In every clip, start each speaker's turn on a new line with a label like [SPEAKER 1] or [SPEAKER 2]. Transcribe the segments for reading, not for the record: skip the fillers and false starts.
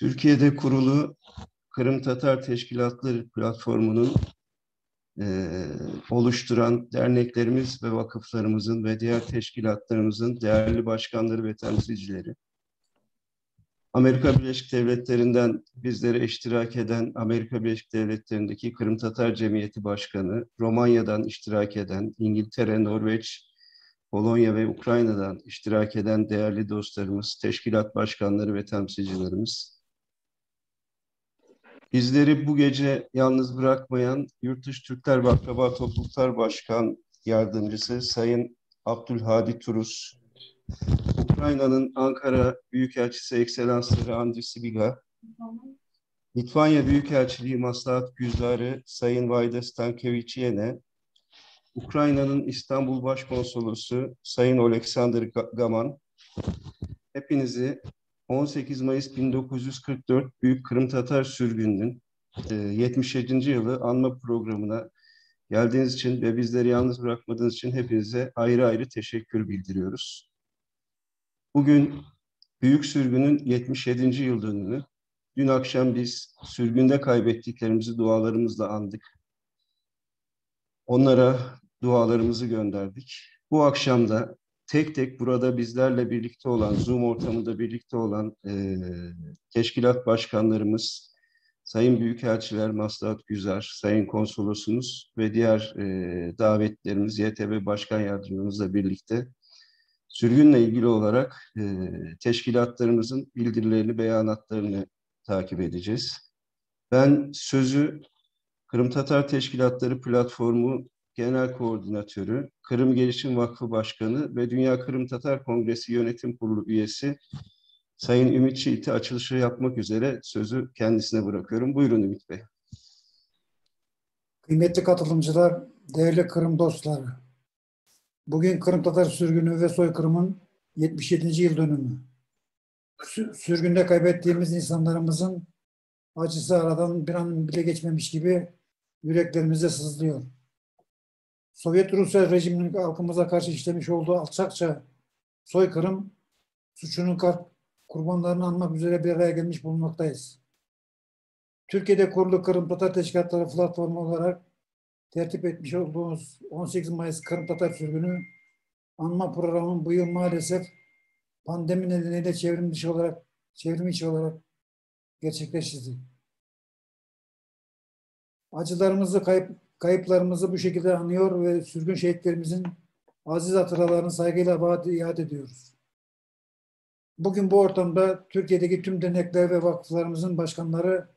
[SPEAKER 1] Türkiye'de kurulu Kırım Tatar Teşkilatları platformunun oluşturan derneklerimiz ve vakıflarımızın ve diğer teşkilatlarımızın değerli başkanları ve temsilcileri, Amerika Birleşik Devletleri'nden bizlere iştirak eden Amerika Birleşik Devletleri'ndeki Kırım Tatar Cemiyeti Başkanı, Romanya'dan iştirak eden, İngiltere, Norveç, Polonya ve Ukrayna'dan iştirak eden değerli dostlarımız, teşkilat başkanları ve temsilcilerimiz, bizleri bu gece yalnız bırakmayan Yurtdışı Türkler ve Akraba Topluluklar Başkan Yardımcısı Sayın Abdülhadi Turus, Ukrayna'nın Ankara Büyükelçisi Ekselansları Andriy Sibiga, Litvanya Büyükelçiliği Maslahat Güzarı Sayın Vayda Stankevičienė, Ukrayna'nın İstanbul Başkonsolosu Sayın Oleksandr Gaman, hepinizi 18 Mayıs 1944 Büyük Kırım Tatar Sürgünü'nün 77. yılı anma programına geldiğiniz için ve bizleri yalnız bırakmadığınız için hepinize ayrı ayrı teşekkür bildiriyoruz. Bugün Büyük Sürgün'ün 77. yıl dönümü. Dün akşam biz sürgünde kaybettiklerimizi dualarımızla andık. Onlara dualarımızı gönderdik. Bu akşam da tek tek burada bizlerle birlikte olan, Zoom ortamında birlikte olan teşkilat başkanlarımız, sayın büyükelçiler Maslahat Güzar, sayın konsolosumuz ve diğer davetlerimiz, YTB Başkan Yardımcımızla birlikte sürgünle ilgili olarak teşkilatlarımızın bildirilerini, beyanatlarını takip edeceğiz. Ben sözü Kırım Tatar Teşkilatları Platformu Genel Koordinatörü, Kırım Gelişim Vakfı Başkanı ve Dünya Kırım Tatar Kongresi Yönetim Kurulu üyesi Sayın Ümit Şiit'e açılışı yapmak üzere sözü kendisine bırakıyorum. Buyurun Ümit Bey.
[SPEAKER 2] Kıymetli katılımcılar, değerli Kırım dostları. Bugün Kırım Tatar sürgünü ve soykırımın 77. yıl dönümü. Sürgünde kaybettiğimiz insanlarımızın acısı aradan bir an bile geçmemiş gibi yüreklerimize sızlıyor. Sovyet Rusya rejiminin halkımıza karşı işlemiş olduğu alçakça soykırım suçunun kurbanlarını anmak üzere bir araya gelmiş bulunmaktayız. Türkiye'de kurulu Kırım Tatar Teşkilatları platformu olarak tertip etmiş olduğumuz 18 Mayıs Kırım Tatar Sürgünü anma programının bu yıl maalesef pandemi nedeniyle çevrim içi olarak gerçekleşti. Acılarımızı, kayıplarımızı bu şekilde anıyor ve sürgün şehitlerimizin aziz hatıralarını saygıyla iade ediyoruz. Bugün bu ortamda Türkiye'deki tüm dernekler ve vakıflarımızın başkanları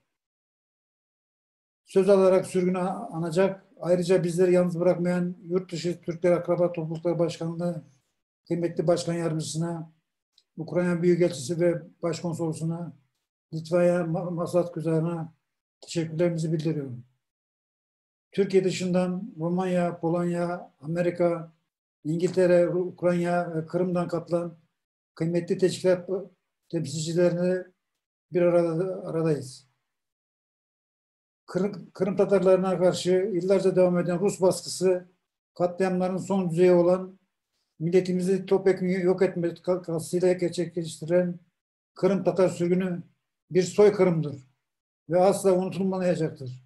[SPEAKER 2] söz alarak sürgünü anacak. Ayrıca bizleri yalnız bırakmayan Yurtdışı Türkler Akraba Toplulukları Başkanlığı kıymetli Başkan Yardımcısına, Ukrayna Büyükelçisi ve Başkonsolosuna, Litvanya Maslahat Güzarı'na teşekkürlerimizi bildiriyorum. Türkiye dışından Romanya, Polonya, Amerika, İngiltere, Ukrayna ve Kırım'dan katılan kıymetli teşkilat temsilcilerine bir aradayız. Kırım Tatarlarına karşı yıllarca devam eden Rus baskısı, katliamların son düzeyi olan milletimizi topyekun yok etme kastıyla gerçekleştiren Kırım Tatar sürgünü bir soykırımdır ve asla unutulmayacaktır.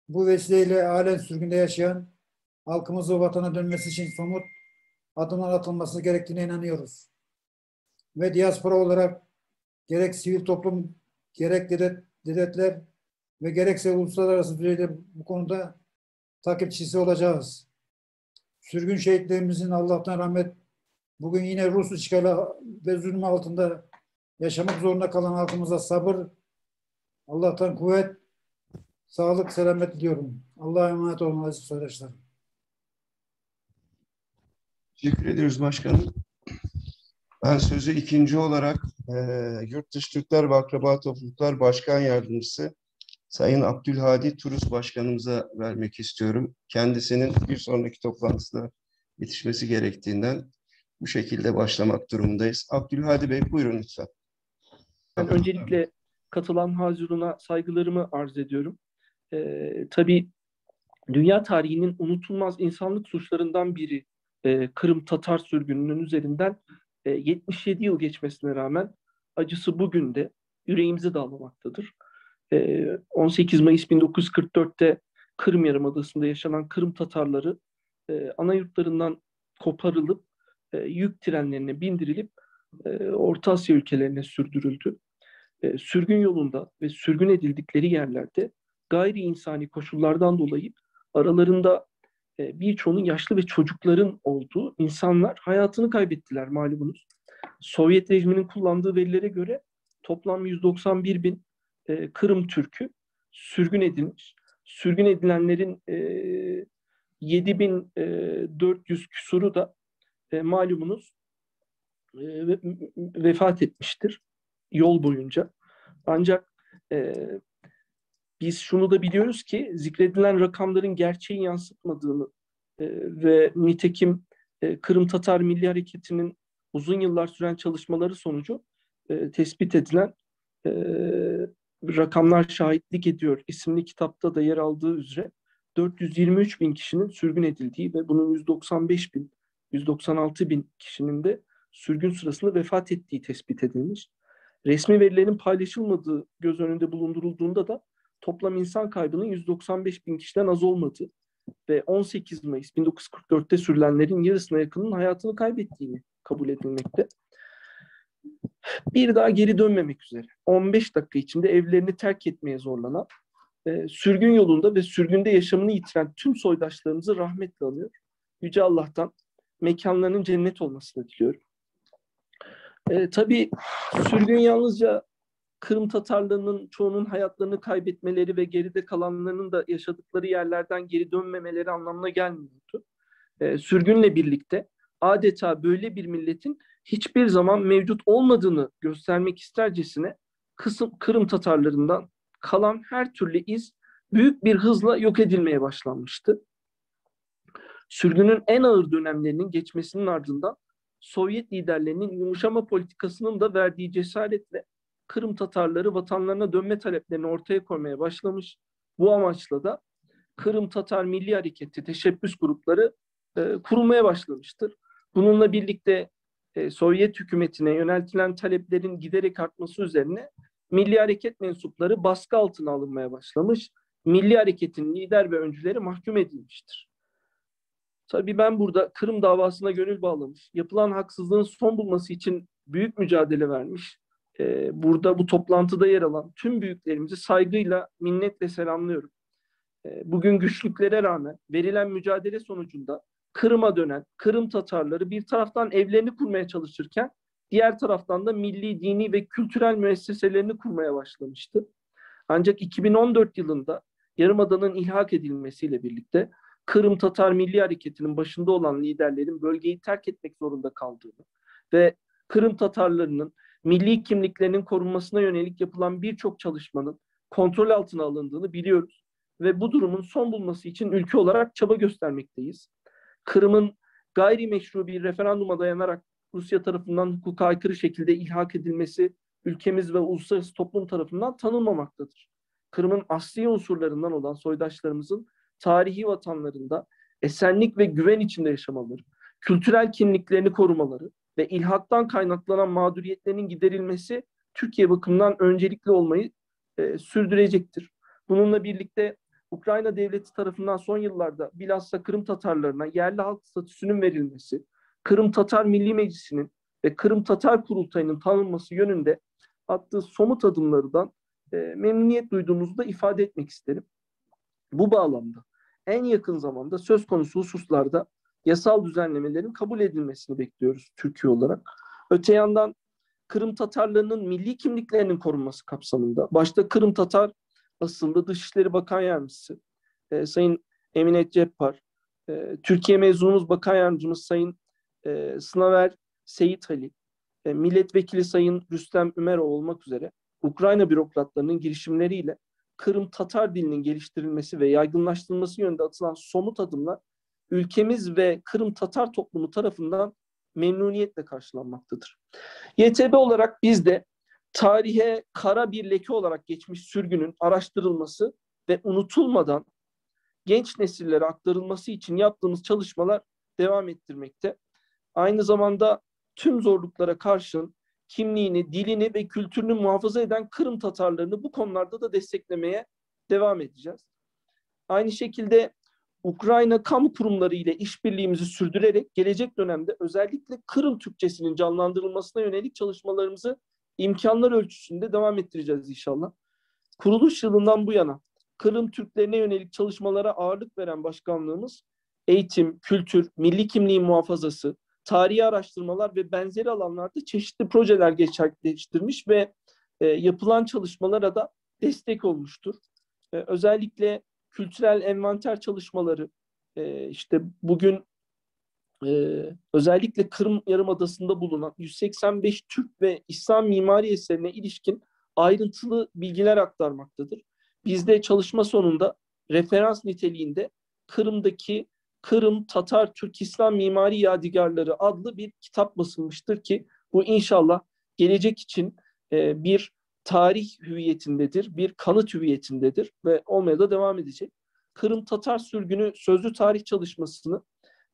[SPEAKER 2] Bu vesileyle halen sürgünde yaşayan halkımızı vatana dönmesi için somut adımlar atılması gerektiğine inanıyoruz. Ve diaspora olarak gerek sivil toplum, gerek devletler ve gerekse uluslararası düzeyde bu konuda takipçisi olacağız. Sürgün şehitlerimizin Allah'tan rahmet, bugün yine Rus işgali ve zulmü altında yaşamak zorunda kalan halkımıza sabır, Allah'tan kuvvet, sağlık, selamet diliyorum. Allah'a emanet olun aziz soydaşlarım.
[SPEAKER 1] Teşekkür ediyoruz başkanım. Ben sözü ikinci olarak Yurtdışı Türkler ve Akraba Topluluklar Başkan Yardımcısı Sayın Abdülhadi Turus Başkanımıza vermek istiyorum. Kendisinin bir sonraki toplantısına yetişmesi gerektiğinden bu şekilde başlamak durumundayız. Abdülhadi Bey buyurun lütfen.
[SPEAKER 3] Ben öncelikle katılan Hazirun'a saygılarımı arz ediyorum. Tabii dünya tarihinin unutulmaz insanlık suçlarından biri Kırım Tatar sürgününün üzerinden 77 yıl geçmesine rağmen acısı bugün de yüreğimizi dağlamaktadır. 18 Mayıs 1944'te Kırım Yarımadası'nda yaşanan Kırım Tatarları ana yurtlarından koparılıp yük trenlerine bindirilip Orta Asya ülkelerine sürdürüldü. Sürgün yolunda ve sürgün edildikleri yerlerde gayri insani koşullardan dolayı aralarında birçoğunun yaşlı ve çocukların olduğu insanlar hayatını kaybettiler malumunuz. Sovyet rejiminin kullandığı verilere göre toplam 191 bin Kırım Türk'ü sürgün edilmiş. Sürgün edilenlerin 7400 küsuru da malumunuz vefat etmiştir yol boyunca. Ancak biz şunu da biliyoruz ki zikredilen rakamların gerçeği yansıtmadığını ve nitekim Kırım Tatar Milli Hareketi'nin uzun yıllar süren çalışmaları sonucu tespit edilen rakamlar şahitlik ediyor. İsimli kitapta da yer aldığı üzere 423 bin kişinin sürgün edildiği ve bunun 195 bin, 196 bin kişinin de sürgün sırasında vefat ettiği tespit edilmiş. Resmi verilerin paylaşılmadığı göz önünde bulundurulduğunda da toplam insan kaybının 195 bin kişiden az olmadığı ve 18 Mayıs 1944'te sürülenlerin yarısına yakınının hayatını kaybettiğini kabul edilmekte. Bir daha geri dönmemek üzere 15 dakika içinde evlerini terk etmeye zorlanan, sürgün yolunda ve sürgünde yaşamını yitiren tüm soydaşlarımızı rahmetle anıyor. Yüce Allah'tan mekanlarının cennet olmasını diliyorum. Tabii sürgün yalnızca Kırım Tatarlarının çoğunun hayatlarını kaybetmeleri ve geride kalanlarının da yaşadıkları yerlerden geri dönmemeleri anlamına gelmiyordu. Sürgünle birlikte adeta böyle bir milletin hiçbir zaman mevcut olmadığını göstermek istercesine Kırım Tatarlarından kalan her türlü iz büyük bir hızla yok edilmeye başlanmıştı. Sürgünün en ağır dönemlerinin geçmesinin ardından Sovyet liderlerinin yumuşama politikasının da verdiği cesaretle Kırım Tatarları vatanlarına dönme taleplerini ortaya koymaya başlamış. Bu amaçla da Kırım Tatar Milli Hareketi teşebbüs grupları kurulmaya başlamıştır. Bununla birlikte Sovyet hükümetine yöneltilen taleplerin giderek artması üzerine Milli Hareket mensupları baskı altına alınmaya başlamış. Milli Hareket'in lider ve öncüleri mahkum edilmiştir. Tabii ben burada Kırım davasına gönül bağlamış, yapılan haksızlığın son bulması için büyük mücadele vermiş, burada bu toplantıda yer alan tüm büyüklerimizi saygıyla, minnetle selamlıyorum. Bugün güçlüklere rağmen verilen mücadele sonucunda Kırım'a dönen Kırım Tatarları bir taraftan evlerini kurmaya çalışırken diğer taraftan da milli, dini ve kültürel müesseselerini kurmaya başlamıştı. Ancak 2014 yılında Yarımada'nın ilhak edilmesiyle birlikte Kırım Tatar Milli Hareketi'nin başında olan liderlerin bölgeyi terk etmek zorunda kaldığını ve Kırım Tatarlarının milli kimliklerinin korunmasına yönelik yapılan birçok çalışmanın kontrol altına alındığını biliyoruz. Ve bu durumun son bulması için ülke olarak çaba göstermekteyiz. Kırım'ın gayrimeşru bir referanduma dayanarak Rusya tarafından hukuka aykırı şekilde ilhak edilmesi ülkemiz ve uluslararası toplum tarafından tanınmamaktadır. Kırım'ın asli unsurlarından olan soydaşlarımızın tarihi vatanlarında esenlik ve güven içinde yaşamaları, kültürel kimliklerini korumaları ve ilhaktan kaynaklanan mağduriyetlerin giderilmesi Türkiye bakımından öncelikli olmayı sürdürecektir. Bununla birlikte Ukrayna devleti tarafından son yıllarda bilhassa Kırım Tatarlarına yerli halk statüsünün verilmesi, Kırım Tatar Milli Meclisi'nin ve Kırım Tatar Kurultayı'nın tanınması yönünde attığı somut adımlardan memnuniyet duyduğumuzu da ifade etmek isterim. Bu bağlamda en yakın zamanda söz konusu hususlarda yasal düzenlemelerin kabul edilmesini bekliyoruz Türkiye olarak. Öte yandan Kırım Tatarlarının milli kimliklerinin korunması kapsamında başta Kırım Tatar asıllı Dışişleri Bakan Yardımcısı Sayın Emine Ceppar, Türkiye mezunumuz Bakan Yardımcımız Sayın Sınaver Seyit Ali, Milletvekili Sayın Rüstem Ümerov olmak üzere Ukrayna bürokratlarının girişimleriyle Kırım Tatar dilinin geliştirilmesi ve yaygınlaştırılması yönünde atılan somut adımlar ülkemiz ve Kırım Tatar toplumu tarafından memnuniyetle karşılanmaktadır. YTB olarak biz de tarihe kara bir leke olarak geçmiş sürgünün araştırılması ve unutulmadan genç nesillere aktarılması için yaptığımız çalışmalar devam ettirmekte. Aynı zamanda tüm zorluklara karşın kimliğini, dilini ve kültürünü muhafaza eden Kırım Tatarlarını bu konularda da desteklemeye devam edeceğiz. Aynı şekilde Ukrayna kamu kurumları ile işbirliğimizi sürdürerek gelecek dönemde özellikle Kırım Türkçesinin canlandırılmasına yönelik çalışmalarımızı imkanlar ölçüsünde devam ettireceğiz inşallah. Kuruluş yılından bu yana Kırım Türklerine yönelik çalışmalara ağırlık veren başkanlığımız eğitim, kültür, milli kimliğin muhafazası, tarihi araştırmalar ve benzeri alanlarda çeşitli projeler gerçekleştirmiş ve yapılan çalışmalara da destek olmuştur. Özellikle kültürel envanter çalışmaları, işte bugün özellikle Kırım Yarımadası'nda bulunan 185 Türk ve İslam mimari eserine ilişkin ayrıntılı bilgiler aktarmaktadır. Biz de çalışma sonunda referans niteliğinde Kırım'daki Kırım Tatar Türk İslam Mimari Yadigarları adlı bir kitap basılmıştır ki bu inşallah gelecek için bir tarih hüviyetindedir, bir kanıt hüviyetindedir ve olmaya da devam edecek. Kırım Tatar sürgünü sözlü tarih çalışmasını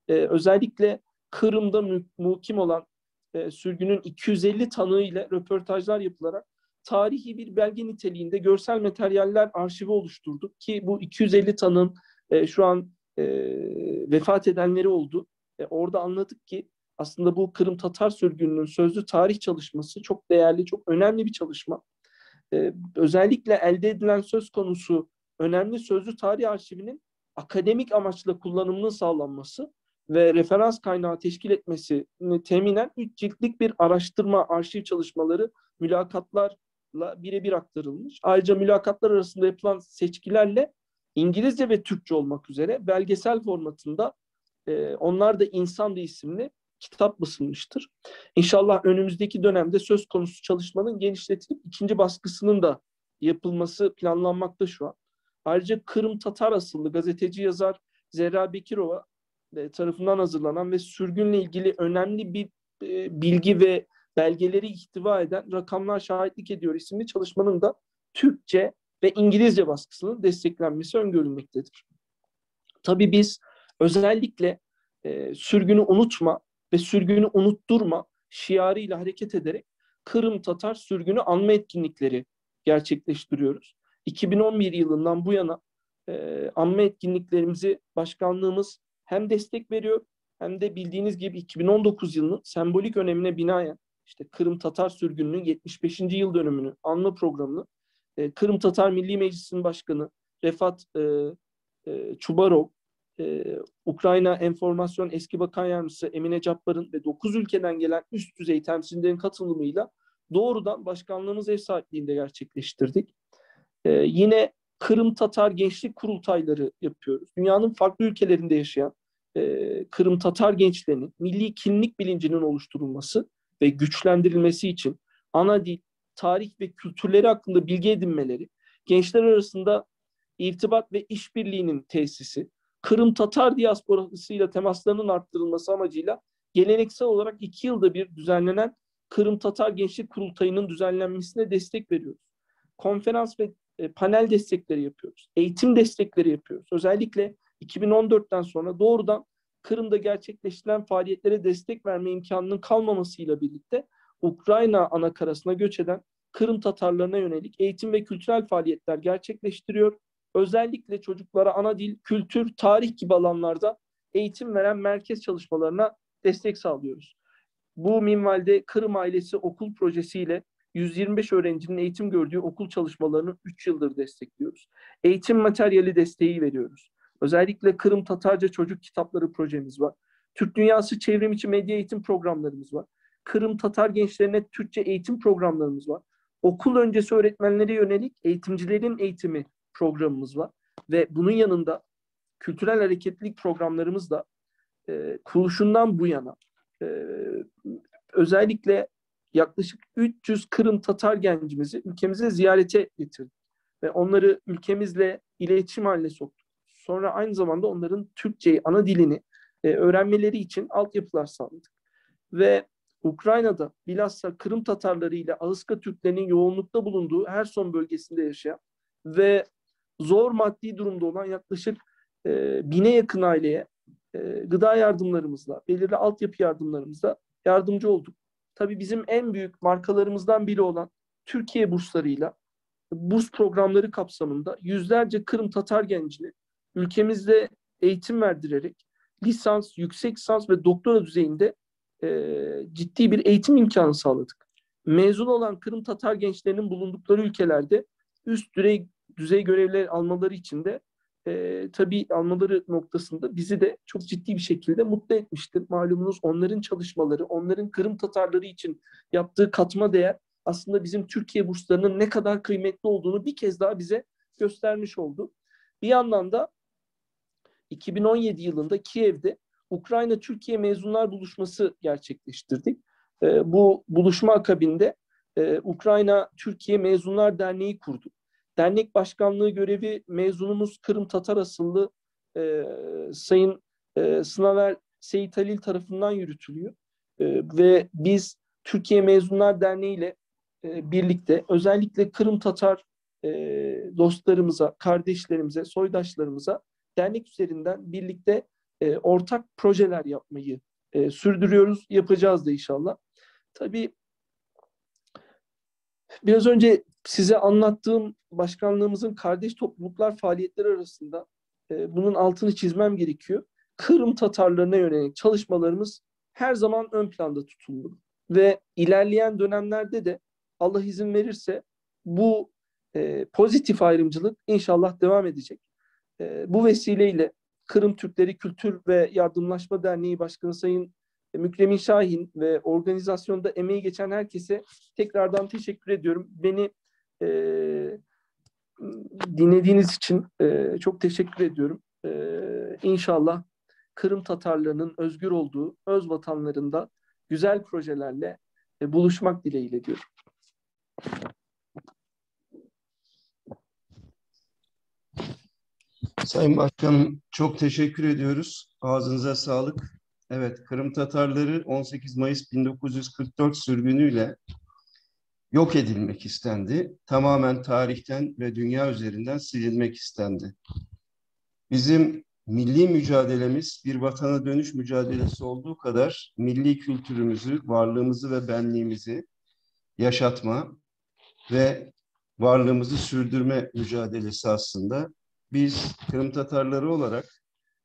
[SPEAKER 3] özellikle Kırım'da mukim olan sürgünün 250 tanığı ile röportajlar yapılarak tarihi bir belge niteliğinde görsel materyaller arşivi oluşturduk ki bu 250 tanığın şu an vefat edenleri oldu. Orada anladık ki aslında bu Kırım Tatar sürgününün sözlü tarih çalışması çok değerli, çok önemli bir çalışma. Özellikle elde edilen söz konusu önemli sözlü tarih arşivinin akademik amaçla kullanımının sağlanması ve referans kaynağı teşkil etmesini teminen 3 ciltlik bir araştırma, arşiv çalışmaları mülakatlarla birebir aktarılmış. Ayrıca mülakatlar arasında yapılan seçkilerle İngilizce ve Türkçe olmak üzere belgesel formatında Onlar da İnsandı isimli kitap basılmıştır. İnşallah önümüzdeki dönemde söz konusu çalışmanın genişletilip ikinci baskısının da yapılması planlanmakta şu an. Ayrıca Kırım Tatar asıllı gazeteci yazar Zehra Bekirova tarafından hazırlanan ve sürgünle ilgili önemli bir bilgi ve belgeleri ihtiva eden Rakamlar Şahitlik Ediyor isimli çalışmanın da Türkçe ve İngilizce baskısının desteklenmesi öngörülmektedir. Tabii biz özellikle sürgünü unutma ve sürgünü unutturma şiarıyla hareket ederek Kırım Tatar sürgünü anma etkinlikleri gerçekleştiriyoruz. 2011 yılından bu yana anma etkinliklerimizi başkanlığımız hem destek veriyor hem de bildiğiniz gibi 2019 yılının sembolik önemine binaen işte Kırım Tatar sürgününün 75. yıl dönümünü anma programını Kırım Tatar Milli Meclisi'nin başkanı Refat Çubarov, Ukrayna Enformasyon Eski Bakan Yardımcısı Emine Cabbar'ın ve 9 ülkeden gelen üst düzey temsilcilerin katılımıyla doğrudan başkanlığımız ev sahipliğinde gerçekleştirdik. Yine Kırım Tatar gençlik kurultayları yapıyoruz. Dünyanın farklı ülkelerinde yaşayan Kırım Tatar gençlerinin milli kimlik bilincinin oluşturulması ve güçlendirilmesi için ana dil, tarih ve kültürleri hakkında bilgi edinmeleri, gençler arasında irtibat ve işbirliğinin tesisi, Kırım Tatar diasporasıyla temaslarının arttırılması amacıyla geleneksel olarak 2 yılda bir düzenlenen Kırım Tatar Gençlik Kurultayı'nın düzenlenmesine destek veriyoruz. Konferans ve panel destekleri yapıyoruz. Eğitim destekleri yapıyoruz. Özellikle 2014'ten sonra doğrudan Kırım'da gerçekleştirilen faaliyetlere destek verme imkanının kalmamasıyla birlikte Ukrayna anakarasına göç eden Kırım Tatarlarına yönelik eğitim ve kültürel faaliyetler gerçekleştiriyor. Özellikle çocuklara ana dil, kültür, tarih gibi alanlarda eğitim veren merkez çalışmalarına destek sağlıyoruz. Bu minvalde Kırım Ailesi Okul projesiyle 125 öğrencinin eğitim gördüğü okul çalışmalarını 3 yıldır destekliyoruz. Eğitim materyali desteği veriyoruz. Özellikle Kırım Tatarca çocuk kitapları projemiz var. Türk Dünyası çevrimiçi medya eğitim programlarımız var. Kırım Tatar gençlerine Türkçe eğitim programlarımız var. Okul öncesi öğretmenlere yönelik eğitimcilerin eğitimi programımız var. Ve bunun yanında kültürel hareketlilik programlarımız da kuruluşundan bu yana özellikle yaklaşık 300 Kırım Tatar gencimizi ülkemize ziyarete getirdik. Ve onları ülkemizle iletişim haline soktuk. Sonra aynı zamanda onların Türkçeyi, ana dilini öğrenmeleri için altyapılar sağladık. Ve Ukrayna'da bilhassa Kırım Tatarları ile Ağızka Türklerinin yoğunlukta bulunduğu Herson bölgesinde yaşayan ve zor maddi durumda olan yaklaşık 1000'e yakın aileye gıda yardımlarımızla, belirli altyapı yardımlarımızla yardımcı olduk. tabii bizim en büyük markalarımızdan biri olan Türkiye burslarıyla, burs programları kapsamında yüzlerce Kırım Tatar gencine ülkemizde eğitim verdirerek lisans, yüksek lisans ve doktora düzeyinde ciddi bir eğitim imkanı sağladık. Mezun olan Kırım Tatar gençlerinin bulundukları ülkelerde üst düzey görevler almaları için de tabii almaları noktasında bizi de çok ciddi bir şekilde mutlu etmiştir. Malumunuz onların çalışmaları, onların Kırım Tatarları için yaptığı katma değer aslında bizim Türkiye burslarının ne kadar kıymetli olduğunu bir kez daha bize göstermiş oldu. Bir yandan da 2017 yılında Kiev'de Ukrayna-Türkiye mezunlar buluşması gerçekleştirdik. Bu buluşma akabinde Ukrayna-Türkiye Mezunlar Derneği kurduk. Dernek başkanlığı görevi mezunumuz Kırım Tatar asıllı Sayın Sınaver Seyit Halil tarafından yürütülüyor. Ve biz Türkiye Mezunlar Derneği ile birlikte özellikle Kırım Tatar dostlarımıza, kardeşlerimize, soydaşlarımıza dernek üzerinden birlikte ortak projeler yapmayı sürdürüyoruz, yapacağız da inşallah. Tabii biraz önce size anlattığım başkanlığımızın kardeş topluluklar faaliyetleri arasında bunun altını çizmem gerekiyor. Kırım Tatarlarına yönelik çalışmalarımız her zaman ön planda tutuldu. Ve ilerleyen dönemlerde de Allah izin verirse bu pozitif ayrımcılık inşallah devam edecek. Bu vesileyle Kırım Türkleri Kültür ve Yardımlaşma Derneği Başkanı Sayın Mükremin Şahin ve organizasyonda emeği geçen herkese tekrardan teşekkür ediyorum. Beni dinlediğiniz için çok teşekkür ediyorum. İnşallah Kırım Tatarlarının özgür olduğu öz vatanlarında güzel projelerle buluşmak dileğiyle diyorum.
[SPEAKER 1] Sayın Başkanım, çok teşekkür ediyoruz. Ağzınıza sağlık. Evet, Kırım Tatarları 18 Mayıs 1944 sürgünüyle yok edilmek istendi. Tamamen tarihten ve dünya üzerinden silinmek istendi. Bizim milli mücadelemiz bir vatana dönüş mücadelesi olduğu kadar milli kültürümüzü, varlığımızı ve benliğimizi yaşatma ve varlığımızı sürdürme mücadelesi aslında. Biz Kırım Tatarları olarak,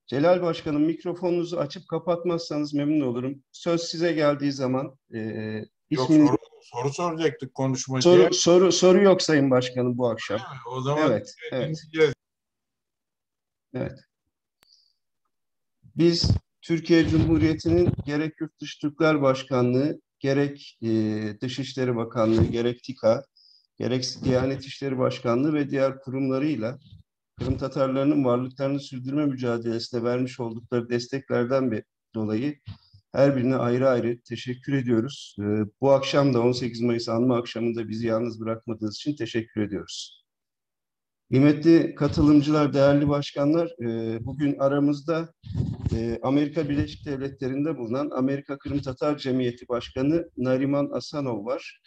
[SPEAKER 1] Celal Başkanım mikrofonunuzu açıp kapatmazsanız memnun olurum. Söz size geldiği zaman isminiz...
[SPEAKER 4] Yok, soru soracaktık konuşmacıya.
[SPEAKER 1] Soru yok Sayın Başkanım bu akşam.
[SPEAKER 4] O zaman
[SPEAKER 1] evet. Evet. Biz Türkiye Cumhuriyeti'nin gerek Yurtdışı Türkler Başkanlığı, gerek Dışişleri Bakanlığı, gerek TİKA, gerek Diyanet İşleri Başkanlığı ve diğer kurumlarıyla Kırım Tatarlarının varlıklarını sürdürme mücadelesine vermiş oldukları desteklerden dolayı her birine ayrı ayrı teşekkür ediyoruz. Bu akşam da 18 Mayıs anma akşamında bizi yalnız bırakmadığınız için teşekkür ediyoruz. Kıymetli katılımcılar, değerli başkanlar, bugün aramızda Amerika Birleşik Devletleri'nde bulunan Amerika Kırım Tatar Cemiyeti Başkanı Nariman Asanov var.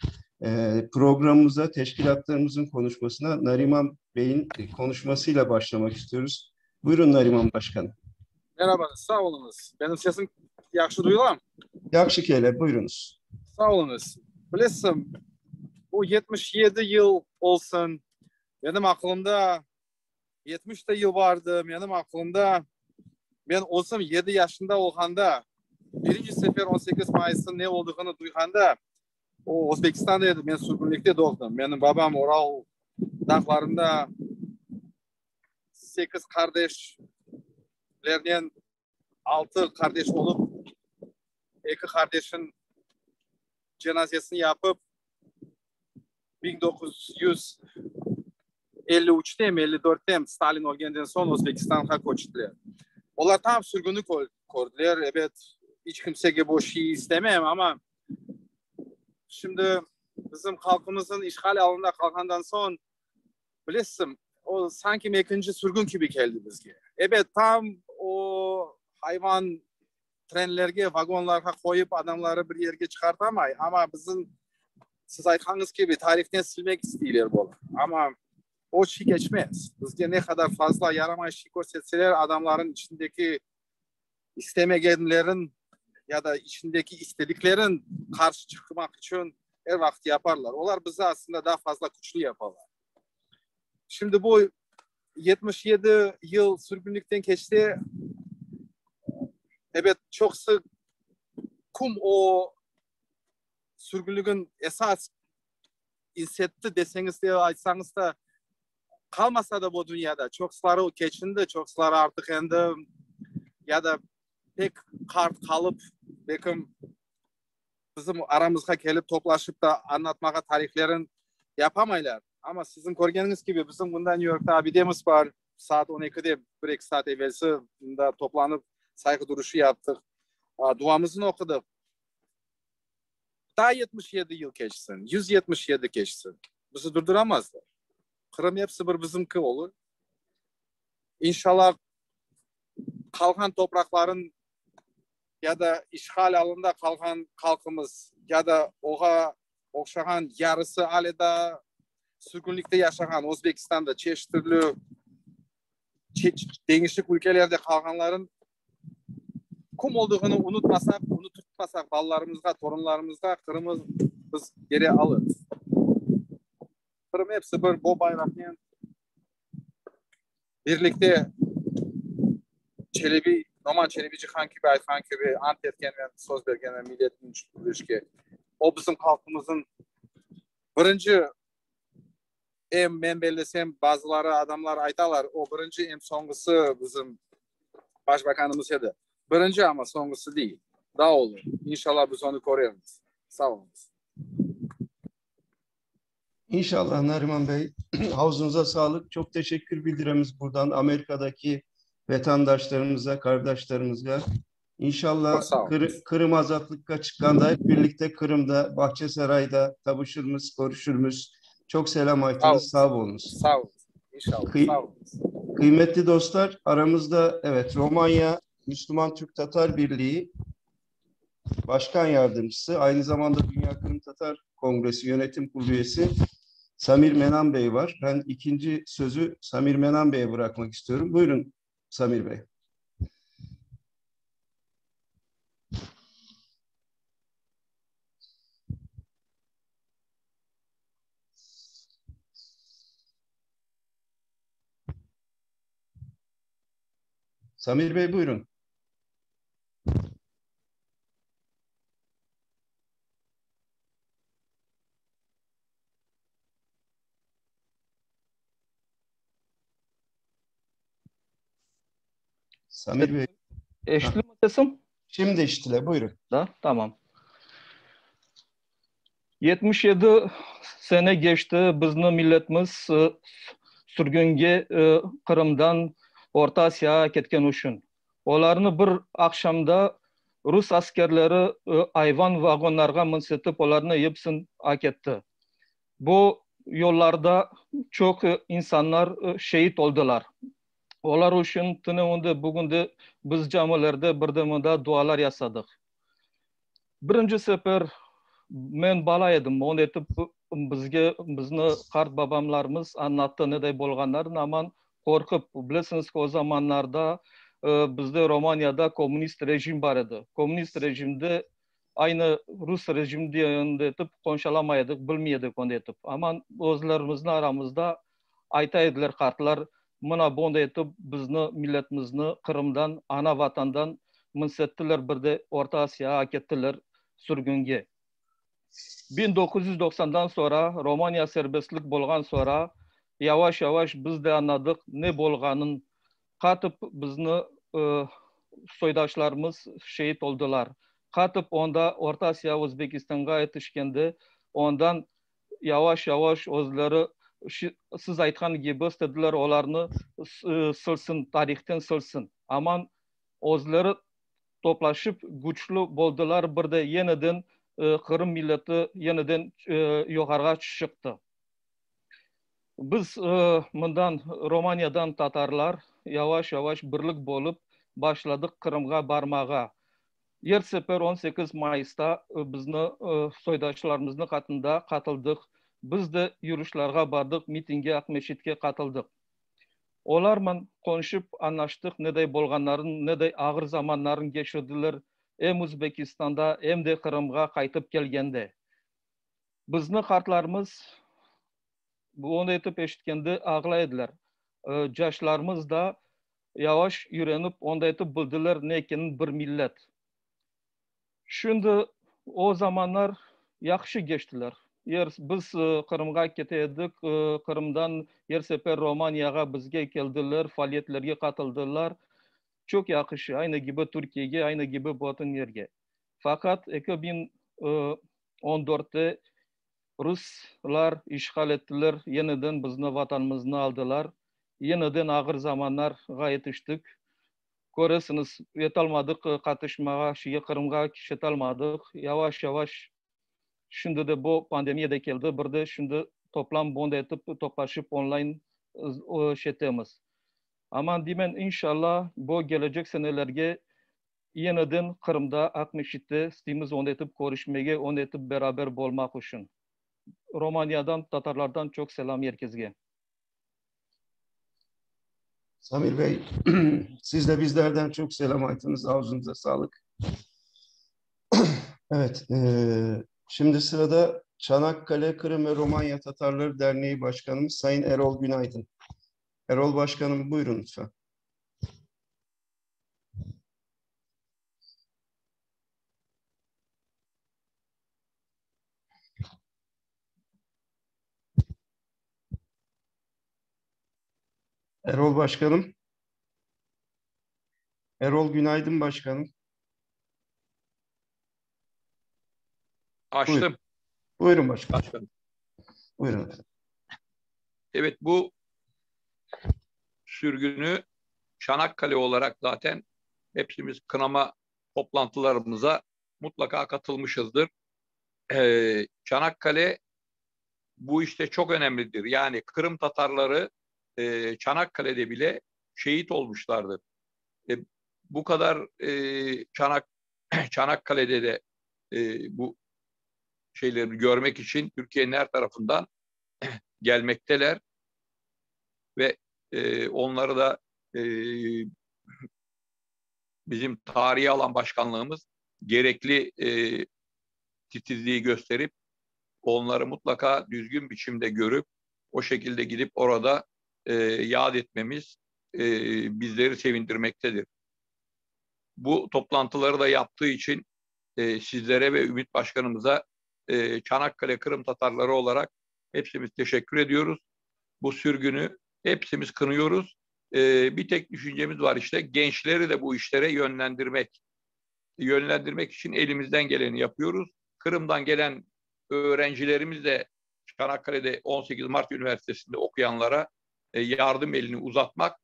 [SPEAKER 1] Programımıza, teşkilatlarımızın konuşmasına Nariman Bey'in konuşmasıyla başlamak istiyoruz. Buyurun Nariman Başkanım.
[SPEAKER 5] Merhaba, sağ olunuz. Benim sesim yaxşı duyular mı?
[SPEAKER 1] Yaxşı kele, buyurunuz.
[SPEAKER 5] Sağ olunuz. Bilirsin, bu 77 yıl olsun, benim aklımda 70 yıl vardı, benim aklımda ben olsam 7 yaşında olganda birinci sefer 18 Mayıs'ın ne olduğunu duyganda o Özbekistan'daydı, ben sürgünlükte doğdum. Benim babam Oral dağlarında 8 kardeşlerden 6 kardeş olup 2 kardeşin cenazesini yapıp 1953'te 54'te Stalin ölgenden sonra Özbekistan'a koştular. Onlar tam sürgünlük kurdular. Evet, hiç kimseye bu şeyi istemem ama şimdi bizim halkımızın işgal alanında kalkandan sonra bilirsin o sanki ikinci sürgün gibi geldi bizge. Evet, tam o hayvan trenlerge, vagonlarga koyup adamları bir yerge çıkartamay ama bizim siz aytkanız gibi tarihten silmek istiyorlar bu. Ama o şey geçmez. Bizge ne kadar fazla yaramay şey görsetseler adamların içindeki istemegenlerin ya da içindeki istediklerin karşı çıkmak için her vakit yaparlar. Onlar bizi aslında daha fazla güçlü yaparlar. Şimdi bu 77 yıl sürgünlükten geçti. Evet, çok sık kum o sürgünlüğün esas insetti deseniz de aytsanız da kalmasa da bu dünyada çoksları geçindi, çoksları artık endi ya da pek kart kalıp bekim bizim aramızga kelip toplaşıp da anlatmaga tarihlerin yapamaylar. Ama sizin görgeniz gibi bizim bundan New York'ta abidemiz var. Saat 12'de 1-2 saat evvelsi da toplanıp saygı duruşu yaptık. Duamızı okuduk. Daha 77 yıl geçsin, 177 geçsin. Bizi durduramazlar. Kırım hepsi bir bizimki olur. İnşallah kalkan toprakların ya da işgal alında kalkan halkımız ya da oğa okşagan yarısı aleda sürgünlükte yaşayan Özbekistan'da çeşitli değişik ülkelerde kalkanların kum olduğunu unutmasak ballarımızda, torunlarımızda Kırım'ı biz geri alırız. Kırım hepsi bir bu bayrakla birlikte Çelebi, Noman Çelebici Hankibi, Ayhankibi, ant etken ve söz bergen ve milletin ilişki. O bizim halkımızın birinci ben bellesem bazıları adamlar aytalar. O birinci em songusu bizim başbakanımız edi. Birinci ama songusu değil. Daha olur. İnşallah biz onu koruyarız. Sağ olun.
[SPEAKER 1] İnşallah Nariman Bey. Havzunuza sağlık. Çok teşekkür bildiremiz buradan Amerika'daki vatandaşlarımıza, kardeşlerimize. İnşallah Kırım azatlıkka çıkanda hep birlikte Kırım'da, Bahçesaray'da tabışırmız, görüşürmüz. Çok selam aytınız. Sağ olunuz.
[SPEAKER 5] Sağ olun. İnşallah. Sağ olun.
[SPEAKER 1] Kıymetli dostlar, aramızda evet Romanya Müslüman Türk Tatar Birliği Başkan Yardımcısı, aynı zamanda Dünya Kırım Tatar Kongresi Yönetim Kurulu üyesi Samir Menan Bey var. Ben ikinci sözü Samir Menan Bey'e bırakmak istiyorum. Buyurun Samir Bey. Samir Bey buyurun. Samir Bey.
[SPEAKER 6] Eşli mi sesim?
[SPEAKER 1] Şimdi iştile buyurun.
[SPEAKER 6] Da, tamam. 77 sene geçti. Bizim milletimiz sürgünge Kırım'dan Orta Asya'ya ketken üçün. Olarını bir akşamda Rus askerleri ayvan vagonlarga mınsetip olarını hepsini aketti. Bu yollarda çok insanlar şehit oldular. Olar üçün tınıvında bugün de biz camilerde birdeminde dualar yasadık. Birinci sefer men bala edim. Onu etip bizni kart babamlarımız anlattı ne bolganların aman korkup bilesiniz ki o zamanlarda bizde Romanya'da komünist rejim var idi. Komünist rejimde aynı Rus rejimde etip konuşalamaydık, bilmiyorduk onu etip. Aman özlerimizin aramızda aytaydılar kartlar mına bonda etip bizni milletimizni Kırım'dan, ana vatandan mınsettiler bir de Orta Asya'ya akettiler sürgünge. 1990'dan sonra Romanya serbestlik bolgan sonra yavaş yavaş biz de anladık ne bolganın katıp bizni soydaşlarımız şehit oldular. Katıp onda Orta Asya Özbekistan'a yetişkendi. Ondan yavaş yavaş özleri siz aytkan gibi istediler olarını sılsın, tarihten sılsın. Aman özleri toplaşıp güçlü boldular. Bir de yeniden Kırım milleti yeniden yukarıga çıktı. Biz bundan Romanya'dan Tatarlar yavaş yavaş birlik bolup başladık Kırım'a barmağa. Yer sefer 18 Mayıs'ta bizni soydaşlarımızın katında katıldık. Biz de yürüyüşlerge bardık, mitinge, Akmeşit'e katıldık. Olarla konuşup anlaştık, ne de bolganların, ne de ağır zamanların geçirdiler. hem O'zbekistonda hem de Kırım'a qaytib kelgende. Bizni kartlarımız bu onu etip eşitkende ağlaydılar. Yaşlarımız da yavaş yürenip onda etip bildiler ne ekinin bir millet. Şimdi o zamanlar yaxşı geçtiler. Biz Kırım'a keteydik, Kırım'dan yer sefer Romanya'ya bizge geldiler, faaliyetlerge katıldılar. Çok yaxşı, aynı gibi Türkiye'ye, aynı gibi batın yerge. Fakat 2014'te Ruslar işgal ettiler, yeniden bizni vatanımızını aldılar. Yeniden ağır zamanlar yetiştik. Görürsünüz, yetalmadık katışmağa, Kırım'a yetalmadık. Yavaş yavaş şimdi de bu pandemiye de geldi. Burada şimdi toplam bond etip toplaşıp online şetemiz. Ama dimen inşallah bu gelecek senelerge yeniden Kırım'da Akmeşit'te istimiz onu etip görüşmeye, onu etip beraber olmak için. Romanya'dan, Tatarlardan çok selam herkese.
[SPEAKER 1] Samir Bey, siz de bizlerden çok selam aydınız. Ağzınıza sağlık. Evet, şimdi sırada Çanakkale Kırım ve Romanya Tatarları Derneği Başkanımız Sayın Erol Günaydın. Erol Başkanım, buyurun lütfen. Erol Başkanım. Erol Günaydın Başkanım.
[SPEAKER 7] Açtım.
[SPEAKER 1] Buyurun başkanım.
[SPEAKER 7] Başkanım.
[SPEAKER 1] Buyurun.
[SPEAKER 7] Evet, bu sürgünü Çanakkale olarak zaten hepimiz kınama toplantılarımıza mutlaka katılmışızdır. Çanakkale bu işte çok önemlidir. Yani Kırım Tatarları Çanakkale'de bile şehit olmuşlardır. Bu kadar Çanakkale'de de bu şeyleri görmek için Türkiye'nin her tarafından gelmekteler ve onları da bizim tarihi alan başkanlığımız gerekli titizliği gösterip onları mutlaka düzgün biçimde görüp o şekilde gidip orada yad etmemiz bizleri sevindirmektedir. Bu toplantıları da yaptığı için sizlere ve Ümit Başkanımıza Çanakkale Kırım Tatarları olarak hepsimiz teşekkür ediyoruz. Bu sürgünü hepsimiz kınıyoruz. Bir tek düşüncemiz var, işte gençleri de bu işlere yönlendirmek. Yönlendirmek için elimizden geleni yapıyoruz. Kırım'dan gelen öğrencilerimiz de Çanakkale'de 18 Mart Üniversitesi'nde okuyanlara yardım elini uzatmak,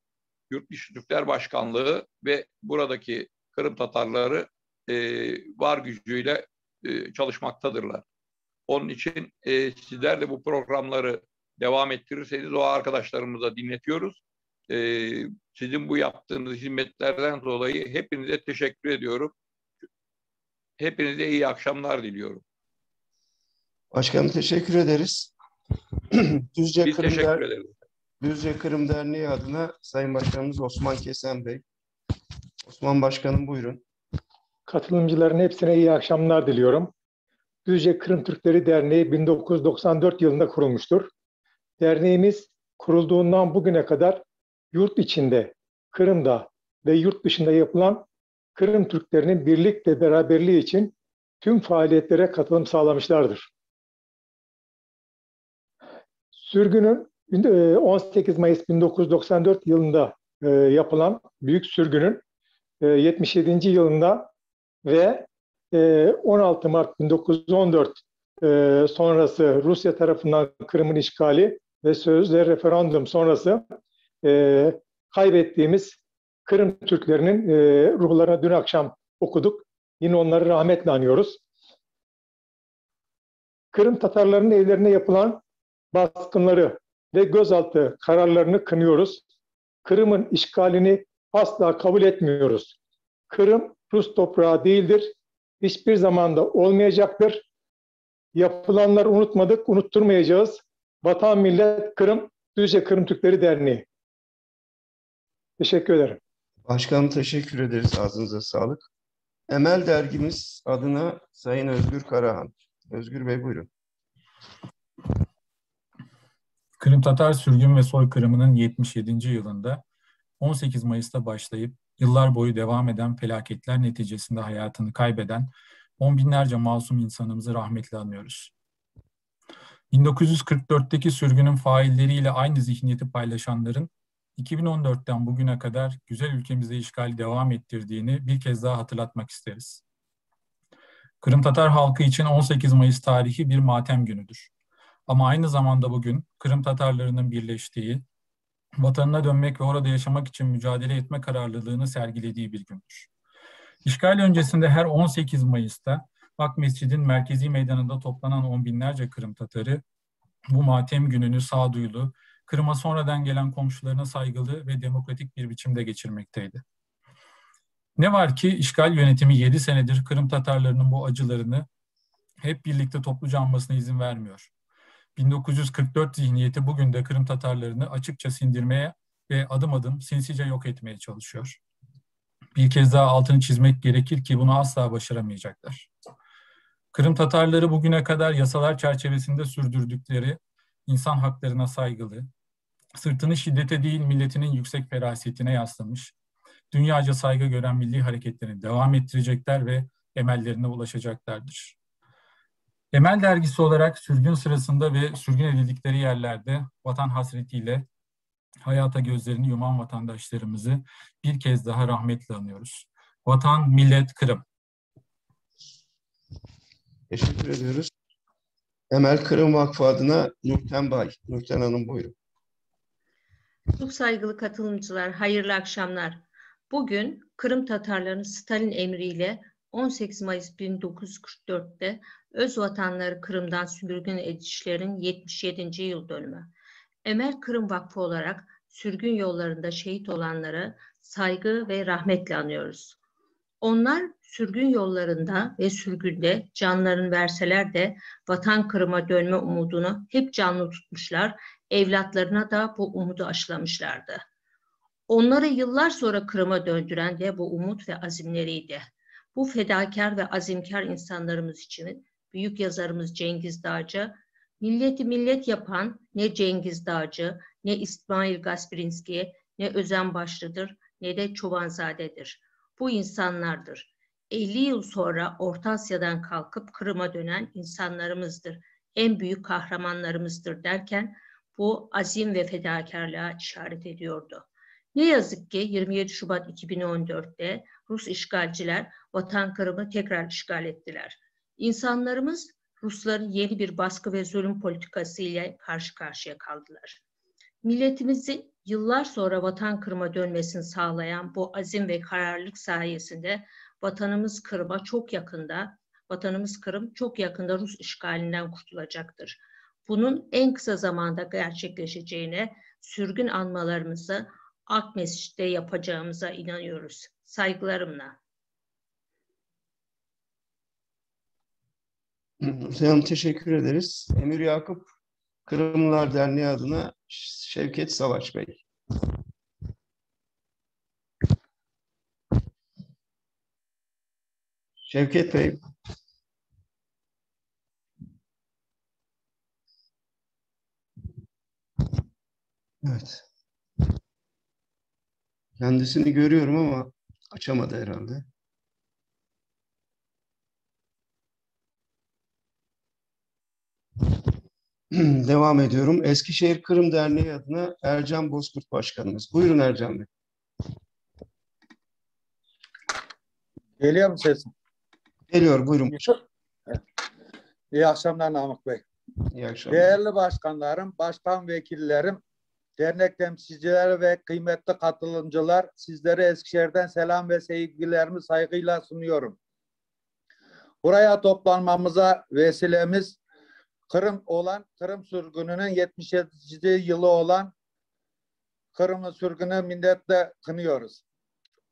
[SPEAKER 7] Yurtdışı Türkler Başkanlığı ve buradaki Kırım Tatarları var gücüyle çalışmaktadırlar. Onun için sizler de bu programları devam ettirirseniz o arkadaşlarımıza dinletiyoruz. Sizin bu yaptığınız hizmetlerden dolayı hepinize teşekkür ediyorum. Hepinize iyi akşamlar diliyorum.
[SPEAKER 1] Başkanım teşekkür ederiz.
[SPEAKER 7] Biz teşekkür ederiz.
[SPEAKER 1] Düzce Kırım Derneği adına Sayın Başkanımız Osman Kesen Bey. Osman Başkanım buyurun.
[SPEAKER 8] Katılımcıların hepsine iyi akşamlar diliyorum. Düzce Kırım Türkleri Derneği 1994 yılında kurulmuştur. Derneğimiz kurulduğundan bugüne kadar yurt içinde, Kırım'da ve yurt dışında yapılan Kırım Türklerinin birlik ve beraberliği için tüm faaliyetlere katılım sağlamışlardır. Sürgünün 18 Mayıs 1994 yılında yapılan büyük sürgünün 77. yılında ve 16 Mart 1914 sonrası Rusya tarafından Kırım'ın işgali ve sözde referandum sonrası kaybettiğimiz Kırım Türklerinin ruhlarına dün akşam okuduk. Yine onları rahmetle anıyoruz. Kırım Tatarlarının evlerine yapılan baskınları ve gözaltı kararlarını kınıyoruz. Kırım'ın işgalini asla kabul etmiyoruz. Kırım Rus toprağı değildir. Hiçbir zaman da olmayacaktır. Yapılanları unutmadık, unutturmayacağız. Vatan Millet Kırım, Düzce Kırım Türkleri Derneği. Teşekkür ederim.
[SPEAKER 1] Başkanım teşekkür ederiz. Ağzınıza sağlık. Emel dergimiz adına Sayın Özgür Karahan. Özgür Bey buyurun.
[SPEAKER 9] Kırım Tatar sürgün ve soykırımının 77. yılında 18 Mayıs'ta başlayıp yıllar boyu devam eden felaketler neticesinde hayatını kaybeden on binlerce masum insanımızı rahmetle anıyoruz. 1944'teki sürgünün failleriyle aynı zihniyeti paylaşanların 2014'ten bugüne kadar güzel ülkemizde işgali devam ettirdiğini bir kez daha hatırlatmak isteriz. Kırım Tatar halkı için 18 Mayıs tarihi bir matem günüdür. Ama aynı zamanda bugün Kırım Tatarlarının birleştiği, vatanına dönmek ve orada yaşamak için mücadele etme kararlılığını sergilediği bir gündür. İşgal öncesinde her 18 Mayıs'ta Ak Mescid'in merkezi meydanında toplanan on binlerce Kırım Tatarı bu matem gününü sağduyulu, Kırım'a sonradan gelen komşularına saygılı ve demokratik bir biçimde geçirmekteydi. Ne var ki işgal yönetimi 7 senedir Kırım Tatarlarının bu acılarını hep birlikte topluca anmasına izin vermiyor. 1944 zihniyeti bugün de Kırım Tatarlarını açıkça sindirmeye ve adım adım sinsice yok etmeye çalışıyor. Bir kez daha altını çizmek gerekir ki bunu asla başaramayacaklar. Kırım Tatarları bugüne kadar yasalar çerçevesinde sürdürdükleri insan haklarına saygılı, sırtını şiddete değil milletinin yüksek ferasetine yaslamış, dünyaca saygı gören milli hareketlerini devam ettirecekler ve emellerine ulaşacaklardır. Emel dergisi olarak sürgün sırasında ve sürgün edildikleri yerlerde vatan hasretiyle hayata gözlerini yuman vatandaşlarımızı bir kez daha rahmetle anıyoruz. Vatan, millet, Kırım.
[SPEAKER 1] Teşekkür ediyoruz. Emel Kırım Vakfı adına Nurten Bay. Nurten Hanım buyurun.
[SPEAKER 10] Çok saygılı katılımcılar, hayırlı akşamlar. Bugün Kırım Tatarlarının Stalin emriyle 18 Mayıs 1944'te öz vatanları Kırım'dan sürgün edilişlerin 77. yıl dönümü. Emel Kırım Vakfı olarak sürgün yollarında şehit olanları saygı ve rahmetle anıyoruz. Onlar sürgün yollarında ve sürgünde canlarını verseler de vatan Kırım'a dönme umudunu hep canlı tutmuşlar, evlatlarına da bu umudu aşılamışlardı. Onları yıllar sonra Kırım'a döndüren de bu umut ve azimleriydi. Bu fedakar ve azimkar insanlarımız için büyük yazarımız Cengiz Dağcı, milleti millet yapan ne Cengiz Dağcı, ne İsmail Gasprinski, ne Özen Başlı'dır, ne de Çobanzade'dir. Bu insanlardır. 50 yıl sonra Orta Asya'dan kalkıp Kırım'a dönen insanlarımızdır. En büyük kahramanlarımızdır derken bu azim ve fedakarlığa işaret ediyordu. Ne yazık ki 27 Şubat 2014'te Rus işgalciler vatan Kırım'ı tekrar işgal ettiler. İnsanlarımız Rusların yeni bir baskı ve zulüm politikası ile karşı karşıya kaldılar. Milletimizin yıllar sonra vatan Kırım'a dönmesini sağlayan bu azim ve kararlılık sayesinde vatanımız Kırım çok yakında Rus işgalinden kurtulacaktır. Bunun en kısa zamanda gerçekleşeceğine sürgün anmalarımızı Ak Mescid'de yapacağımıza inanıyoruz. Saygılarımla.
[SPEAKER 1] Hanım teşekkür ederiz. Emir Yakup Kırımlılar Derneği adına Şevket Savaş Bey. Şevket Bey. Evet. Kendisini görüyorum ama açamadı herhalde. Devam ediyorum. Eskişehir Kırım Derneği adına Ercan Bozkurt Başkanımız. Buyurun Ercan Bey.
[SPEAKER 11] Geliyor mu sesim?
[SPEAKER 1] Geliyor, buyurun.
[SPEAKER 11] İyi akşamlar Namık Bey.
[SPEAKER 1] İyi akşamlar.
[SPEAKER 11] Değerli başkanlarım, başkan vekillerim, dernek temsilcileri ve kıymetli katılımcılar, sizlere Eskişehir'den selam ve sevgilerimi saygıyla sunuyorum. Buraya toplanmamıza vesilemiz Kırım sürgününün 77. yılı olan Kırım sürgünü minnetle kınıyoruz.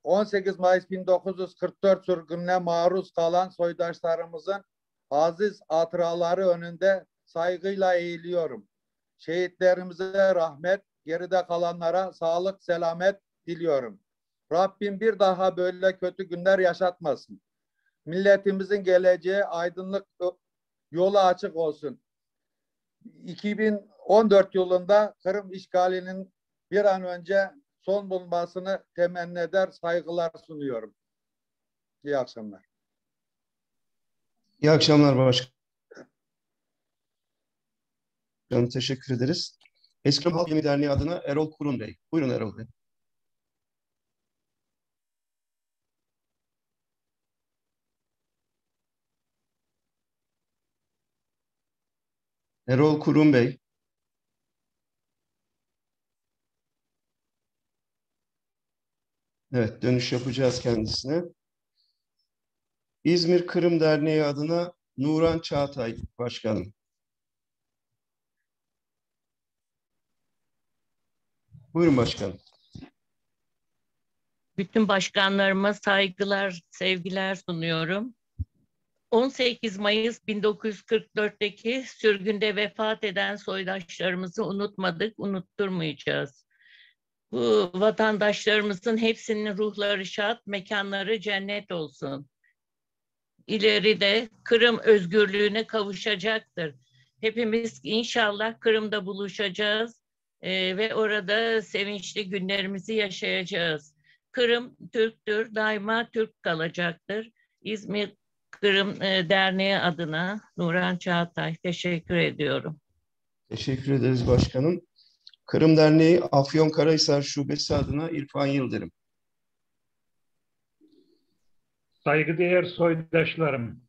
[SPEAKER 11] 18 Mayıs 1944 sürgününe maruz kalan soydaşlarımızın aziz hatıraları önünde saygıyla eğiliyorum. Şehitlerimize rahmet, geride kalanlara sağlık, selamet diliyorum. Rabbim bir daha böyle kötü günler yaşatmasın. Milletimizin geleceği aydınlık, yolu açık olsun. 2014 yılında Kırım işgalinin bir an önce son bulmasını temenni eder, saygılar sunuyorum. İyi akşamlar.
[SPEAKER 1] İyi akşamlar başkanım. Teşekkür ederiz. Eskrim Halk Yeni Derneği adına Erol Kurun Bey. Buyurun Erol Bey. Erol Kurun Bey. Evet, dönüş yapacağız kendisine. İzmir Kırım Derneği adına Nuran Çağatay Başkanım. Buyurun başkanım.
[SPEAKER 12] Bütün başkanlarıma saygılar, sevgiler sunuyorum. 18 Mayıs 1944'teki sürgünde vefat eden soydaşlarımızı unutmadık, unutturmayacağız. Bu vatandaşlarımızın hepsinin ruhları şad, mekanları cennet olsun. İleride Kırım özgürlüğüne kavuşacaktır. Hepimiz inşallah Kırım'da buluşacağız ve orada sevinçli günlerimizi yaşayacağız. Kırım Türktür, daima Türk kalacaktır. İzmir Kırım Derneği adına Nuran Çağatay teşekkür ediyorum.
[SPEAKER 1] Teşekkür ederiz başkanım. Kırım Derneği Afyonkarahisar Şubesi adına İrfan Yıldırım.
[SPEAKER 13] Saygıdeğer soydaşlarım,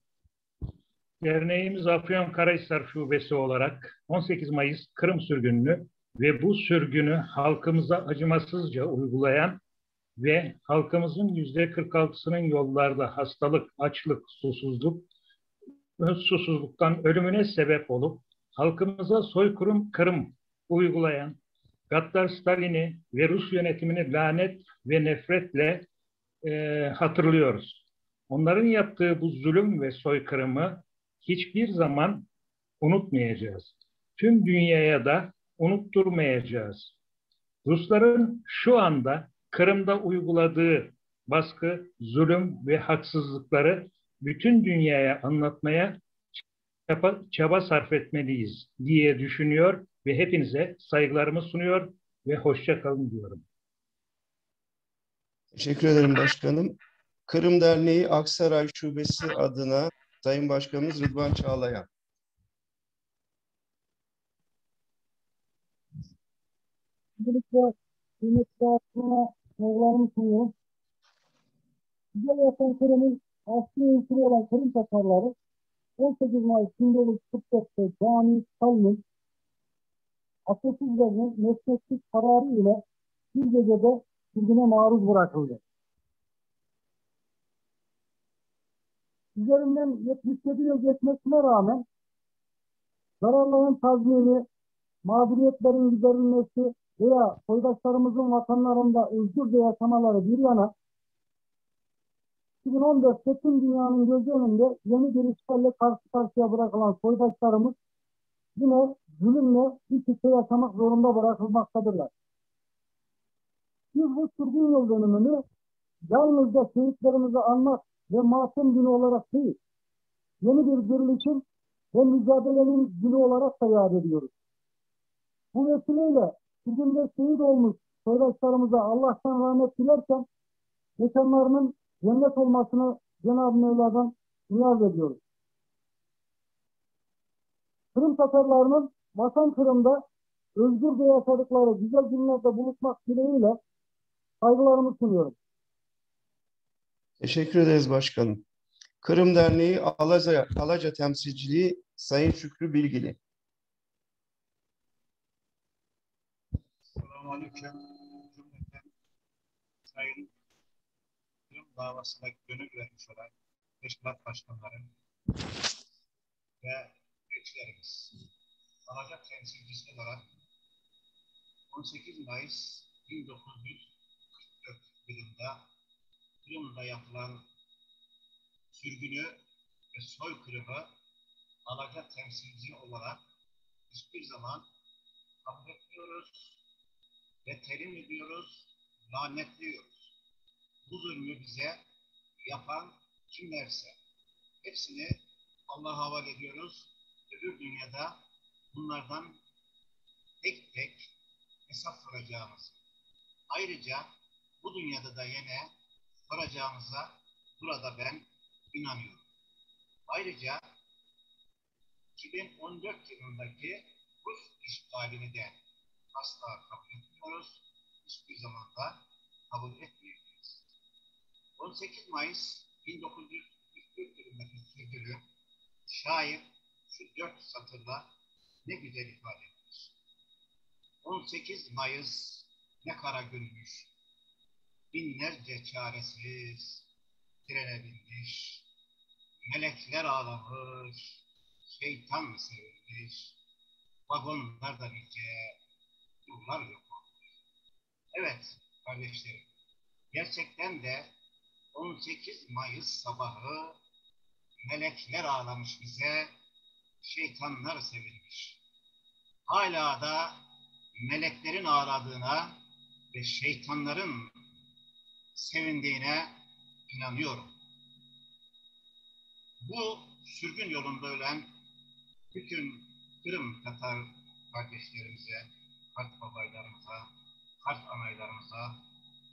[SPEAKER 13] derneğimiz Afyonkarahisar Şubesi olarak 18 Mayıs Kırım sürgününü ve bu sürgünü halkımıza acımasızca uygulayan ve halkımızın %46'sının yollarda hastalık, açlık, susuzluktan ölümüne sebep olup halkımıza soykırım Kırım uygulayan gaddar Stalin'i ve Rus yönetimini lanet ve nefretle hatırlıyoruz. Onların yaptığı bu zulüm ve soykırımı hiçbir zaman unutmayacağız. Tüm dünyaya da unutturmayacağız. Rusların şu anda Kırım'da uyguladığı baskı, zulüm ve haksızlıkları bütün dünyaya anlatmaya çaba sarf etmeliyiz diye düşünüyor ve hepinize saygılarımı sunuyor ve hoşça kalın diyorum.
[SPEAKER 1] Teşekkür ederim başkanım. Kırım Derneği Aksaray Şubesi adına Sayın Başkanımız Rıdvan Çağlayan.
[SPEAKER 2] Öncelikle kıymetli aslına saygılarımı sunuyorum. Güzel yaşam Kırım'ın asli unsuru olan Kırım Tatarları 18 Mayıs 1944'te cami Stalin'in ateşsizlerinin mesleklik kararı ile bir gecede sürgüne maruz bırakıldı. Üzerinden 77 yıl geçmesine rağmen zararların tazmini, mağduriyetlerin giderilmesi veya soydaşlarımızın vatanlarında özgürce yaşamaları bir yana 2014'te tüm dünyanın gözü önünde yeni bir işgalle karşı karşıya bırakılan soydaşlarımız yine zulümle iç içe yaşamak zorunda bırakılmaktadırlar. Biz bu sürgün yıl dönümünü yalnızca şehitlerimizi anmak ve matem günü olarak değil, yeni bir dirilişin ve mücadelenin günü olarak da yad ediyoruz. Bu vesileyle sürgünde şehit olmuş soydaşlarımıza Allah'tan rahmet dilerken mekanlarının cennet olmasını Cenab-ı Mevla'dan niyaz ediyoruz. Kırım Tatarlarının vatan Kırım'da özgürce yaşadıkları güzel günlerde buluşmak dileğiyle saygılarımı sunuyorum.
[SPEAKER 1] Teşekkür ederiz başkanım. Kırım Derneği Alaca Temsilciliği Sayın Şükrü Bilgili.
[SPEAKER 14] Selamünaleyküm. Cümleten Sayın Kırım davasına gönül vermiş olan teşkilat başkanları ve üyelerimiz. Alaca temsilcisi olarak 18 Mayıs 1944 yılında Kırım'da yapılan sürgünü ve soykırımı Alaca temsilci olarak hiçbir zaman kabul etmiyoruz ve terim ediyoruz, lanetliyoruz. Bu zulmü bize yapan kimlerse, Hepsini Allah'a havale ediyoruz. Öbür dünyada bunlardan tek tek hesap soracağımız. Ayrıca bu dünyada da yine soracağımıza burada ben inanıyorum. Ayrıca 2014 yılındaki Rus işgalini de asla kabul etmiyoruz. Hiçbir zaman da kabul etmeyeceğiz. 18 Mayıs 1944 yılındaki sözünü şair şu 4 satırla ne güzel ifade etmiş. 18 Mayıs ne kara günmüş, binlerce çaresiz trene binmiş, melekler ağlamış, şeytan sevilmiş, vagonlarda nice yollar yok olmuş. Evet kardeşlerim, gerçekten de 18 Mayıs sabahı melekler ağlamış bize, şeytanlar sevilmiş. Hala da meleklerin ağladığına ve şeytanların sevindiğine inanıyorum. Bu sürgün yolunda ölen bütün Kırım Tatar kardeşlerimize, Kart babaylarımıza, Kart anaylarımıza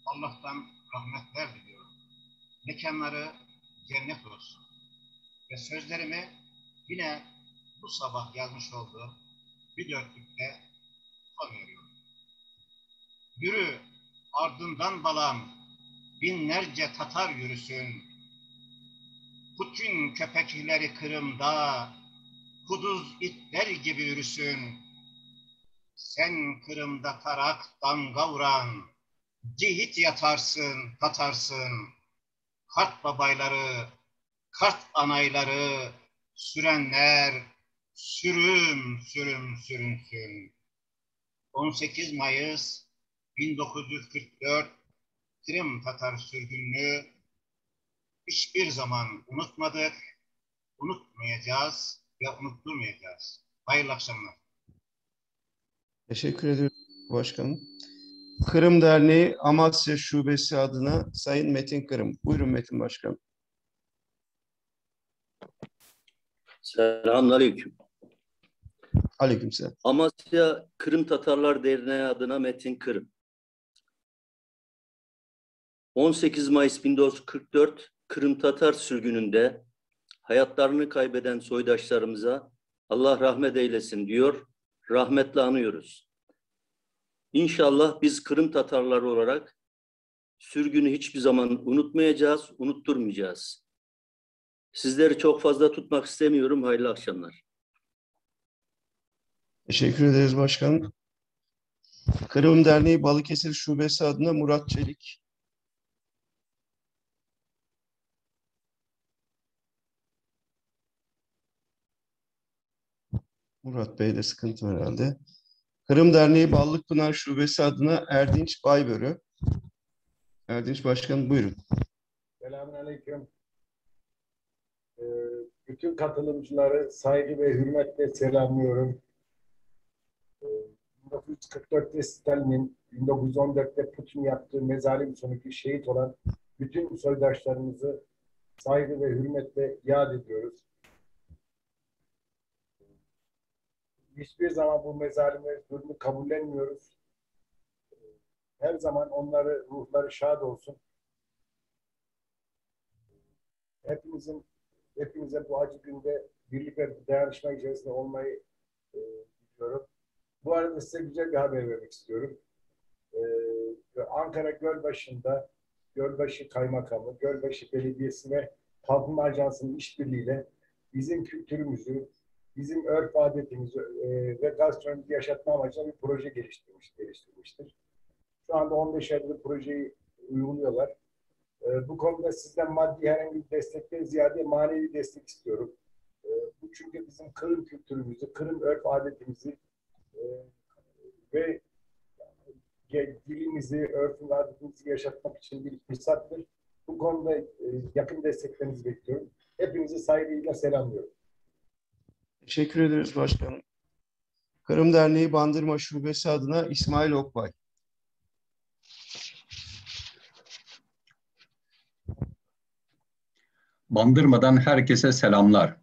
[SPEAKER 14] Allah'tan rahmetler diliyorum. Mekanları cennet olsun. Ve sözlerimi yine bu sabah yazmış olduğum bir dörtlükle son veriyorum. Yürü ardından balam, binlerce Tatar yürüsün. Bütün köpekleri Kırım'da, kuduz itler gibi yürüsün. Sen Kırım'da tarak damga vuran, cihit yatarsın, Tatarsın. Kart babayları, Kart anayları, sürenler, sürüm sürüm sürünsün. 18 Mayıs 1944 Kırım Tatar sürgününü hiçbir zaman unutmadık, unutmayacağız ve unutturmayacağız. Hayırlı akşamlar.
[SPEAKER 1] Teşekkür ederim başkanım. Kırım Derneği Amasya Şubesi adına Sayın Metin Kırım. Buyurun Metin Başkanım.
[SPEAKER 15] Selamünaleyküm.
[SPEAKER 1] Aleykümselam.
[SPEAKER 15] Amasya Kırım Tatarlar Derneği adına Metin Kırım. 18 Mayıs 1944 Kırım Tatar sürgününde hayatlarını kaybeden soydaşlarımıza Allah rahmet eylesin diyor, rahmetle anıyoruz. İnşallah biz Kırım Tatarları olarak sürgünü hiçbir zaman unutmayacağız, unutturmayacağız. Sizleri çok fazla tutmak istemiyorum. Hayırlı akşamlar.
[SPEAKER 1] Teşekkür ederiz başkanım. Kırım Derneği Balıkesir Şubesi adına Murat Çelik. Murat Bey'de sıkıntı var herhalde. Kırım Derneği Ballıkpınar Şubesi adına Erdinç Baybörü. Erdinç Başkanım buyurun.
[SPEAKER 16] Selamünaleyküm. Bütün katılımcıları saygı ve hürmetle selamlıyorum. 1944'te Stalin'in, 1914'te Putin yaptığı mezalim sonucu şehit olan bütün soydaşlarımızı saygı ve hürmetle yad ediyoruz. Hiçbir zaman bu mezalim ve zulmü kabullenmiyoruz. Her zaman onları, ruhları şad olsun. Hepimize bu acı günde birlik ve dayanışma içerisinde olmayı diliyorum. Bu arada size güzel bir haber vermek istiyorum. Ankara Gölbaşı'nda Gölbaşı Kaymakamı, Gölbaşı Belediyesi ve Kalkınma Ajansı'nın işbirliğiyle bizim kültürümüzü, bizim örf adetimizi ve gastronomimizi yaşatma amacıyla bir proje geliştirmiştir. Şu anda 15 aydır projeyi uyguluyorlar. Bu konuda sizden maddi herhangi bir destekten ziyade manevi destek istiyorum. Bu çünkü bizim Kırım kültürümüzü, Kırım örf adetimizi ve dilimizi, örf ve adetimizi yaşatmak için bir fırsattır. Bu konuda yakın desteklerinizi bekliyorum. Hepinizi saygıyla selamlıyorum.
[SPEAKER 1] Teşekkür ederiz başkanım. Kırım Derneği Bandırma Şubesi adına İsmail Okbay.
[SPEAKER 17] Bandırma'dan herkese selamlar.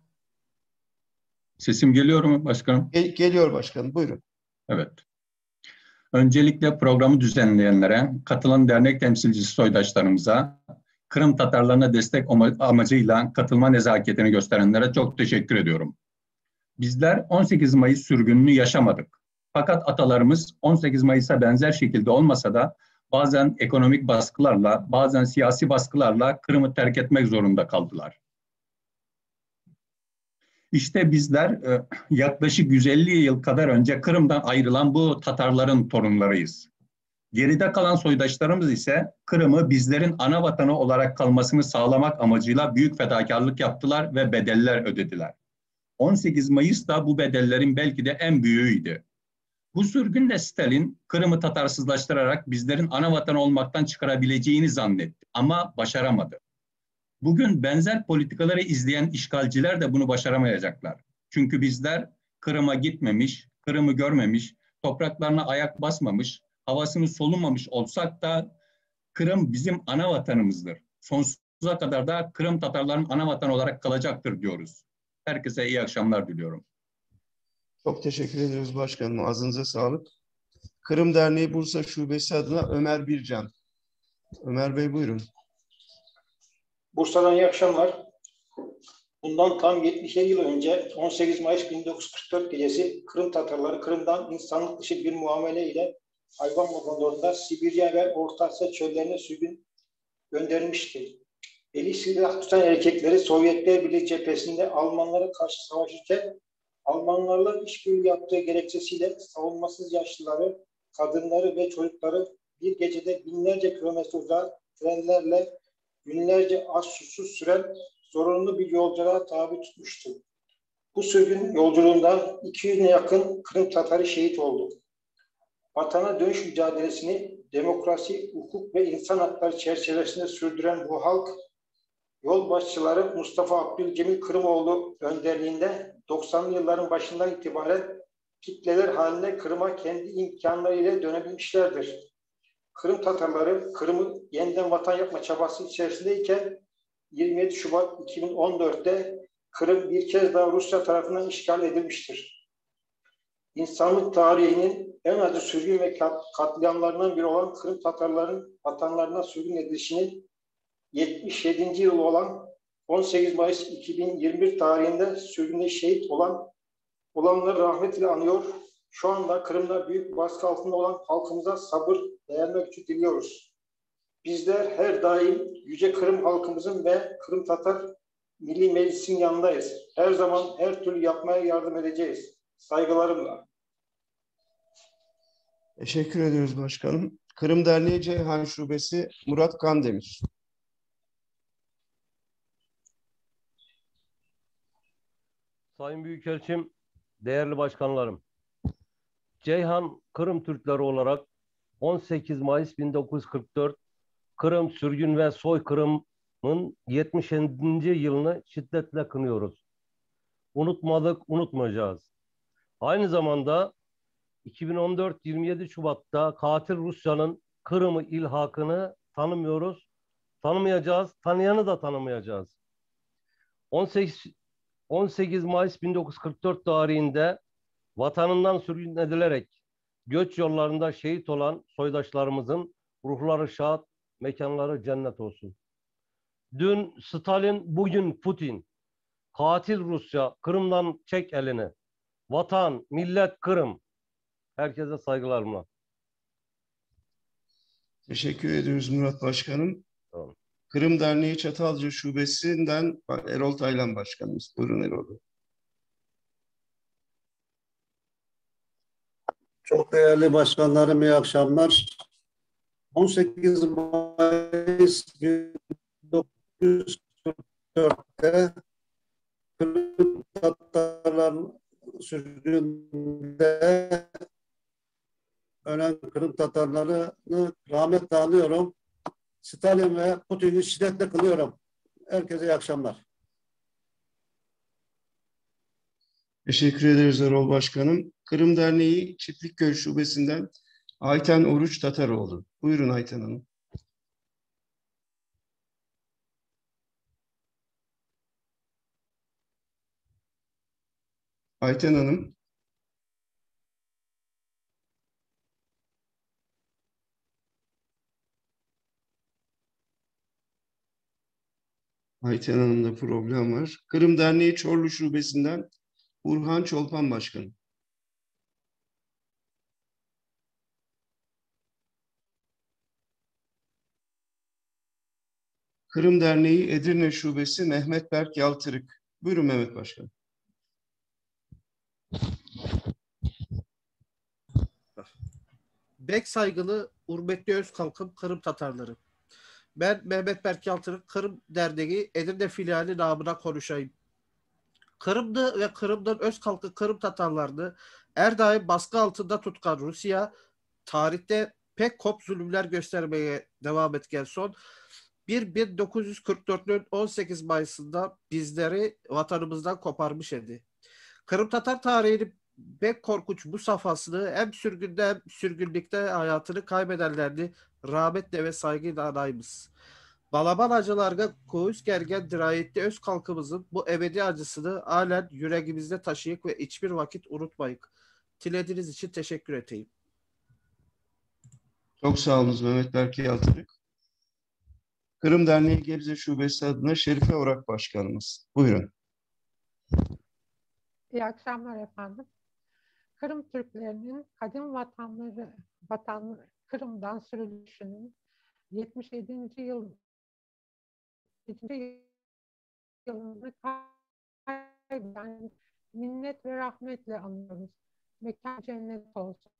[SPEAKER 17] Sesim geliyor mu başkanım?
[SPEAKER 1] Geliyor başkanım, buyurun.
[SPEAKER 17] Evet. Öncelikle programı düzenleyenlere, katılan dernek temsilcisi soydaşlarımıza, Kırım Tatarlarına destek amacıyla katılma nezaketini gösterenlere çok teşekkür ediyorum. Bizler 18 Mayıs sürgününü yaşamadık. Fakat atalarımız 18 Mayıs'a benzer şekilde olmasa da bazen ekonomik baskılarla, bazen siyasi baskılarla Kırım'ı terk etmek zorunda kaldılar. İşte bizler yaklaşık 150 yıl kadar önce Kırım'dan ayrılan bu Tatarların torunlarıyız. Geride kalan soydaşlarımız ise Kırım'ı bizlerin ana vatanı olarak kalmasını sağlamak amacıyla büyük fedakarlık yaptılar ve bedeller ödediler. 18 Mayıs da bu bedellerin belki de en büyüğüydü. Bu sürgünle Stalin Kırım'ı Tatarsızlaştırarak bizlerin ana vatanı olmaktan çıkarabileceğini zannetti ama başaramadı. Bugün benzer politikaları izleyen işgalciler de bunu başaramayacaklar. Çünkü bizler Kırım'a gitmemiş, Kırım'ı görmemiş, topraklarına ayak basmamış, havasını solumamış olsak da Kırım bizim ana vatanımızdır. Sonsuza kadar da Kırım Tatarların ana vatanı olarak kalacaktır diyoruz. Herkese iyi akşamlar diliyorum.
[SPEAKER 1] Çok teşekkür ediyoruz başkanım. Ağzınıza sağlık. Kırım Derneği Bursa Şubesi adına Ömer Bircan. Ömer Bey buyurun.
[SPEAKER 18] Bursa'dan iyi akşamlar. Bundan tam 77 yıl önce 18 Mayıs 1944 gecesi Kırım Tatarları Kırım'dan insanlık dışı bir muamele ile hayvan vagonlarında Sibirya ve Orta Asya çöllerine sürgün gönderilmişti. Eli silah tutan erkekleri Sovyetler Birliği cephesinde Almanlara karşı savaşırken Almanlarla işbirliği yaptığı gerekçesiyle savunmasız yaşlıları, kadınları ve çocukları bir gecede binlerce kilometre uzağa trenlerle günlerce aç susuz süren zorunlu bir yolculuğa tabi tutmuştu. Bu sürgün yolculuğunda 200'e yakın Kırım Tatarı şehit oldu. Vatana dönüş mücadelesini demokrasi, hukuk ve insan hakları çerçevesinde sürdüren bu halk, yol başçıları Mustafa Abdülcemil Kırımoğlu önderliğinde 90'lı yılların başından itibaren kitleler haline Kırım'a kendi imkanlarıyla dönebilmişlerdir. Kırım Tatarları Kırım'ı yeniden vatan yapma çabası içerisindeyken 27 Şubat 2014'te Kırım bir kez daha Rusya tarafından işgal edilmiştir. İnsanlık tarihinin en acı sürgün ve katliamlarından biri olan Kırım Tatarların vatanlarına sürgün edilişinin 77. yılı olan 18 Mayıs 2021 tarihinde sürgünde şehit olanları rahmetle anıyor. Şu anda Kırım'da büyük baskı altında olan halkımıza sabır, dayanma gücü diliyoruz. Bizler her daim Yüce Kırım halkımızın ve Kırım Tatar Milli Meclis'in yanındayız. Her zaman her türlü yapmaya yardım edeceğiz. Saygılarımla.
[SPEAKER 1] Teşekkür ediyoruz başkanım. Kırım Derneği Ceyhan Şubesi Murat Kandemir.
[SPEAKER 19] Sayın Büyükelçim, değerli başkanlarım. Ceyhan Kırım Türkleri olarak 18 Mayıs 1944 Kırım sürgün ve soykırımın 77. yılını şiddetle kınıyoruz. Unutmadık, unutmayacağız. Aynı zamanda 2014 27 Şubat'ta katil Rusya'nın Kırım'ı ilhakını tanımıyoruz, tanımayacağız, tanıyanı da tanımayacağız. 18 Mayıs 1944 tarihinde vatanından sürgün edilerek göç yollarında şehit olan soydaşlarımızın ruhları şad, mekanları cennet olsun. Dün Stalin, bugün Putin. Katil Rusya, Kırım'dan çek elini. Vatan, millet Kırım. Herkese saygılarımla.
[SPEAKER 1] Teşekkür ediyoruz Murat Başkanım.
[SPEAKER 19] Tamam.
[SPEAKER 1] Kırım Derneği Çatalca Şubesi'nden Erol Taylan Başkanımız. Buyurun Erol Bey.
[SPEAKER 20] Çok değerli başkanlarım, iyi akşamlar. 18 Mayıs 1944'te Kırım Tatarlar sürgünde ölen Kırım Tatarlarını rahmetle anıyorum. Stalin ve Putin'i şiddetle kınıyorum. Herkese iyi akşamlar.
[SPEAKER 1] Teşekkür ederiz Erol Başkanım. Kırım Derneği Çiftlikköy Şubesi'nden Ayten Oruç Tataroğlu. Buyurun Ayten Hanım. Ayten Hanım. Ayten Hanım'da problem var. Kırım Derneği Çorlu Şubesi'nden Burhan Çolpan Başkanı. Kırım Derneği Edirne Şubesi Mehmet Berk Yaltırık. Buyurun Mehmet Başkan.
[SPEAKER 21] Bek saygılı Urmetli Özkalkım Kırım Tatarları. Ben Mehmet Berk Yaltırık, Kırım Derneği Edirne Filiali namına konuşayım. Kırım'da ve Kırım'dan Özkalkı Kırım Tatarlarını her daim baskı altında tutkan Rusya, tarihte pek kop zulümler göstermeye devam etken son 1944'ün 18 Mayıs'ında bizleri vatanımızdan koparmış idi. Kırım Tatar tarihinin pek korkunç bu safhasını hem sürgünde hem sürgünlükte hayatını kaybedenlerini rahmetle ve saygıyla anayımız. Balaban acılarga koğuz gergen dirayetli öz kalkımızın bu ebedi acısını halen yüreğimizde taşıyık ve hiçbir vakit unutmayık. Dilediğiniz için teşekkür edeyim.
[SPEAKER 1] Çok sağ olunuz Mehmet Berk Yaltırık. Kırım Derneği Gebze Şubesi adına Şerife Orak Başkanımız. Buyurun.
[SPEAKER 22] İyi akşamlar efendim. Kırım Türklerinin kadim Kırım'dan sürülüşünün 77. yılını kaybeden minnet ve rahmetle anıyoruz. Mekan cennet olsun.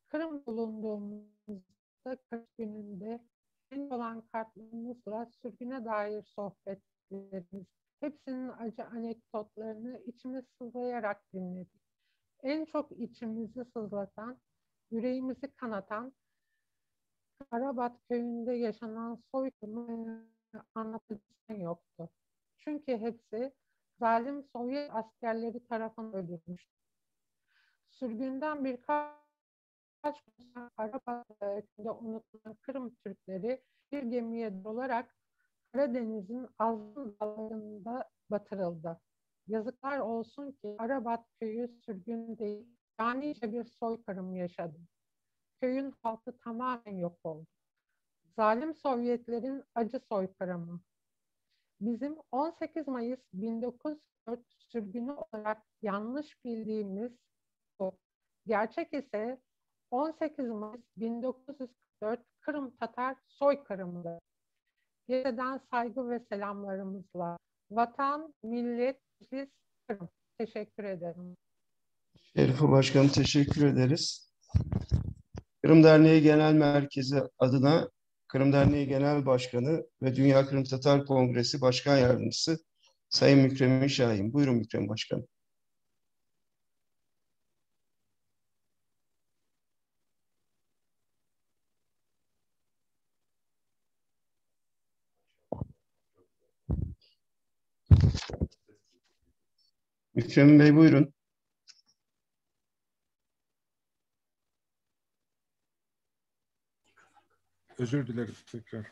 [SPEAKER 22] Kırım bulunduğumuzda 40 gününde en olan kartlarımızla sürgüne dair sohbetlerimiz, hepsinin acı anekdotlarını içimiz sızlayarak dinledik. En çok içimizi sızlatan, yüreğimizi kanatan Arabat köyünde yaşanan soykırımı anlatacak yoktu. Çünkü hepsi zalim Sovyet askerleri tarafından öldürülmüş. Sürgünden birkaç gün sonra Arabat köyünde unutulan Kırım Türkleri bir gemiye dolarak Karadeniz'in azgın dağlarında batırıldı. Yazıklar olsun ki Arabat köyü sürgün değil, canice bir soykırım yaşadı. Köyün halkı tamamen yok oldu. Zalim Sovyetlerin acı soykırımı. Bizim 18 Mayıs 1904 sürgünü olarak yanlış bildiğimiz bu. Gerçek ise 18 Mayıs 1944 Kırım Tatar soykırımıdır. Yeniden saygı ve selamlarımızla. Vatan, millet, biz Kırım. Teşekkür ederim.
[SPEAKER 1] Şerife Başkanım teşekkür ederiz. Kırım Derneği Genel Merkezi adına Kırım Derneği Genel Başkanı ve Dünya Kırım Tatar Kongresi Başkan Yardımcısı Sayın Mükremin Şahin. Buyurun Mükremin Başkanım. Mükremin Bey buyurun.
[SPEAKER 23] Özür dilerim tekrar.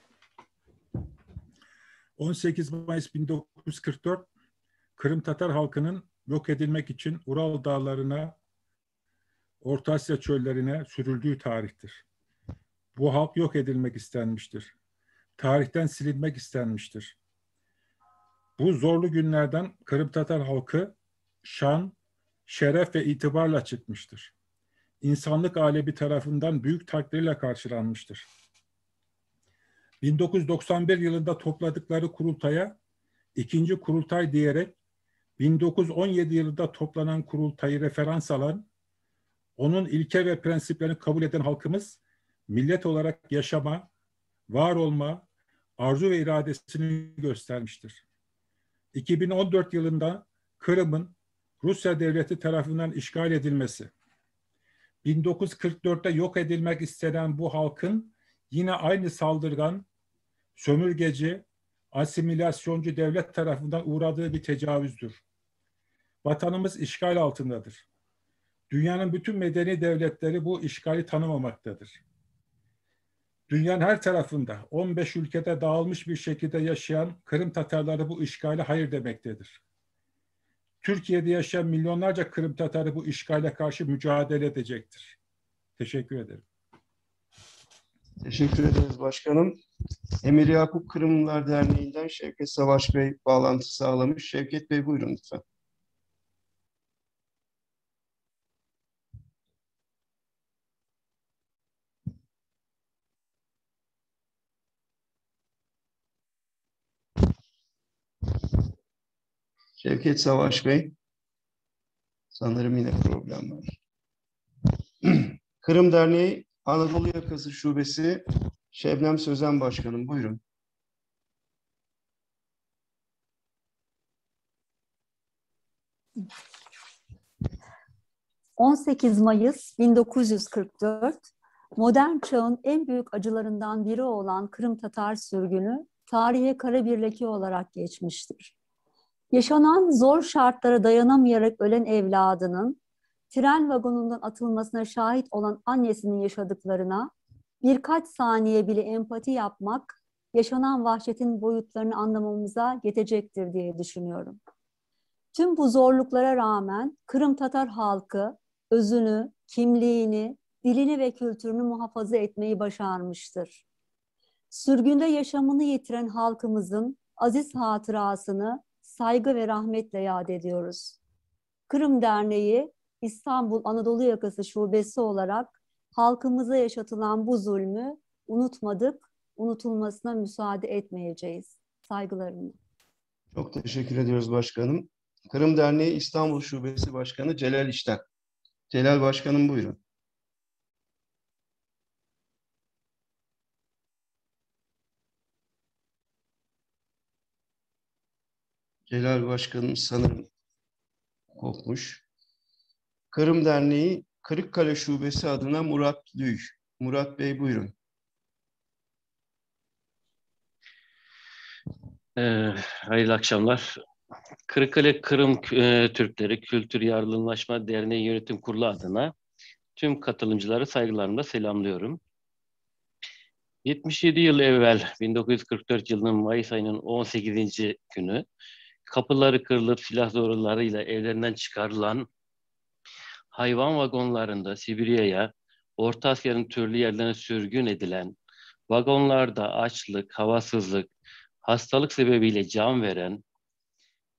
[SPEAKER 23] 18 Mayıs 1944 Kırım Tatar halkının yok edilmek için Ural Dağları'na, Orta Asya çöllerine sürüldüğü tarihtir. Bu halk yok edilmek istenmiştir. Tarihten silinmek istenmiştir. Bu zorlu günlerden Kırım Tatar halkı şan, şeref ve itibarla çıkmıştır. İnsanlık alemi tarafından büyük takdirle karşılanmıştır. 1991 yılında topladıkları kurultaya ikinci kurultay diyerek 1917 yılında toplanan kurultayı referans alan, onun ilke ve prensiplerini kabul eden halkımız millet olarak yaşama, var olma, arzu ve iradesini göstermiştir. 2014 yılında Kırım'ın Rusya devleti tarafından işgal edilmesi, 1944'te yok edilmek istenen bu halkın yine aynı saldırgan, sömürgeci, asimilasyoncu devlet tarafından uğradığı bir tecavüzdür. Vatanımız işgal altındadır. Dünyanın bütün medeni devletleri bu işgali tanımamaktadır. Dünyanın her tarafında 15 ülkede dağılmış bir şekilde yaşayan Kırım Tatarları bu işgale hayır demektedir. Türkiye'de yaşayan milyonlarca Kırım Tatarı bu işgale karşı mücadele edecektir. Teşekkür ederim.
[SPEAKER 1] Teşekkür ederiz başkanım. Emir Yakup Kırımlılar Derneği'nden Şevket Savaş Bey bağlantı sağlamış. Şevket Bey buyurun lütfen. Şevket Savaş Bey. Sanırım yine problem var. Kırım Derneği Anadolu Yakası Şubesi Şebnem Sözen Başkanım buyurun.
[SPEAKER 3] ...18 Mayıs 1944, modern çağın en büyük acılarından biri olan Kırım Tatar sürgünü tarihe kara bir leke olarak geçmiştir. Yaşanan zor şartlara dayanamayarak ölen evladının tren vagonundan atılmasına şahit olan annesinin yaşadıklarına birkaç saniye bile empati yapmak, yaşanan vahşetin boyutlarını anlamamıza yetecektir diye düşünüyorum. Tüm bu zorluklara rağmen Kırım Tatar halkı özünü, kimliğini, dilini ve kültürünü muhafaza etmeyi başarmıştır. Sürgünde yaşamını yitiren halkımızın aziz hatırasını saygı ve rahmetle yad ediyoruz. Kırım Derneği İstanbul Anadolu Yakası Şubesi olarak halkımıza yaşatılan bu zulmü unutmadık, unutulmasına müsaade etmeyeceğiz. Saygılarımla.
[SPEAKER 1] Çok teşekkür ediyoruz başkanım. Kırım Derneği İstanbul Şubesi Başkanı Celal İşten. Celal Başkanım buyurun. Celal Başkanım sanırım kopmuş. Kırım Derneği Kırıkkale Şubesi adına Murat Lüy. Murat Bey buyurun.
[SPEAKER 4] Hayırlı akşamlar. Kırıkkale Kırım Türkleri Kültür Yardımlaşma Derneği Yönetim Kurulu adına tüm katılımcıları saygılarımla selamlıyorum. 77 yıl evvel 1944 yılının Mayıs ayının 18. günü kapıları kırılıp silah zorlularıyla evlerinden çıkarılan, hayvan vagonlarında Sibirya'ya, Orta Asya'nın türlü yerlerine sürgün edilen, vagonlarda açlık, havasızlık, hastalık sebebiyle can veren,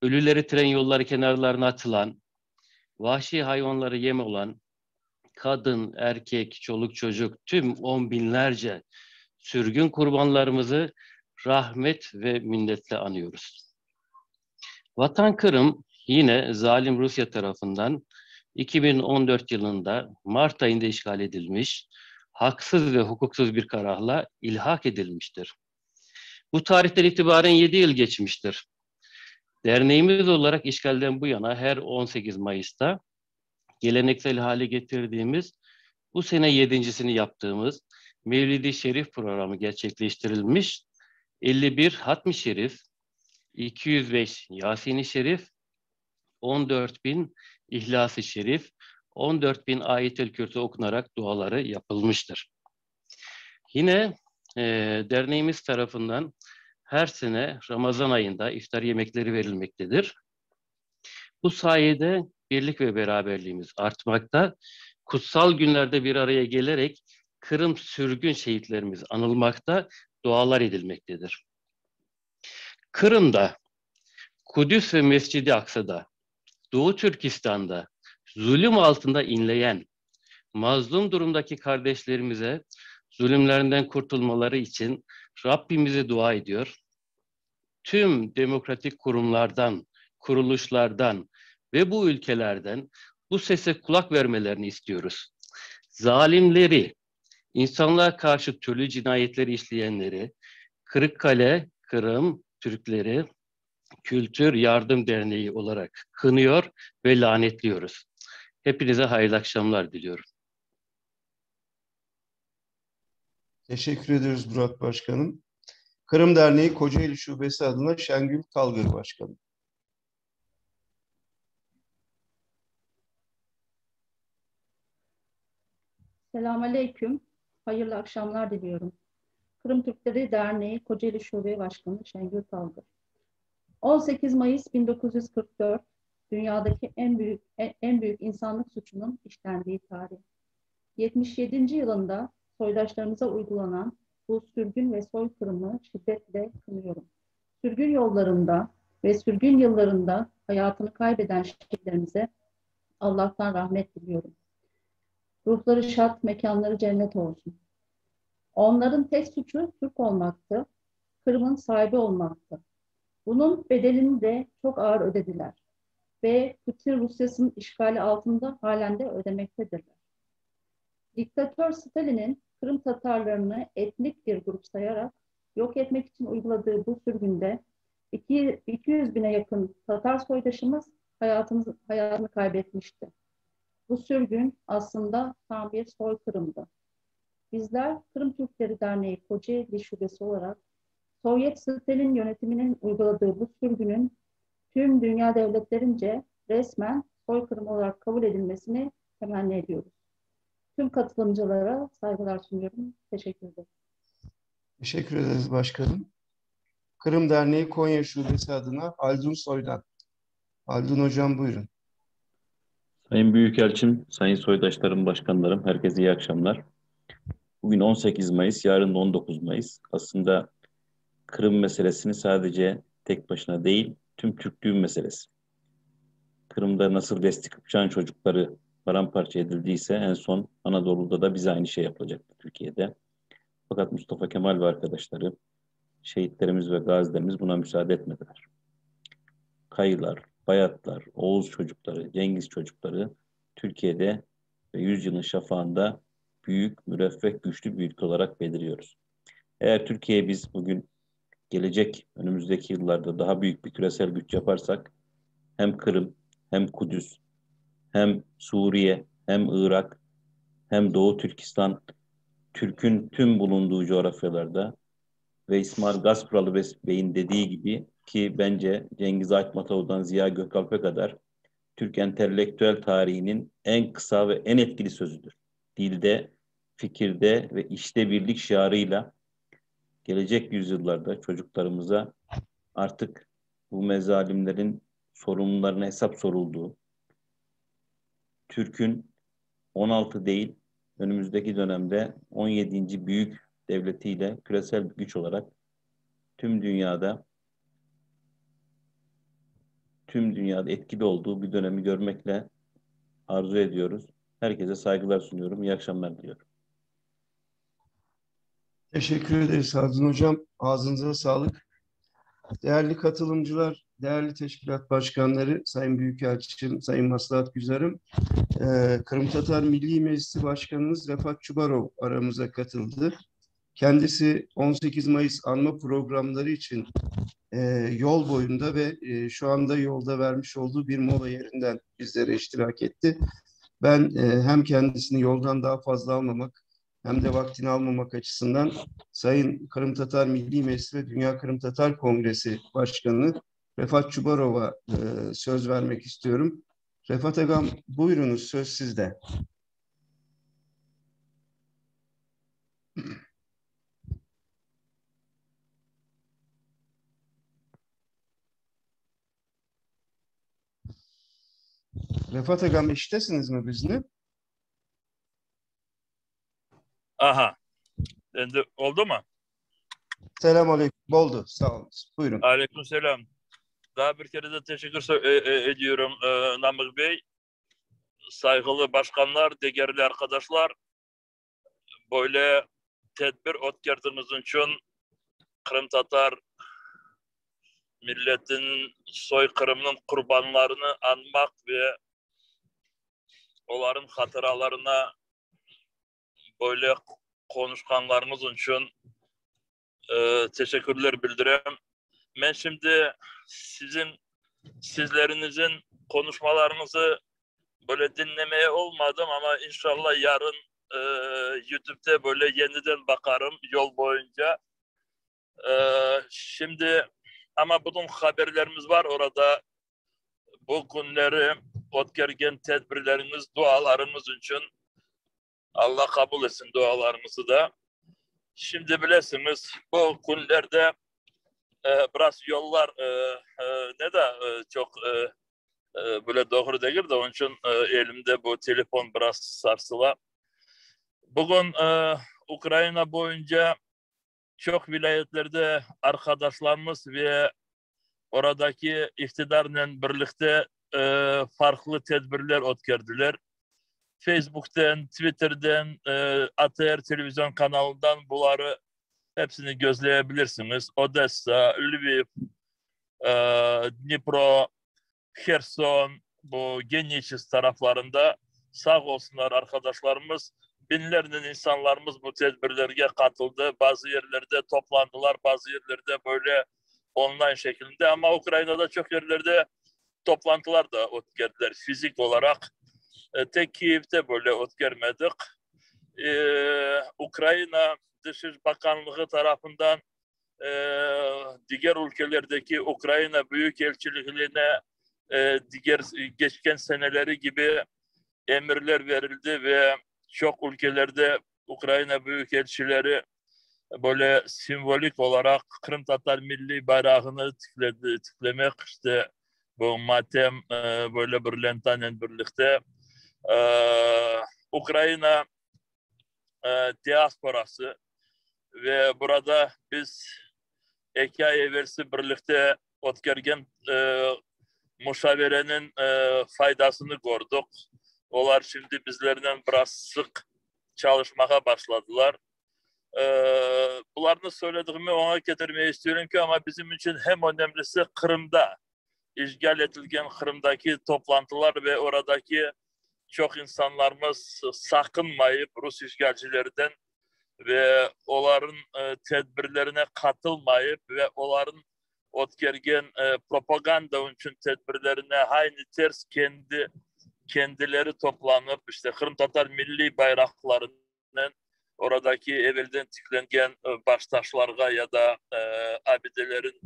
[SPEAKER 4] ölüleri tren yolları kenarlarına atılan, vahşi hayvanları yem olan, kadın, erkek, çoluk çocuk tüm on binlerce sürgün kurbanlarımızı rahmet ve minnetle anıyoruz. Vatan Kırım yine zalim Rusya tarafından 2014 yılında Mart ayında işgal edilmiş, haksız ve hukuksuz bir kararla ilhak edilmiştir. Bu tarihten itibaren 7 yıl geçmiştir. Derneğimiz olarak işgalden bu yana her 18 Mayıs'ta geleneksel hale getirdiğimiz, bu sene 7.sini yaptığımız Mevlid-i Şerif programı gerçekleştirilmiş. 51 Hatmi Şerif, 205 Yasin-i Şerif, 14.000 İhlas-ı Şerif, 14.000 Ayet-el Kürsü okunarak duaları yapılmıştır. Yine derneğimiz tarafından her sene Ramazan ayında iftar yemekleri verilmektedir. Bu sayede birlik ve beraberliğimiz artmakta, kutsal günlerde bir araya gelerek Kırım sürgün şehitlerimiz anılmakta, dualar edilmektedir. Kırım'da, Kudüs ve Mescid-i Aksa'da, Doğu Türkistan'da zulüm altında inleyen, mazlum durumdaki kardeşlerimize zulümlerinden kurtulmaları için Rabbimize dua ediyor. Tüm demokratik kurumlardan, kuruluşlardan ve bu ülkelerden bu sese kulak vermelerini istiyoruz. Zalimleri, insanlığa karşı türlü cinayetleri işleyenleri, Kırıkkale, Kırım Türkleri Kültür Yardım Derneği olarak kınıyor ve lanetliyoruz. Hepinize hayırlı akşamlar diliyorum.
[SPEAKER 1] Teşekkür ediyoruz Murat Başkanım. Kırım Derneği Kocaeli Şubesi adına Şengül Kalgır Başkanım.
[SPEAKER 5] Selamünaleyküm. Hayırlı akşamlar diliyorum. Kırım Türkleri Derneği Kocaeli Şube Başkanı Şengül Kalgır. 18 Mayıs 1944 dünyadaki en büyük insanlık suçunun işlendiği tarih. 77. yılında soydaşlarımıza uygulanan bu sürgün ve soykırımı şiddetle kınıyorum. Sürgün yollarında ve sürgün yıllarında hayatını kaybeden şehitlerimize Allah'tan rahmet diliyorum. Ruhları şad, mekanları cennet olsun. Onların tek suçu Türk olmaktı, Kırım'ın sahibi olmaktı. Bunun bedelini de çok ağır ödediler ve Putin Rusya'sının işgali altında halen de ödemektedirler. Diktatör Stalin'in Kırım Tatarlarını etnik bir grup sayarak yok etmek için uyguladığı bu sürgünde 200 bine yakın Tatar soydaşımız hayatını kaybetmişti. Bu sürgün aslında tam bir soykırımdı. Bizler Kırım Türkleri Derneği Kocaeli Şubesi olarak Sovyet Stalin yönetiminin uyguladığı bu sürgünün tüm dünya devletlerince resmen soykırım olarak kabul edilmesini temenni ediyoruz. Tüm katılımcılara saygılar sunuyorum. Teşekkür ederim.
[SPEAKER 1] Teşekkür ederiz başkanım. Kırım Derneği Konya Şubesi adına Haldun Soydan. Haldun hocam buyurun.
[SPEAKER 6] Sayın Büyükelçim, sayın soydaşlarım, başkanlarım, herkese iyi akşamlar. Bugün 18 Mayıs, yarın da 19 Mayıs. Aslında Kırım meselesini sadece tek başına değil, tüm Türklüğün meselesi. Kırım'da nasıl Desti Kıpçak'ın çocukları paramparça edildiyse en son Anadolu'da da bize aynı şey yapılacaktı Türkiye'de. Fakat Mustafa Kemal ve arkadaşları, şehitlerimiz ve gazilerimiz buna müsaade etmediler. Kayılar, Bayatlar, Oğuz çocukları, Cengiz çocukları Türkiye'de ve 100 yılın şafağında büyük, müreffeh, güçlü bir ülke olarak beliriyoruz. Eğer Türkiye'ye biz bugün gelecek, önümüzdeki yıllarda daha büyük bir küresel güç yaparsak hem Kırım, hem Kudüs, hem Suriye, hem Irak, hem Doğu Türkistan, Türk'ün tüm bulunduğu coğrafyalarda ve İsmail Gasparalı Bey'in dediği gibi ki bence Cengiz Aytmatov'dan Ziya Gökalp'e kadar Türk entelektüel tarihinin en kısa ve en etkili sözüdür. Dilde, fikirde ve işte birlik şiarıyla gelecek yüzyıllarda çocuklarımıza artık bu mezalimlerin sorumlularına hesap sorulduğu, Türk'ün 16 değil, önümüzdeki dönemde 17. büyük devletiyle küresel bir güç olarak tüm dünyada etkili olduğu bir dönemi görmekle arzu ediyoruz. Herkese saygılar sunuyorum. İyi akşamlar diliyorum.
[SPEAKER 1] Teşekkür ederiz Haldun hocam. Ağzınıza sağlık. Değerli katılımcılar, değerli teşkilat başkanları, Sayın Büyükelçim, Sayın Maslahat Güzarım, Kırım Tatar Milli Meclisi Başkanımız Refat Çubarov aramıza katıldı. Kendisi 18 Mayıs anma programları için yol boyunda ve şu anda yolda vermiş olduğu bir mola yerinden bizlere iştirak etti. Ben hem kendisini yoldan daha fazla almamak hem de vaktini almamak açısından Sayın Kırım Tatar Milli Meclisi ve Dünya Kırım Tatar Kongresi Başkanı Refat Çubarov'a söz vermek istiyorum. Refat Agam buyurunuz, söz sizde. Refat Agam iştesiniz mi bizle?
[SPEAKER 7] Aha. Şimdi oldu mu?
[SPEAKER 1] Selamünaleyküm. Oldu. Sağ olun. Buyurun.
[SPEAKER 7] Aleykümselam. Daha bir kere de teşekkür ediyorum Namık Bey. Saygılı başkanlar, değerli arkadaşlar. Böyle tedbir ötkerdiniz için Kırım Tatar milletin soykırımının kurbanlarını anmak ve onların hatıralarına böyle konuşkanlarınız için teşekkürler bildireyim. Ben şimdi sizlerinizin konuşmalarınızı böyle dinlemeye olmadım ama inşallah yarın YouTube'da böyle yeniden bakarım yol boyunca. Şimdi ama bunun haberlerimiz var orada. Bu günleri ötkergen tedbirleriniz, dualarınız için Allah kabul etsin dualarınızı da. Şimdi bilirsiniz bu günlerde biraz yollar çok böyle doğru değil de onun için elimde bu telefon biraz sarsıla. Bugün Ukrayna boyunca çok vilayetlerde arkadaşlarımız ve oradaki iktidarla birlikte farklı tedbirler ötkürdüler. Facebook'tan, Twitter'dan, ATR televizyon kanalından bunları hepsini gözleyebilirsiniz. Odessa, Lviv, Dnipro, Kherson, bu Geniçis taraflarında sağ olsunlar arkadaşlarımız. Binlerce insanlarımız bu tedbirlere katıldı. Bazı yerlerde toplandılar, bazı yerlerde böyle online şeklinde. Ama Ukrayna'da çok yerlerde toplantılar da ötkerdiler fizik olarak. Tek Kiev'de böyle ötkermedik. Ukrayna Dışişleri Bakanlığı tarafından diğer ülkelerdeki Ukrayna Büyükelçiliğine diğer geçen seneleri gibi emirler verildi ve çok ülkelerde Ukrayna Büyükelçileri böyle simbolik olarak Kırım Tatar milli bayrağını tıklamak, işte bu matem böyle bir lentanla birlikte Ukrayna diasporası ve burada biz 2 ay evvelsi birlikte ötkergen müşavirenin faydasını gördük. Onlar şimdi bizlerden biraz sık çalışmaya başladılar. Bunlarını söylediğimi ona getirmeye istiyorum ki ama bizim için hem önemlisi Kırım'da işgal edilen Kırım'daki toplantılar ve oradaki çok insanlarımız sakınmayıp Rus işgalcilerden ve onların tedbirlerine katılmayıp ve onların ötkergen propaganda için tedbirlerine aynı ters kendileri toplanıp işte Kırım Tatar milli bayraklarının oradaki evvelden tıklangen baştaşlarga ya da abidelerin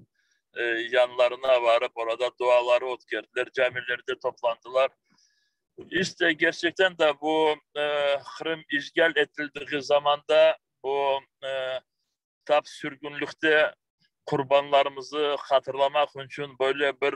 [SPEAKER 7] yanlarına varıp orada duaları ötkerdiler, camilerde toplandılar. İşte gerçekten de bu Kırım işgal edildiği zamanda bu tap sürgünlükte kurbanlarımızı hatırlamak için böyle bir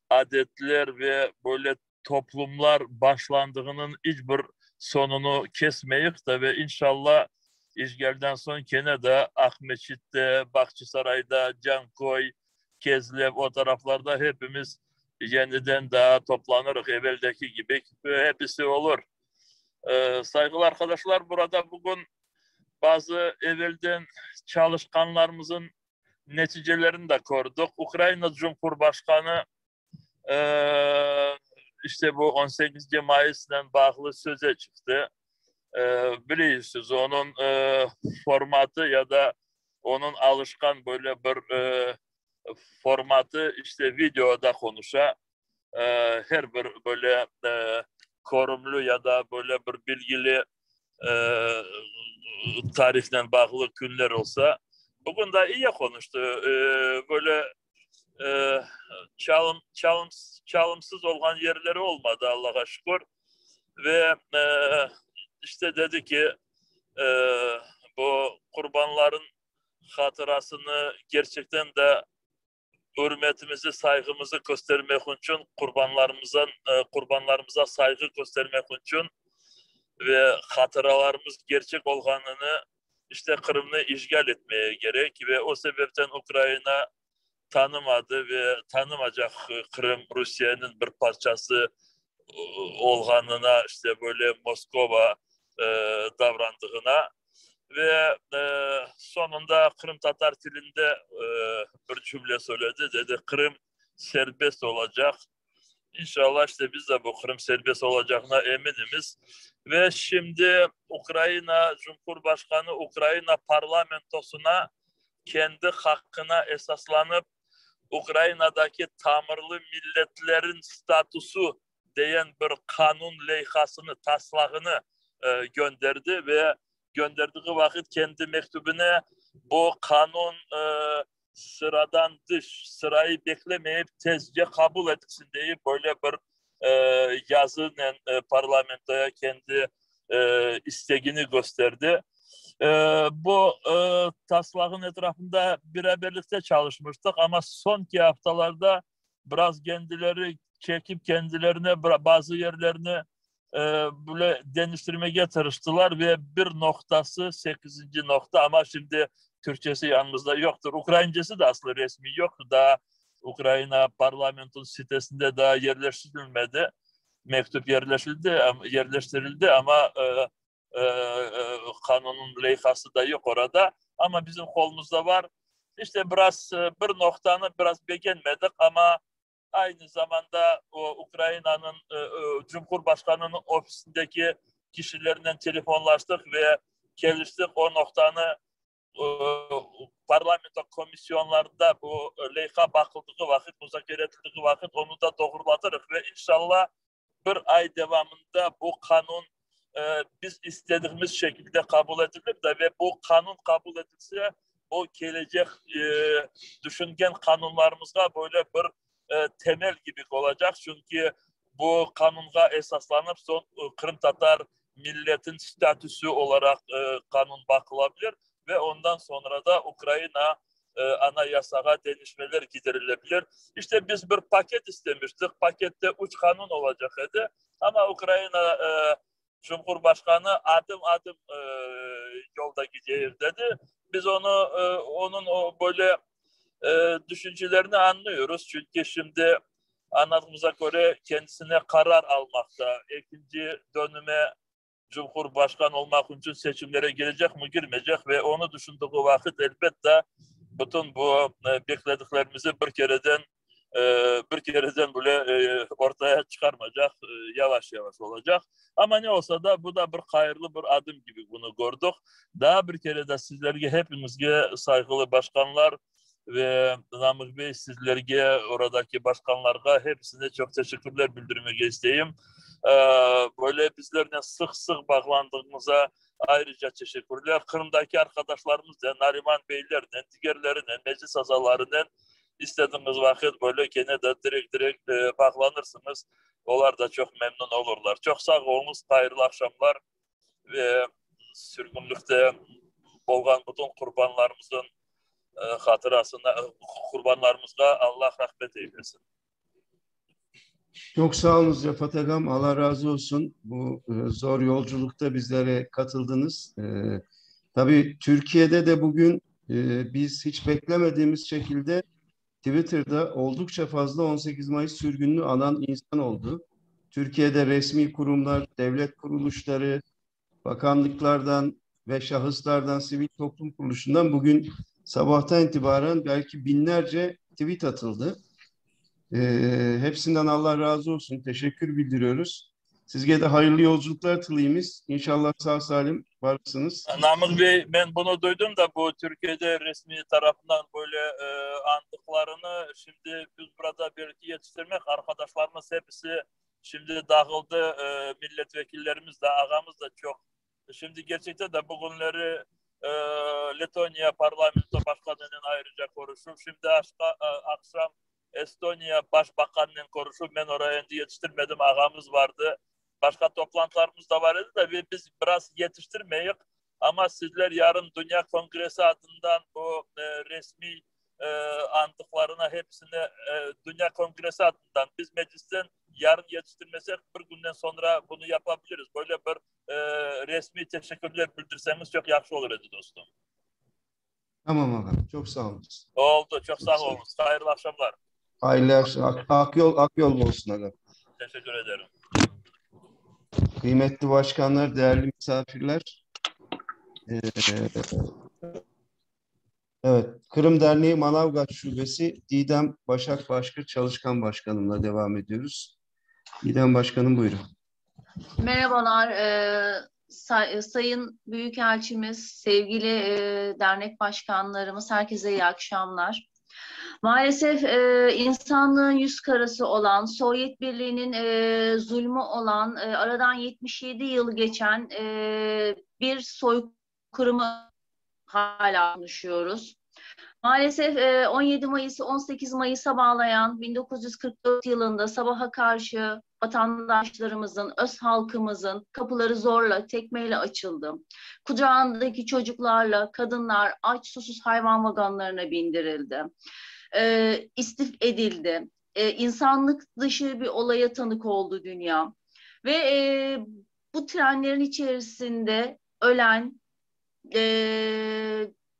[SPEAKER 7] adetler ve böyle toplumlar başlandığının hiçbir sonunu kesmeyip de ve inşallah işgalden sonra gene de Akmeçit'te, Bahçesaray'da, Cankoy, Kezlev o taraflarda hepimiz yeniden daha toplanırız evveldeki gibi ve hepsi olur. Saygılı arkadaşlar, burada bugün bazı evvelden çalışkanlarımızın neticelerini de gördük. Ukrayna Cumhurbaşkanı işte bu 18 Mayıs'la bağlı söze çıktı. Biliyorsunuz onun formatı ya da onun alışkan böyle bir formatı işte videoda konuşa her bir böyle korumlu ya da böyle bir bilgili tarihten bağlı günler olsa bugün de iyi konuştu. Böyle çalımsız olan yerleri olmadı Allah'a şükür ve işte dedi ki bu kurbanların hatırasını gerçekten de hürmetimizi, saygımızı göstermek için kurbanlarımıza saygı göstermek için ve hatıralarımız gerçek olganını işte Kırım'ı işgal etmeye gerek ve o sebepten Ukrayna tanımadı ve tanımayacak Kırım Rusya'nın bir parçası olganına işte böyle Moskova davrandığına ve sonunda Kırım Tatar dilinde bir cümle söyledi. Dedi Kırım serbest olacak. İnşallah işte biz de bu Kırım serbest olacağına eminiz. Ve şimdi Ukrayna Cumhurbaşkanı Ukrayna parlamentosuna kendi hakkına esaslanıp Ukrayna'daki tamirli milletlerin statüsü diyen bir kanun leyhasını, taslağını gönderdi ve gönderdiği vakit kendi mektubuna bu kanun sıradan dış, sırayı beklemeyip tezce kabul edilsin diye böyle bir yazıyla parlamentoya kendi isteğini gösterdi. Bu taslağın etrafında birlikte çalışmıştık ama son 2 haftalarda biraz kendileri çekip kendilerine bazı yerlerini böyle deniştirmeye çalıştılar ve bir noktası 8. nokta ama şimdi Türkçesi yanımızda yoktur. Ukrayncası da aslında resmi yoktu. Daha Ukrayna parlamentonun sitesinde daha yerleştirilmedi. Mektup yerleştirildi ama kanunun leyhası da yok orada. Ama bizim kolumuzda var. İşte biraz bir noktanı biraz beğenmedik ama aynı zamanda Ukrayna'nın Cumhurbaşkanı'nın ofisindeki kişilerle telefonlaştık ve geliştik o noktanı parlamento komisyonlarında bu leyha bakıldığı vakit, müzakere edildiği vakit onu da doğrulatırız ve inşallah bir ay devamında bu kanun biz istediğimiz şekilde kabul edilir de ve bu kanun kabul edilse o gelecek düşüngen kanunlarımızda böyle bir temel gibi olacak. Çünkü bu kanuna esaslanıp son Kırım Tatar milletin statüsü olarak kanun bakılabilir ve ondan sonra da Ukrayna anayasaya değişmeler giderilebilir. İşte biz bir paket istemiştik. Pakette 3 kanun olacak idi. Ama Ukrayna Cumhurbaşkanı adım adım yolda gidiyor dedi. Biz onun o böyle düşüncelerini anlıyoruz. Çünkü şimdi anladığımıza göre kendisine karar almakta. İkinci dönüme Cumhurbaşkanı olmak için seçimlere girecek mi girmeyecek ve onu düşündüğü vakit elbette bütün bu beklediklerimizi bir kereden böyle ortaya çıkarmayacak, yavaş yavaş olacak. Ama ne olsa da bu da bir hayırlı bir adım gibi bunu gördük. Daha bir kere de sizlerge hepinizge saygılı başkanlar ve Namık Bey sizlerge oradaki başkanlarga hepsine çok teşekkürler bildirmek isteyeyim. Böyle bizlerle sık sık bağlandığımıza ayrıca teşekkürler. Kırım'daki arkadaşlarımızla, Nariman Beylerle, diğerlerine, meclis azalarının istediğiniz vakit böyle gene de direkt bağlanırsınız. Onlar da çok memnun olurlar. Çok sağ olunuz, hayırlı akşamlar ve sürgünlükte olgan bütün kurbanlarımızın hatırasına, kurbanlarımıza Allah rahmet eylesin.
[SPEAKER 1] Çok sağ olun Rafat Agam. Allah razı olsun. Bu zor yolculukta bizlere katıldınız. Tabii Türkiye'de de bugün biz hiç beklemediğimiz şekilde Twitter'da oldukça fazla 18 Mayıs sürgününü anan insan oldu. Türkiye'de resmi kurumlar, devlet kuruluşları, bakanlıklardan ve şahıslardan, sivil toplum kuruluşundan bugün sabahtan itibaren belki binlerce tweet atıldı. Hepsinden Allah razı olsun. Teşekkür bildiriyoruz. Sizge de hayırlı yolculuklar dileyimiz. İnşallah sağ salim varsınız.
[SPEAKER 7] Namık Bey, ben bunu duydum da bu Türkiye'de resmi tarafından böyle andıklarını şimdi biz burada belki yetiştirmek arkadaşlarımız hepsi şimdi dağıldı. Milletvekillerimiz de ağamız da çok. Şimdi gerçekten de bugünleri Letonya Parlamento Başkanı'nın ayrıca konuşup şimdi akşam Estonya Başbakanı'nın konuşup ben oraya yetiştirmedim, ağamız vardı. Başka toplantılarımız da vardı da biz biraz yetiştirmeyik. Ama sizler yarın Dünya Kongresi adından bu resmi andıklarına hepsini Dünya Kongresi adından biz meclisten yarın yetiştirmesek bir günden sonra bunu yapabiliriz. Böyle bir resmi teşekkürler bildirseniz çok yaxşı olur dedi dostum.
[SPEAKER 1] Tamam ağam. Çok sağ olun.
[SPEAKER 7] Oldu. Çok sağ olun. Hayırlı akşamlar.
[SPEAKER 1] Hayırlı akşamlar. Akyol olsun ağam.
[SPEAKER 7] Teşekkür ederim.
[SPEAKER 1] Kıymetli başkanlar, değerli misafirler. Evet, Kırım Derneği Manavgat Şubesi Didem Başak Başkır Çalışkan Başkanımla devam ediyoruz. Didem Başkanım buyurun.
[SPEAKER 8] Merhabalar Sayın Büyükelçimiz, sevgili dernek başkanlarımız, herkese iyi akşamlar. Maalesef insanlığın yüz karası olan, Sovyet Birliği'nin zulmü olan, aradan 77 yıl geçen bir soykırımı hala konuşuyoruz. Maalesef 17 Mayıs'ı 18 Mayıs'a bağlayan 1944 yılında sabaha karşı vatandaşlarımızın, öz halkımızın kapıları zorla, tekmeyle açıldı. Kucağındaki çocuklarla kadınlar aç susuz hayvan vagonlarına bindirildi. İstif edildi. insanlık dışı bir olaya tanık oldu dünya. Ve bu trenlerin içerisinde ölen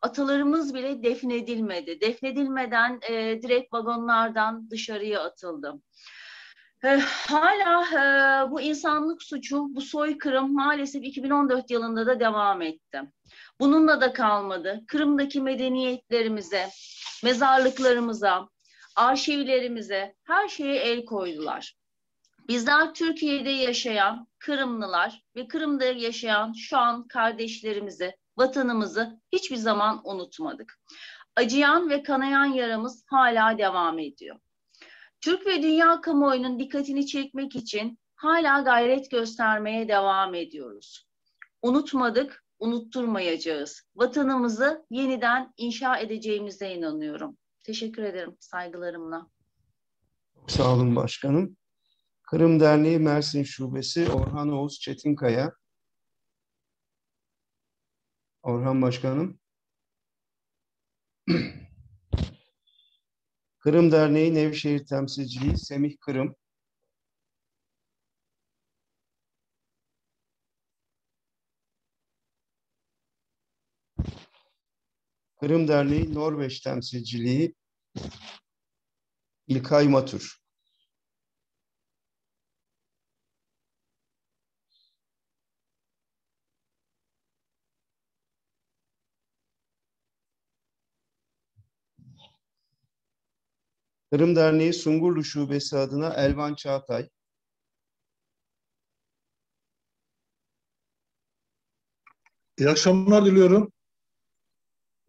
[SPEAKER 8] atalarımız bile defnedilmedi. Defnedilmeden direkt vagonlardan dışarıya atıldı. Hala bu insanlık suçu, bu soykırım maalesef 2014 yılında da devam etti. Bununla da kalmadı. Kırım'daki medeniyetlerimize, mezarlıklarımıza, arşivlerimize, her şeye el koydular. Bizler Türkiye'de yaşayan Kırımlılar ve Kırım'da yaşayan şu an kardeşlerimizi, vatanımızı hiçbir zaman unutmadık. Acıyan ve kanayan yaramız hala devam ediyor. Türk ve dünya kamuoyunun dikkatini çekmek için hala gayret göstermeye devam ediyoruz. Unutmadık, unutturmayacağız. Vatanımızı yeniden inşa edeceğimize inanıyorum. Teşekkür ederim saygılarımla.
[SPEAKER 1] Sağ olun başkanım. Kırım Derneği Mersin Şubesi Orhan Oğuz Çetinkaya. Orhan Başkanım. Kırım Derneği Nevşehir Temsilciliği Semih Kırım. Kırım Derneği Norveç Temsilciliği İlkay Matur. Kırım Derneği Sungurlu Şubesi adına Elvan Çağatay.
[SPEAKER 9] İyi akşamlar diliyorum.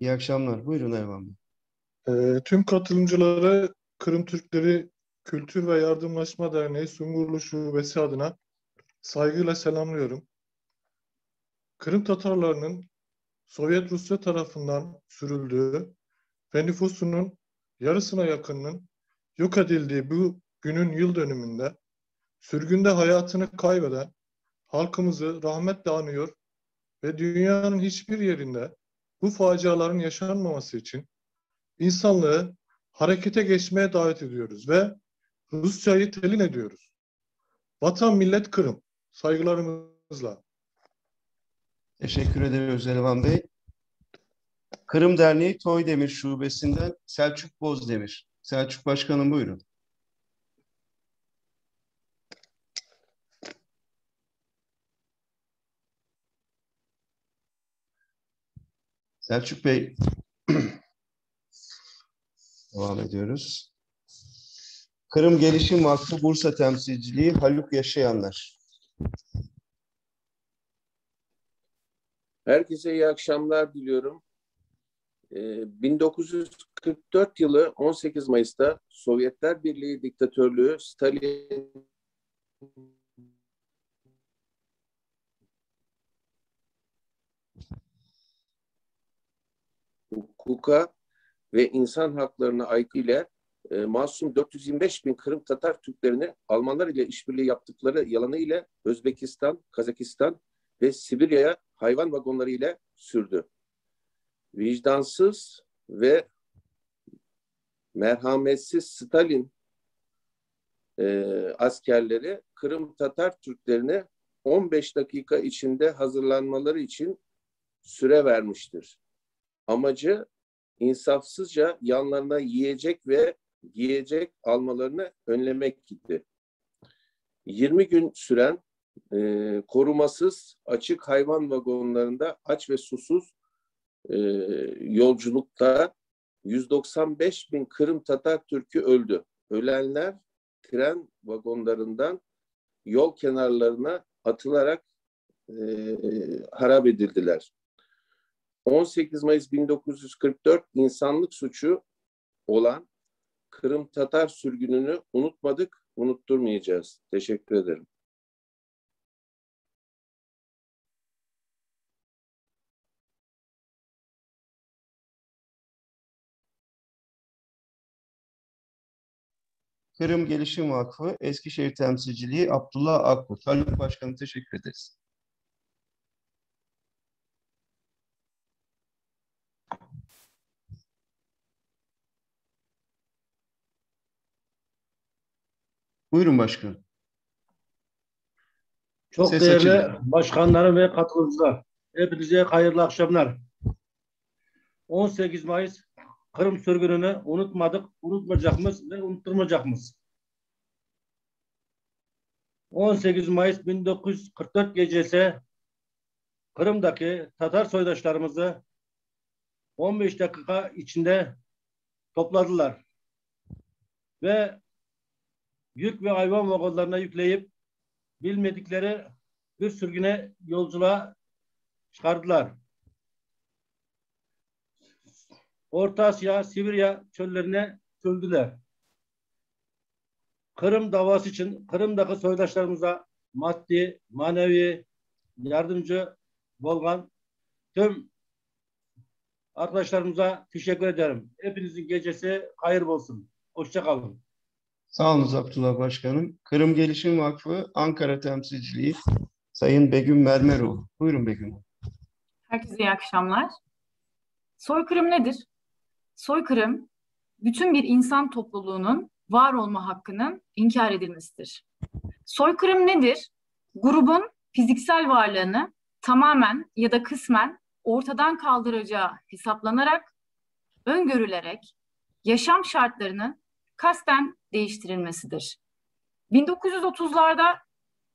[SPEAKER 1] İyi akşamlar. Buyurun Elvan Bey.
[SPEAKER 9] Tüm katılımcılara Kırım Türkleri Kültür ve Yardımlaşma Derneği Sungurlu Şubesi adına saygıyla selamlıyorum. Kırım Tatarlarının Sovyet Rusya tarafından sürüldüğü ve nüfusunun yarısına yakınının yok edildiği bu günün yıl dönümünde sürgünde hayatını kaybeden halkımızı rahmetle anıyor ve dünyanın hiçbir yerinde bu faciaların yaşanmaması için insanlığı harekete geçmeye davet ediyoruz ve Rusya'yı telin ediyoruz. Vatan millet Kırım. Saygılarımızla.
[SPEAKER 1] Teşekkür ederiz Elvan Bey. Kırım Derneği Toydemir Şubesi'nden Selçuk Bozdemir. Selçuk Başkanım buyurun. Selçuk Bey, devam ediyoruz. Kırım Gelişim Vakfı Bursa Temsilciliği Haluk Yaşayanlar.
[SPEAKER 10] Herkese iyi akşamlar diliyorum. 1944 yılı 18 Mayıs'ta Sovyetler Birliği diktatörlüğü Stalin hukuka ve insan haklarına aykırı ile masum 425 bin Kırım Tatar Türklerini Almanlar ile işbirliği yaptıkları yalanı ile Özbekistan, Kazakistan ve Sibirya'ya hayvan vagonları ile sürdü. Vicdansız ve merhametsiz Stalin askerleri Kırım Tatar Türklerini 15 dakika içinde hazırlanmaları için süre vermiştir. Amacı insafsızca yanlarına yiyecek ve giyecek almalarını önlemek idi. 20 gün süren korumasız açık hayvan vagonlarında aç ve susuz yolculukta 195 bin Kırım Tatar Türk'ü öldü. Ölenler tren vagonlarından yol kenarlarına atılarak harap edildiler. 18 Mayıs 1944 insanlık suçu olan Kırım Tatar sürgününü unutmadık, unutturmayacağız. Teşekkür ederim.
[SPEAKER 1] Kırım Gelişim Vakfı Eskişehir Temsilciliği Abdullah Akkurt. Haluk Başkanım teşekkür ederiz. Buyurun başkanım.
[SPEAKER 11] Çok
[SPEAKER 1] Ses
[SPEAKER 11] değerli
[SPEAKER 1] açın.
[SPEAKER 11] başkanlarım ve katılımcılar, hepinize hayırlı akşamlar. 18 Mayıs Kırım sürgününü unutmadık, unutmayacağımız ve unutturmayacağımız. 18 Mayıs 1944 gecesi Kırım'daki Tatar soydaşlarımızı 15 dakika içinde topladılar ve yük ve hayvan vagonlarına yükleyip bilmedikleri bir sürgüne yolculuğa çıkardılar. Orta Asya, Sibirya çöllerine sürdüler. Kırım davası için Kırım'daki soydaşlarımıza maddi, manevi yardımcı olan tüm arkadaşlarımıza teşekkür ederim. Hepinizin gecesi hayır olsun. Hoşça kalın.
[SPEAKER 1] Sağ olun Abdullah Başkanım. Kırım Gelişim Vakfı Ankara Temsilciliği Sayın Begüm Mermeroğlu. Buyurun Begüm.
[SPEAKER 12] Herkese iyi akşamlar. Soykırım nedir? Soykırım, bütün bir insan topluluğunun var olma hakkının inkar edilmesidir. Soykırım nedir? Grubun fiziksel varlığını tamamen ya da kısmen ortadan kaldıracağı hesaplanarak, öngörülerek yaşam şartlarının kasten değiştirilmesidir. 1930'larda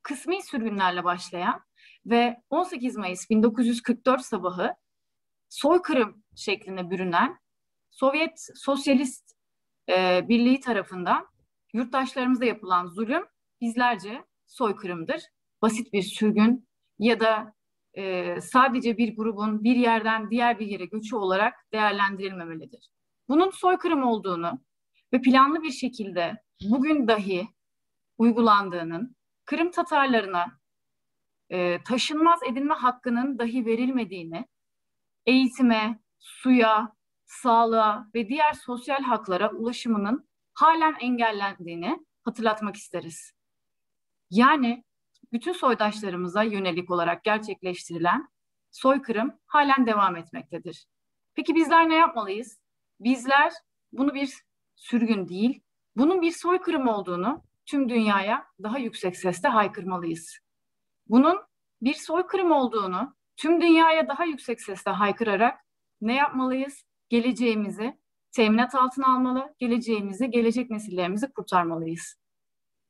[SPEAKER 12] kısmi sürgünlerle başlayan ve 18 Mayıs 1944 sabahı soykırım şeklinde bürünen Sovyet Sosyalist Birliği tarafından yurttaşlarımıza yapılan zulüm bizlerce soykırımdır. Basit bir sürgün ya da sadece bir grubun bir yerden diğer bir yere göçü olarak değerlendirilmemelidir. Bunun soykırım olduğunu ve planlı bir şekilde bugün dahi uygulandığının, Kırım Tatarlarına taşınmaz edilme hakkının dahi verilmediğini, eğitime, suya, sağlığa ve diğer sosyal haklara ulaşımının halen engellendiğini hatırlatmak isteriz. Yani bütün soydaşlarımıza yönelik olarak gerçekleştirilen soykırım halen devam etmektedir. Peki bizler ne yapmalıyız? Bizler bunu bir sürgün değil, bunun bir soykırım olduğunu tüm dünyaya daha yüksek sesle haykırmalıyız. Bunun bir soykırım olduğunu tüm dünyaya daha yüksek sesle haykırarak ne yapmalıyız? Geleceğimizi teminat altına almalı, geleceğimizi, gelecek nesillerimizi kurtarmalıyız.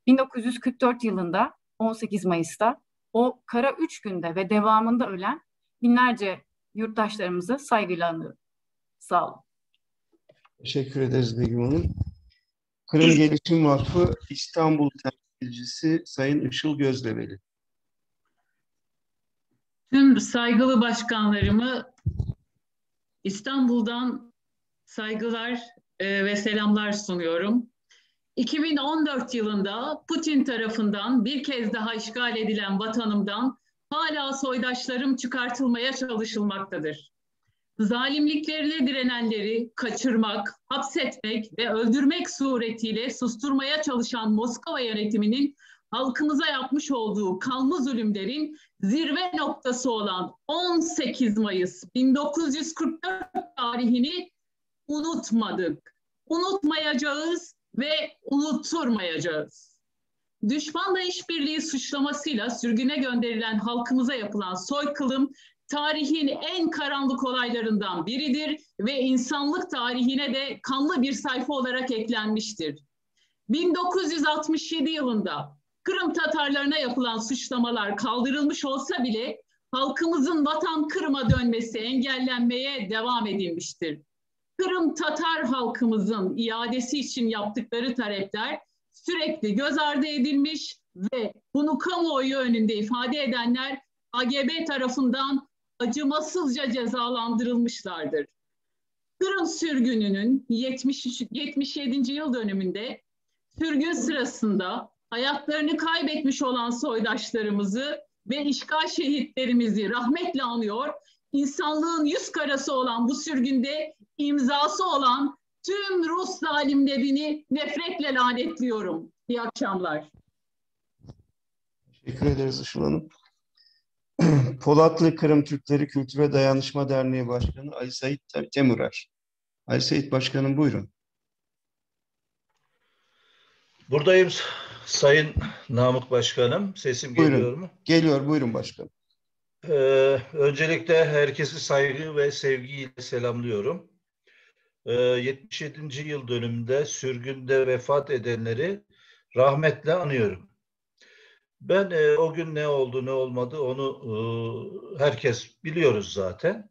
[SPEAKER 12] 1944 yılında 18 Mayıs'ta o kara 3 günde ve devamında ölen binlerce yurttaşlarımızı saygıyla anıyorum. Sağ olun.
[SPEAKER 1] Teşekkür ederiz Begüm Hanım. Kırım Gelişim Vakfı İstanbul Temsilcisi Sayın Işıl Gözdeveli.
[SPEAKER 13] Tüm saygılı başkanlarımı İstanbul'dan saygılar ve selamlar sunuyorum. 2014 yılında Putin tarafından bir kez daha işgal edilen vatanımdan hala soydaşlarım çıkartılmaya çalışılmaktadır. Zalimliklerine direnenleri kaçırmak, hapsetmek ve öldürmek suretiyle susturmaya çalışan Moskova yönetiminin halkımıza yapmış olduğu kanlı zulümlerin zirve noktası olan 18 Mayıs 1944 tarihini unutmadık. Unutmayacağız ve unutturmayacağız. Düşmanla işbirliği suçlamasıyla sürgüne gönderilen halkımıza yapılan soykırım tarihin en karanlık olaylarından biridir ve insanlık tarihine de kanlı bir sayfa olarak eklenmiştir. 1967 yılında Kırım Tatarlarına yapılan suçlamalar kaldırılmış olsa bile halkımızın vatan Kırım'a dönmesi engellenmeye devam edilmiştir. Kırım Tatar halkımızın iadesi için yaptıkları talepler sürekli göz ardı edilmiş ve bunu kamuoyu önünde ifade edenler AGB tarafından acımasızca cezalandırılmışlardır. Kırım sürgününün 77. yıl dönümünde sürgün sırasında hayatlarını kaybetmiş olan soydaşlarımızı ve işgal şehitlerimizi rahmetle anıyor, insanlığın yüz karası olan bu sürgünde imzası olan tüm Rus zalimlerini nefretle lanetliyorum. İyi akşamlar.
[SPEAKER 1] Teşekkür ederiz Işıl Hanım. Polatlı Kırım Türkleri Kültür ve Dayanışma Derneği Başkanı Ali Sait Temurer. Ali Sait Başkanım buyurun.
[SPEAKER 24] Buradayım
[SPEAKER 2] Sayın Namık Başkanım, sesim geliyor mu?
[SPEAKER 1] Geliyor, buyurun başkanım.
[SPEAKER 2] Öncelikle herkesi saygı ve sevgiyle selamlıyorum. 77. yıl dönümünde sürgünde vefat edenleri rahmetle anıyorum. Ben o gün ne oldu ne olmadı onu herkes biliyoruz zaten.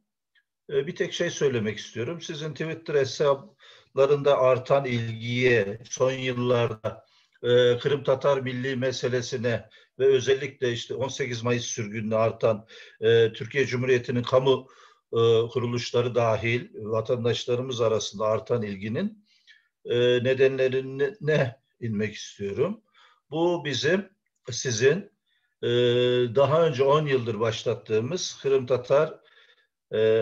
[SPEAKER 2] Bir tek şey söylemek istiyorum. Sizin Twitter hesaplarında artan ilgiye, son yıllarda Kırım Tatar milli meselesine ve özellikle işte 18 Mayıs sürgününe artan Türkiye Cumhuriyeti'nin kamu kuruluşları dahil vatandaşlarımız arasında artan ilginin nedenlerine inmek istiyorum. Bu sizin daha önce 10 yıldır başlattığımız Kırım Tatar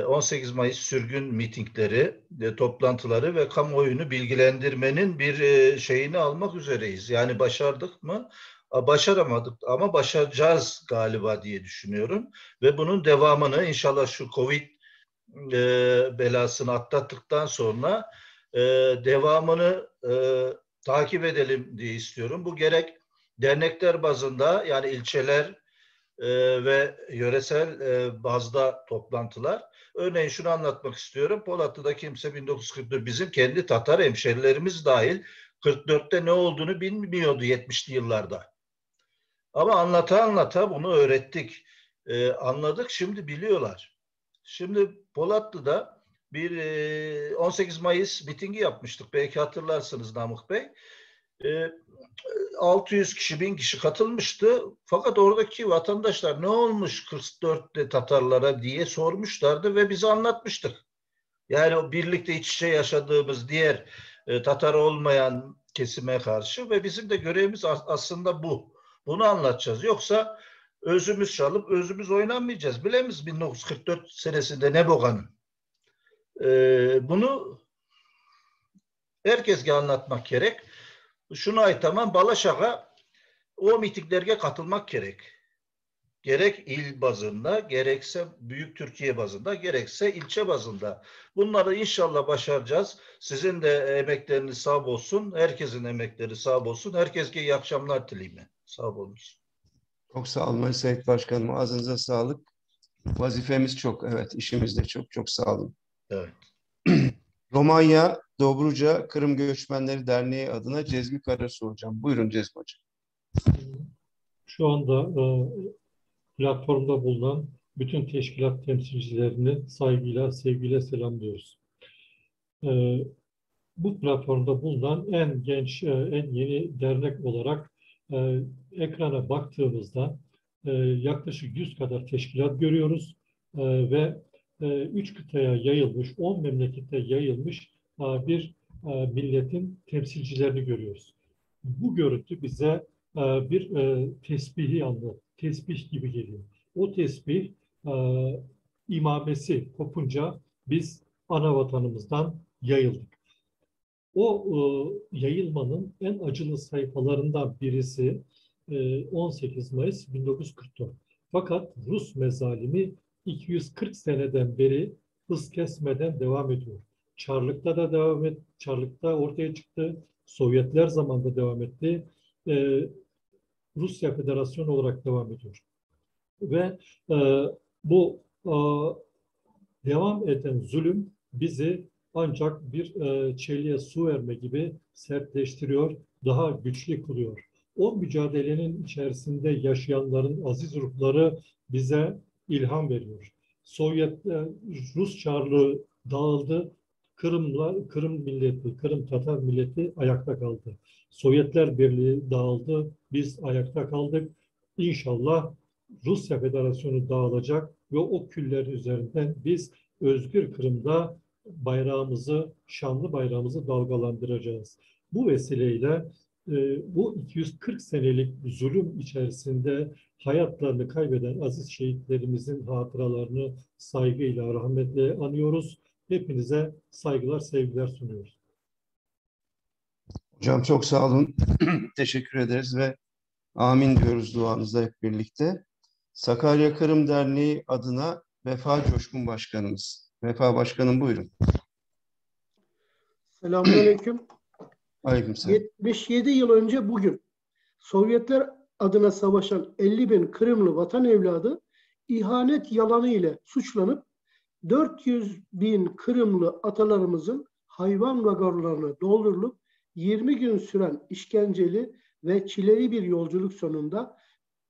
[SPEAKER 2] 18 Mayıs sürgün mitingleri, toplantıları ve kamuoyunu bilgilendirmenin bir şeyini almak üzereyiz. Yani başardık mı? Başaramadık ama başaracağız galiba diye düşünüyorum. Ve bunun devamını inşallah şu Covid belasını atlattıktan sonra devamını takip edelim diye istiyorum. Bu gerek dernekler bazında yani ilçeler ve yöresel bazda toplantılar. Örneğin şunu anlatmak istiyorum. Polatlı'da kimse 1944 bizim kendi Tatar hemşerilerimiz dahil 44'te ne olduğunu bilmiyordu 70'li yıllarda. Ama anlata bunu öğrettik. Anladık, şimdi biliyorlar. Şimdi Polatlı'da bir 18 Mayıs mitingi yapmıştık. Belki hatırlarsınız Namık Bey. 600 kişi, 1000 kişi katılmıştı. Fakat oradaki vatandaşlar ne olmuş 44'te Tatarlara diye sormuşlardı ve bize anlatmıştık. Yani o birlikte iç içe yaşadığımız diğer Tatar olmayan kesime karşı ve bizim de görevimiz aslında bu. Bunu anlatacağız. Yoksa özümüz çalıp özümüz oynanmayacağız. Bilemiz 1944 senesinde ne bokanın. Bunu herkese anlatmak gerek. Şunu aytaman Balaşak'a o mitinglerge katılmak gerek. Gerek il bazında, gerekse büyük Türkiye bazında, gerekse ilçe bazında. Bunları inşallah başaracağız. Sizin de emekleriniz sağ olsun. Herkesin emekleri sağ olsun. Herkese iyi akşamlar dileyim. Sağ olun.
[SPEAKER 1] Çok sağ olun Sayın Başkanım. Ağzınıza sağlık. Vazifemiz çok. Evet, işimiz de çok. Çok sağ olun.
[SPEAKER 2] Evet.
[SPEAKER 1] Romanya Dobruca Kırım Göçmenleri Derneği adına Cezmi Karasu hocam. Buyurun Cezmi hocam.
[SPEAKER 14] Şu anda platformda bulunan bütün teşkilat temsilcilerini saygıyla, sevgiyle selamlıyoruz. Bu platformda bulunan en genç, en yeni dernek olarak ekrana baktığımızda yaklaşık 100 kadar teşkilat görüyoruz ve 3 kıtaya yayılmış, 10 memlekette yayılmış bir milletin temsilcilerini görüyoruz. Bu görüntü bize bir tesbih gibi geliyor. O tesbih imamesi kopunca biz ana vatanımızdan yayıldık. O yayılmanın en acılı sayfalarından birisi 18 Mayıs 1944. Fakat Rus mezalimi 240 seneden beri hız kesmeden devam ediyor. Çarlık'ta da devam etti. Çarlık'ta ortaya çıktı. Sovyetler zamanında devam etti. Rusya Federasyonu olarak devam ediyor. Ve bu devam eden zulüm bizi ancak bir çeliğe su verme gibi sertleştiriyor, daha güçlü kılıyor. O mücadelenin içerisinde yaşayanların aziz ruhları bize ilham veriyor. Rus Çarlığı dağıldı, Kırım milleti, Kırım Tatar milleti ayakta kaldı. Sovyetler Birliği dağıldı, biz ayakta kaldık. İnşallah Rusya Federasyonu dağılacak ve o küllerin üzerinden biz özgür Kırım'da bayrağımızı, şanlı bayrağımızı dalgalandıracağız. Bu vesileyle bu 240 senelik zulüm içerisinde hayatlarını kaybeden aziz şehitlerimizin hatıralarını saygıyla, rahmetle anıyoruz. Hepinize saygılar, sevgiler sunuyoruz.
[SPEAKER 1] Hocam çok sağ olun. Teşekkür ederiz ve amin diyoruz duanızla hep birlikte. Sakarya Kırım Derneği adına Vefa Coşkun Başkanımız. Vefa Başkanım buyurun.
[SPEAKER 15] Selamünaleyküm.
[SPEAKER 1] Aleykümselam.
[SPEAKER 15] 77 yıl önce bugün Sovyetler adına savaşan 50.000 Kırımlı vatan evladı ihanet yalanı ile suçlanıp 400.000 Kırımlı atalarımızın hayvan vagonlarına doldurulup 20 gün süren işkenceli ve çileli bir yolculuk sonunda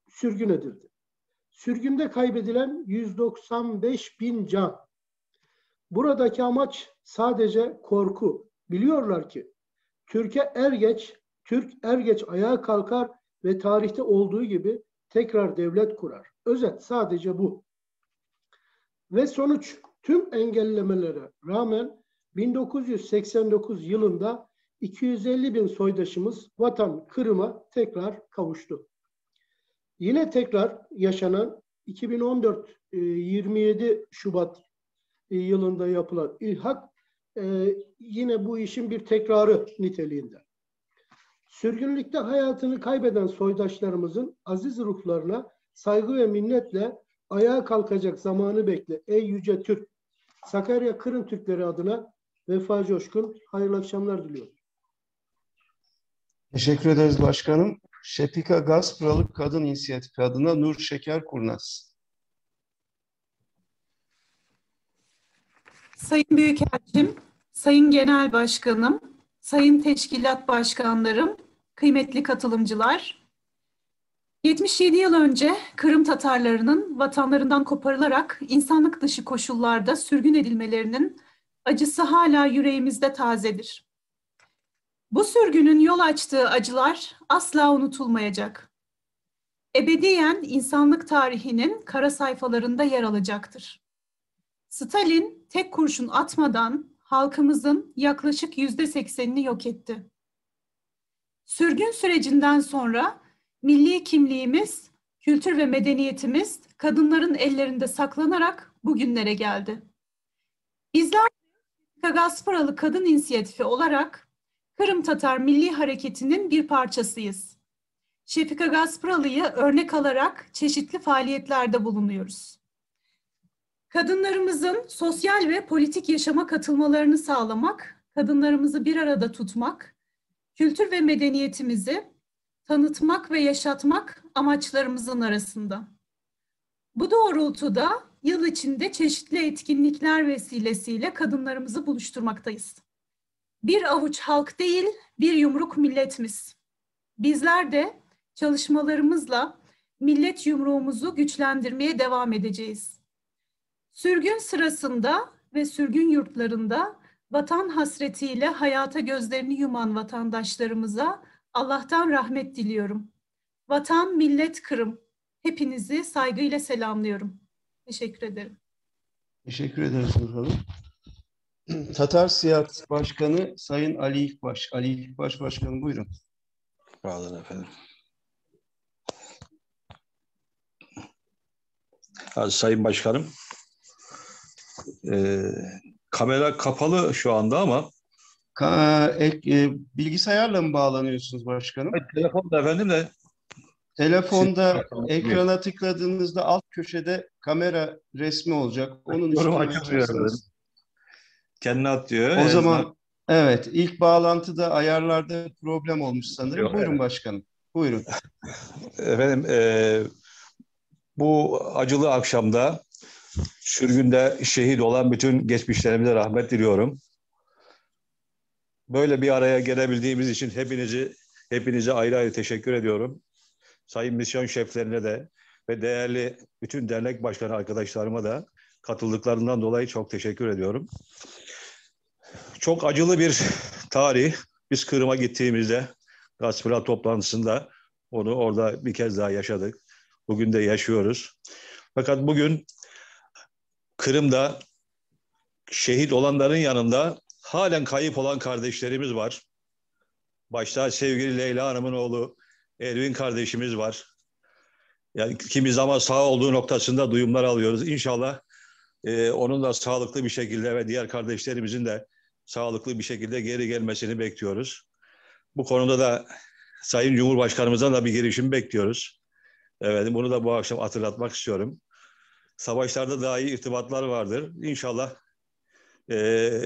[SPEAKER 15] sürgün edildi. Sürgünde kaybedilen 195.000 can. Buradaki amaç sadece korku. Biliyorlar ki Türk er geç ayağa kalkar ve tarihte olduğu gibi tekrar devlet kurar. Özet sadece bu. Ve sonuç, tüm engellemelere rağmen 1989 yılında 250.000 soydaşımız vatan Kırım'a tekrar kavuştu. Yine tekrar yaşanan 2014 27 Şubat yılında yapılan ilhak yine bu işin bir tekrarı niteliğinde. Sürgünlükte hayatını kaybeden soydaşlarımızın aziz ruhlarına saygı ve minnetle ayağa kalkacak zamanı bekle. Ey yüce Türk! Sakarya Kırım Türkleri adına Vefa Coşkun hayırlı akşamlar diliyorum.
[SPEAKER 1] Teşekkür ederiz başkanım. Şefika Gaspralı Kadın İnisiyatifi adına Nur Şeker Kurnaz.
[SPEAKER 16] Sayın Büyükelçim, Sayın Genel Başkanım, Sayın Teşkilat Başkanlarım, kıymetli katılımcılar, 77 yıl önce Kırım Tatarlarının vatanlarından koparılarak insanlık dışı koşullarda sürgün edilmelerinin acısı hala yüreğimizde tazedir. Bu sürgünün yol açtığı acılar asla unutulmayacak. Ebediyen insanlık tarihinin kara sayfalarında yer alacaktır. Stalin tek kurşun atmadan halkımızın yaklaşık %80'ini yok etti. Sürgün sürecinden sonra milli kimliğimiz, kültür ve medeniyetimiz kadınların ellerinde saklanarak bugünlere geldi. Bizler Gagasparalı Kadın İnisiyatifi olarak Kırım Tatar Milli Hareketi'nin bir parçasıyız. Şefika Gasparalı'yı örnek alarak çeşitli faaliyetlerde bulunuyoruz. Kadınlarımızın sosyal ve politik yaşama katılmalarını sağlamak, kadınlarımızı bir arada tutmak, kültür ve medeniyetimizi tanıtmak ve yaşatmak amaçlarımızın arasında. Bu doğrultuda yıl içinde çeşitli etkinlikler vesilesiyle kadınlarımızı buluşturmaktayız. Bir avuç halk değil, bir yumruk milletimiz. Bizler de çalışmalarımızla millet yumruğumuzu güçlendirmeye devam edeceğiz. Sürgün sırasında ve sürgün yurtlarında vatan hasretiyle hayata gözlerini yuman vatandaşlarımıza Allah'tan rahmet diliyorum. Vatan, millet, Kırım. Hepinizi saygıyla selamlıyorum. Teşekkür ederim.
[SPEAKER 1] Teşekkür ederiz Nur Hanım. Tatar Siyaset Başkanı Sayın Ali İlkbaş. Ali İlkbaş Başkanım buyurun.
[SPEAKER 17] Sağ olun efendim. Sayın Başkanım, kamera kapalı şu anda ama
[SPEAKER 1] bilgisayarla mı bağlanıyorsunuz başkanım?
[SPEAKER 17] Telefonda efendim de.
[SPEAKER 1] Telefonda ekrana tıkladığınızda alt köşede kamera resmi olacak. Onun üstüne açacaksınız.
[SPEAKER 17] Kendine atıyor.
[SPEAKER 1] O zaman evet, ilk bağlantıda ayarlarda problem olmuş sanırım. Yok, buyurun evet. Başkanım. Buyurun.
[SPEAKER 17] Efendim bu acılı akşamda sürgünde şehit olan bütün geçmişlerimize rahmet diliyorum. Böyle bir araya gelebildiğimiz için hepinize ayrı ayrı teşekkür ediyorum. Sayın misyon şeflerine de ve değerli bütün dernek başkanı arkadaşlarıma da katıldıklarından dolayı çok teşekkür ediyorum. Çok acılı bir tarih. Biz Kırım'a gittiğimizde Gaspra toplantısında onu orada bir kez daha yaşadık. Bugün de yaşıyoruz. Fakat bugün Kırım'da şehit olanların yanında halen kayıp olan kardeşlerimiz var. Başta sevgili Leyla Hanım'ın oğlu Ervin kardeşimiz var. Yani kimi zaman sağ olduğu noktasında duyumlar alıyoruz. İnşallah onun da sağlıklı bir şekilde ve diğer kardeşlerimizin de sağlıklı bir şekilde geri gelmesini bekliyoruz. Bu konuda da Sayın Cumhurbaşkanımızdan da bir girişim bekliyoruz. Evet, bunu da bu akşam hatırlatmak istiyorum. Savaşlarda daha iyi irtibatlar vardır. İnşallah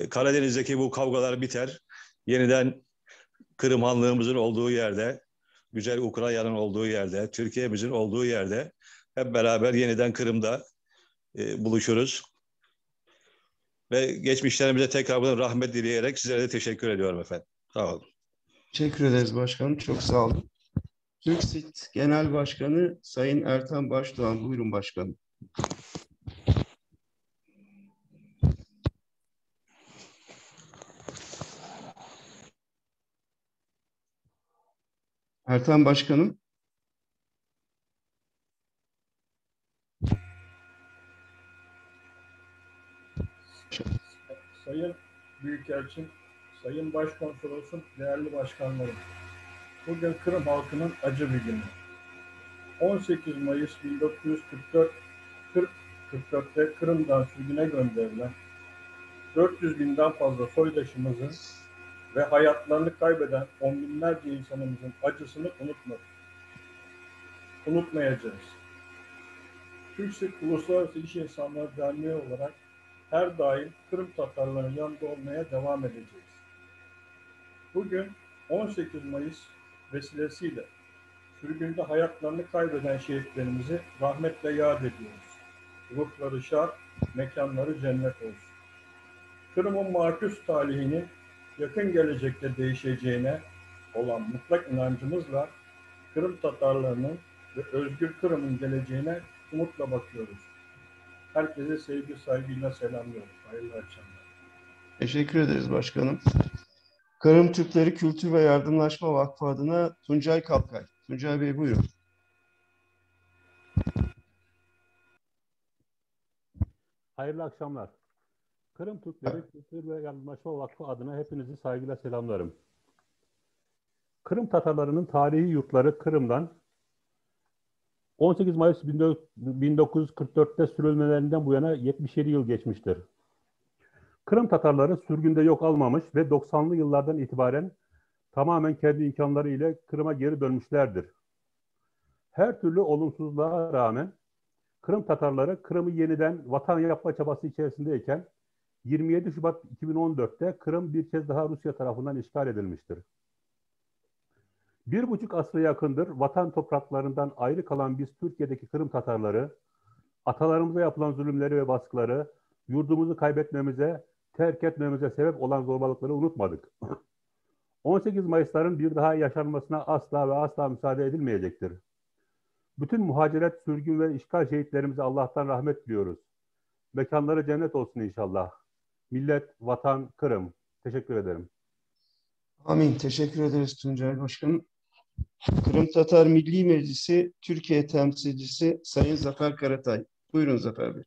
[SPEAKER 17] Karadeniz'deki bu kavgalar biter. Yeniden Kırım Hanlığımızın olduğu yerde güzel Ukrayna'nın olduğu yerde, Türkiye'mizin olduğu yerde hep beraber yeniden Kırım'da buluşuruz. Ve geçmişlerimize tekrar rahmet dileyerek sizlere de teşekkür ediyorum efendim. Sağ olun.
[SPEAKER 1] Teşekkür ederiz başkanım. Çok sağ olun. TürkSİT Genel Başkanı Sayın Ertan Başdoğan. Buyurun başkanım. Ertan Başkanım.
[SPEAKER 14] Sayın Büyükelçim, Sayın Başkonsolosum, değerli başkanlarım. Bugün Kırım halkının acı bir günü. 18 Mayıs 1944'te Kırım'dan sürgüne gönderilen 400 binden fazla soydaşımızın ve hayatlarını kaybeden on binlerce insanımızın acısını unutmayacağız. TürkSİT Uluslararası İş İnsanları Derneği olarak her daim Kırım Tatarlarının yanında olmaya devam edeceğiz. Bugün 18 Mayıs vesilesiyle sürgünde hayatlarını kaybeden şehitlerimizi rahmetle yad ediyoruz. Ruhları şad, mekanları cennet olsun. Kırım'ın makus talihinin yakın gelecekte değişeceğine olan mutlak inancımızla Kırım Tatarlarının ve özgür Kırım'ın geleceğine umutla bakıyoruz. Herkese sevgi, saygıyla selamlıyorum. Hayırlı akşamlar.
[SPEAKER 1] Teşekkür ederiz başkanım. Kırım Türkleri Kültür ve Yardımlaşma Vakfı adına Tuncay Kalkay. Tuncay Bey buyurun.
[SPEAKER 18] Hayırlı akşamlar. Kırım Türkleri Kültür ve Yardımlaşma Vakfı adına hepinizi saygıyla selamlarım. Kırım Tatarlarının tarihi yurtları Kırım'dan 18 Mayıs 1944'te sürülmelerinden bu yana 77 yıl geçmiştir. Kırım Tatarları sürgünde yok almamış ve 90'lı yıllardan itibaren tamamen kendi imkanları ile Kırım'a geri dönmüşlerdir. Her türlü olumsuzluğa rağmen Kırım Tatarları Kırım'ı yeniden vatan yapma çabası içerisindeyken 27 Şubat 2014'te Kırım bir kez daha Rusya tarafından işgal edilmiştir. 1,5 asra yakındır vatan topraklarından ayrı kalan biz Türkiye'deki Kırım Tatarları, atalarımıza yapılan zulümleri ve baskıları, yurdumuzu kaybetmemize, terk etmemize sebep olan zorbalıkları unutmadık. 18 Mayıs'ların bir daha yaşanmasına asla ve asla müsaade edilmeyecektir. Bütün muhaciret, sürgün ve işgal şehitlerimize Allah'tan rahmet diliyoruz. Mekanları cennet olsun inşallah. Millet, vatan, Kırım. Teşekkür ederim.
[SPEAKER 1] Amin. Teşekkür ederiz Tuncay Başkanım. Kırım Tatar Milli Meclisi Türkiye temsilcisi Sayın Zafer Karatay. Buyurun Zafer Bey.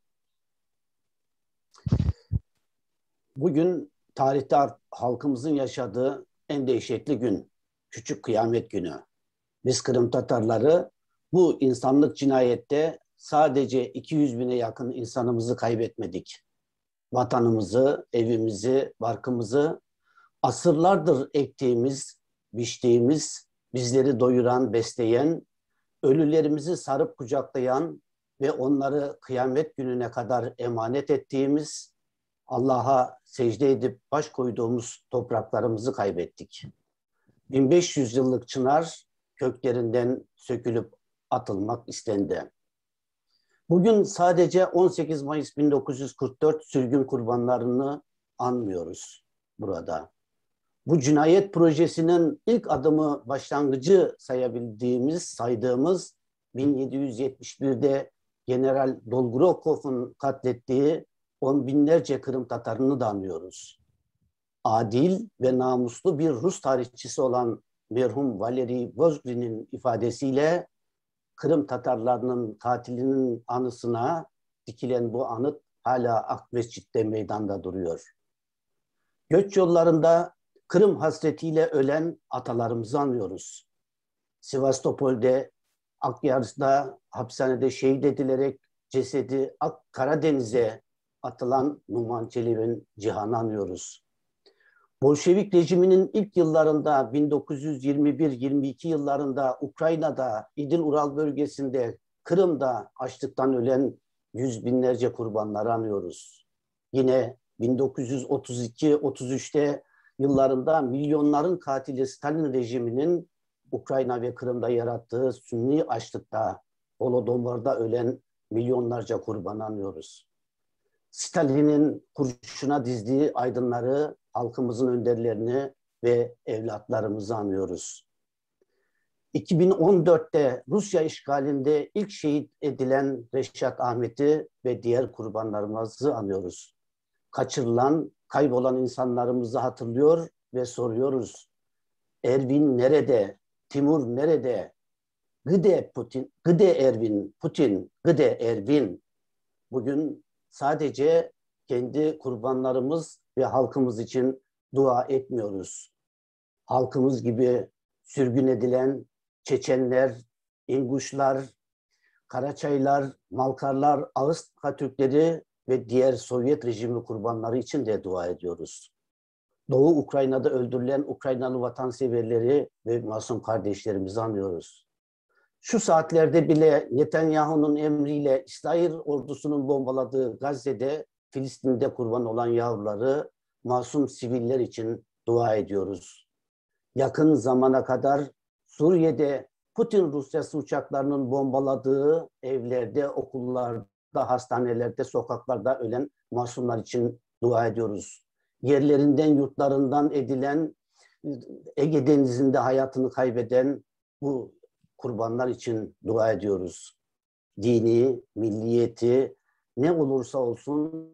[SPEAKER 19] Bugün tarihte halkımızın yaşadığı en dehşetli gün. Küçük Kıyamet Günü. Biz Kırım Tatarları bu insanlık cinayette sadece 200 bine yakın insanımızı kaybetmedik. Vatanımızı, evimizi, barkımızı, asırlardır ektiğimiz, biçtiğimiz, bizleri doyuran, besleyen, ölülerimizi sarıp kucaklayan ve onları kıyamet gününe kadar emanet ettiğimiz, Allah'a secde edip baş koyduğumuz topraklarımızı kaybettik. 1500 yıllık çınar köklerinden sökülüp atılmak istendi. Bugün sadece 18 Mayıs 1944 sürgün kurbanlarını anmıyoruz burada. Bu cinayet projesinin ilk adımı, başlangıcı saydığımız 1771'de General Dolgorukov'un katlettiği on binlerce Kırım Tatarını da anıyoruz. Adil ve namuslu bir Rus tarihçisi olan merhum Valeri Vozgrin'in ifadesiyle Kırım Tatarlarının katilinin anısına dikilen bu anıt hala Akmescit'te meydanda duruyor. Göç yollarında Kırım hasretiyle ölen atalarımızı anıyoruz. Sivastopol'de, Akyar'da hapishanede şehit edilerek cesedi Karadeniz'e atılan Numan Çelebi'nin Cihan'ı anıyoruz. Bolşevik rejiminin ilk yıllarında 1921-22 yıllarında Ukrayna'da, İdil-Ural bölgesinde, Kırım'da açlıktan ölen yüz binlerce kurbanları anıyoruz. Yine 1932-33'te yıllarında milyonların katili Stalin rejiminin Ukrayna ve Kırım'da yarattığı sünni açlıkta, Holodomor'da ölen milyonlarca kurban anıyoruz. Stalin'in kurşuna dizdiği aydınları, halkımızın önderlerini ve evlatlarımızı anıyoruz. 2014'te Rusya işgalinde ilk şehit edilen Reşat Ahmet'i ve diğer kurbanlarımızı anıyoruz. Kaçırılan, kaybolan insanlarımızı hatırlıyor ve soruyoruz. Ervin nerede? Timur nerede? Gıde Putin, gıde Ervin, Putin, gıde Ervin. Bugün sadece kendi kurbanlarımız ve halkımız için dua etmiyoruz. Halkımız gibi sürgün edilen Çeçenler, İnguşlar, Karaçaylar, Malkarlar, Ağızka Türkleri ve diğer Sovyet rejimi kurbanları için de dua ediyoruz. Doğu Ukrayna'da öldürülen Ukraynalı vatanseverleri ve masum kardeşlerimizi anıyoruz. Şu saatlerde bile Netanyahu'nun emriyle İsrail ordusunun bombaladığı Gazze'de, Filistin'de kurban olan yavruları, masum siviller için dua ediyoruz. Yakın zamana kadar Suriye'de Putin Rusyası uçaklarının bombaladığı evlerde, okullarda, hastanelerde, sokaklarda ölen masumlar için dua ediyoruz. Yerlerinden, yurtlarından edilen, Ege Denizi'nde hayatını kaybeden bu kurbanlar için dua ediyoruz. Dini, milliyeti, ne olursa olsun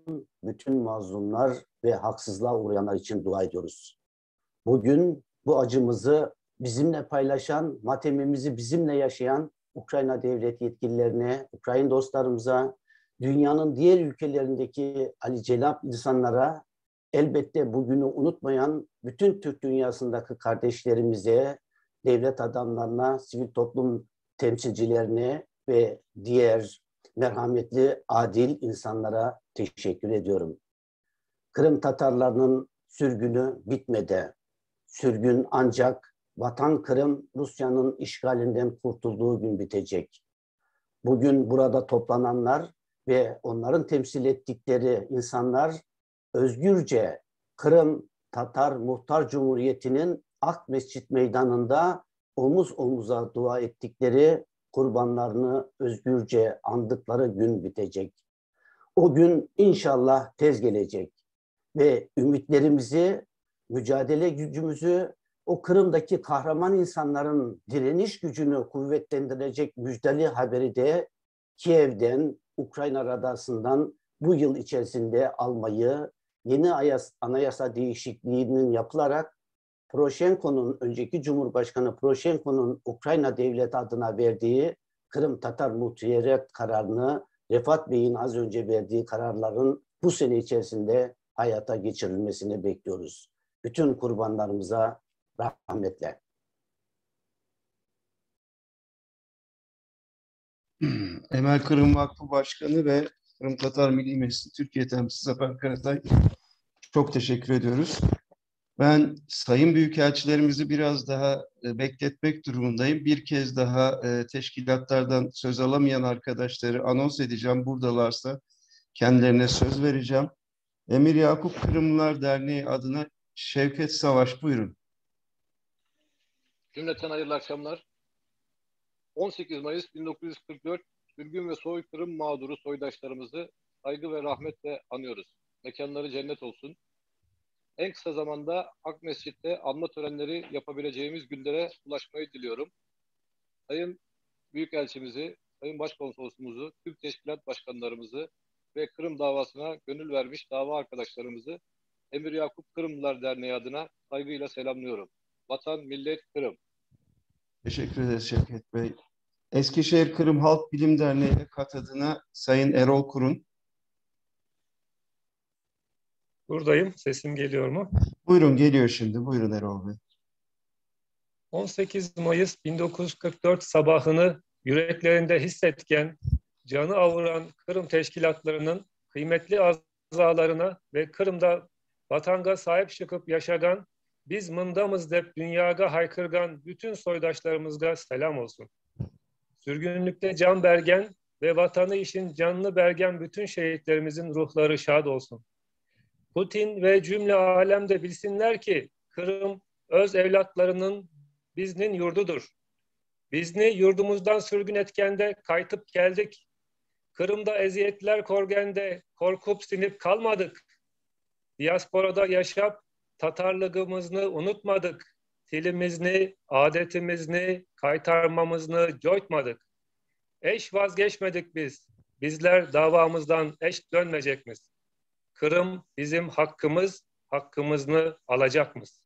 [SPEAKER 19] bütün mazlumlar ve haksızlığa uğrayanlar için dua ediyoruz. Bugün bu acımızı bizimle paylaşan, matemimizi bizimle yaşayan Ukrayna devlet yetkililerine, Ukrayna dostlarımıza, dünyanın diğer ülkelerindeki alicelap insanlara, elbette bugünü unutmayan bütün Türk dünyasındaki kardeşlerimize, devlet adamlarına, sivil toplum temsilcilerine ve diğer merhametli, adil insanlara teşekkür ediyorum. Kırım Tatarlarının sürgünü bitmedi. Sürgün ancak Vatan Kırım Rusya'nın işgalinden kurtulduğu gün bitecek. Bugün burada toplananlar ve onların temsil ettikleri insanlar özgürce Kırım Tatar Muhtar Cumhuriyeti'nin Ak Mescit Meydanı'nda omuz omuza dua ettikleri, kurbanlarını özgürce andıkları gün bitecek. O gün inşallah tez gelecek ve ümitlerimizi, mücadele gücümüzü, o Kırım'daki kahraman insanların direniş gücünü kuvvetlendirecek müjdeli haberi de Kiev'den, Ukrayna Radası'ndan bu yıl içerisinde almayı, yeni anayasa değişikliğinin yapılarak Poroshenko'nun, önceki Cumhurbaşkanı Poroshenko'nun Ukrayna devleti adına verdiği Kırım Tatar muhtiyeret kararını, Refat Bey'in az önce verdiği kararların bu sene içerisinde hayata geçirilmesini bekliyoruz. Bütün kurbanlarımıza rahmetle.
[SPEAKER 1] Emel Kırım Vakfı Başkanı ve Kırım Tatar Milli Meclisi Türkiye Temsilcisi Zafer Karatay, çok teşekkür ediyoruz. Ben sayın büyükelçilerimizi biraz daha bekletmek durumundayım. Bir kez daha teşkilatlardan söz alamayan arkadaşları anons edeceğim. Buradalarsa kendilerine söz vereceğim. Emir Yakup Kırımlılar Derneği adına Şevket Savaş, buyurun.
[SPEAKER 20] Cümleten hayırlı akşamlar. 18 Mayıs 1944 sürgün ve soykırım mağduru soydaşlarımızı saygı ve rahmetle anıyoruz. Mekanları cennet olsun. En kısa zamanda Ak Mescid'de anma törenleri yapabileceğimiz günlere ulaşmayı diliyorum. Sayın Büyükelçimizi, Sayın Başkonsolosumuzu, Türk Teşkilat Başkanlarımızı ve Kırım davasına gönül vermiş dava arkadaşlarımızı Emir Yakup Kırımlılar Derneği adına saygıyla selamlıyorum. Vatan, millet, Kırım.
[SPEAKER 1] Teşekkür ederiz Şevket Bey. Eskişehir Kırım Halk Bilim Derneği KAT adına Sayın Erol Kurun.
[SPEAKER 21] Buradayım. Sesim geliyor mu?
[SPEAKER 1] Buyurun, geliyor şimdi. Buyurun Erol Bey.
[SPEAKER 21] 18 Mayıs 1944 sabahını yüreklerinde hissetken, canı avuran Kırım teşkilatlarının kıymetli azalarına ve Kırım'da vatanga sahip çıkıp yaşagan, biz mındamız dep dünyaga haykırgan bütün soydaşlarımızga selam olsun. Sürgünlükte can bergen ve vatanı için canını bergen bütün şehitlerimizin ruhları şad olsun. Putin ve cümle alem de bilsinler ki Kırım öz evlatlarının biznin yurdudur. Bizni yurdumuzdan sürgün etkende kaytıp geldik. Kırım'da eziyetler korgende korkup sinip kalmadık. Diasporada yaşap Tatarlığımızı unutmadık. Dilimizni, adetimizni, kaytarmamızı coytmadık. Eş vazgeçmedik biz. Bizler davamızdan eş dönmeyecekmiz. Kırım bizim hakkımız, hakkımızı alacakmız.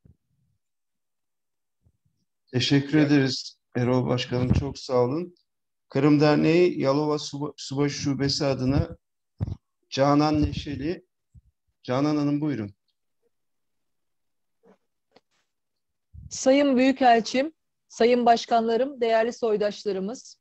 [SPEAKER 1] Teşekkür ederiz Erol Başkanım. Çok sağ olun. Kırım Derneği Yalova Subaşı Şubesi adına Canan Neşeli. Canan Hanım buyurun.
[SPEAKER 3] Sayın Büyükelçim, Sayın Başkanlarım, değerli soydaşlarımız,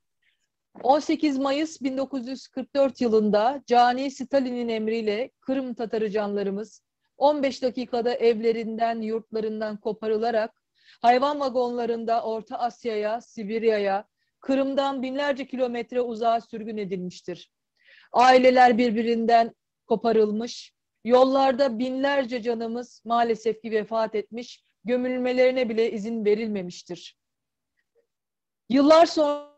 [SPEAKER 3] 18 Mayıs 1944 yılında Cani Stalin'in emriyle Kırım Tatarı canlarımız 15 dakikada evlerinden, yurtlarından koparılarak hayvan vagonlarında Orta Asya'ya, Sibirya'ya, Kırım'dan binlerce kilometre uzağa sürgün edilmiştir. Aileler birbirinden koparılmış, yollarda binlerce canımız maalesef ki vefat etmiş, gömülmelerine bile izin verilmemiştir. Yıllar sonra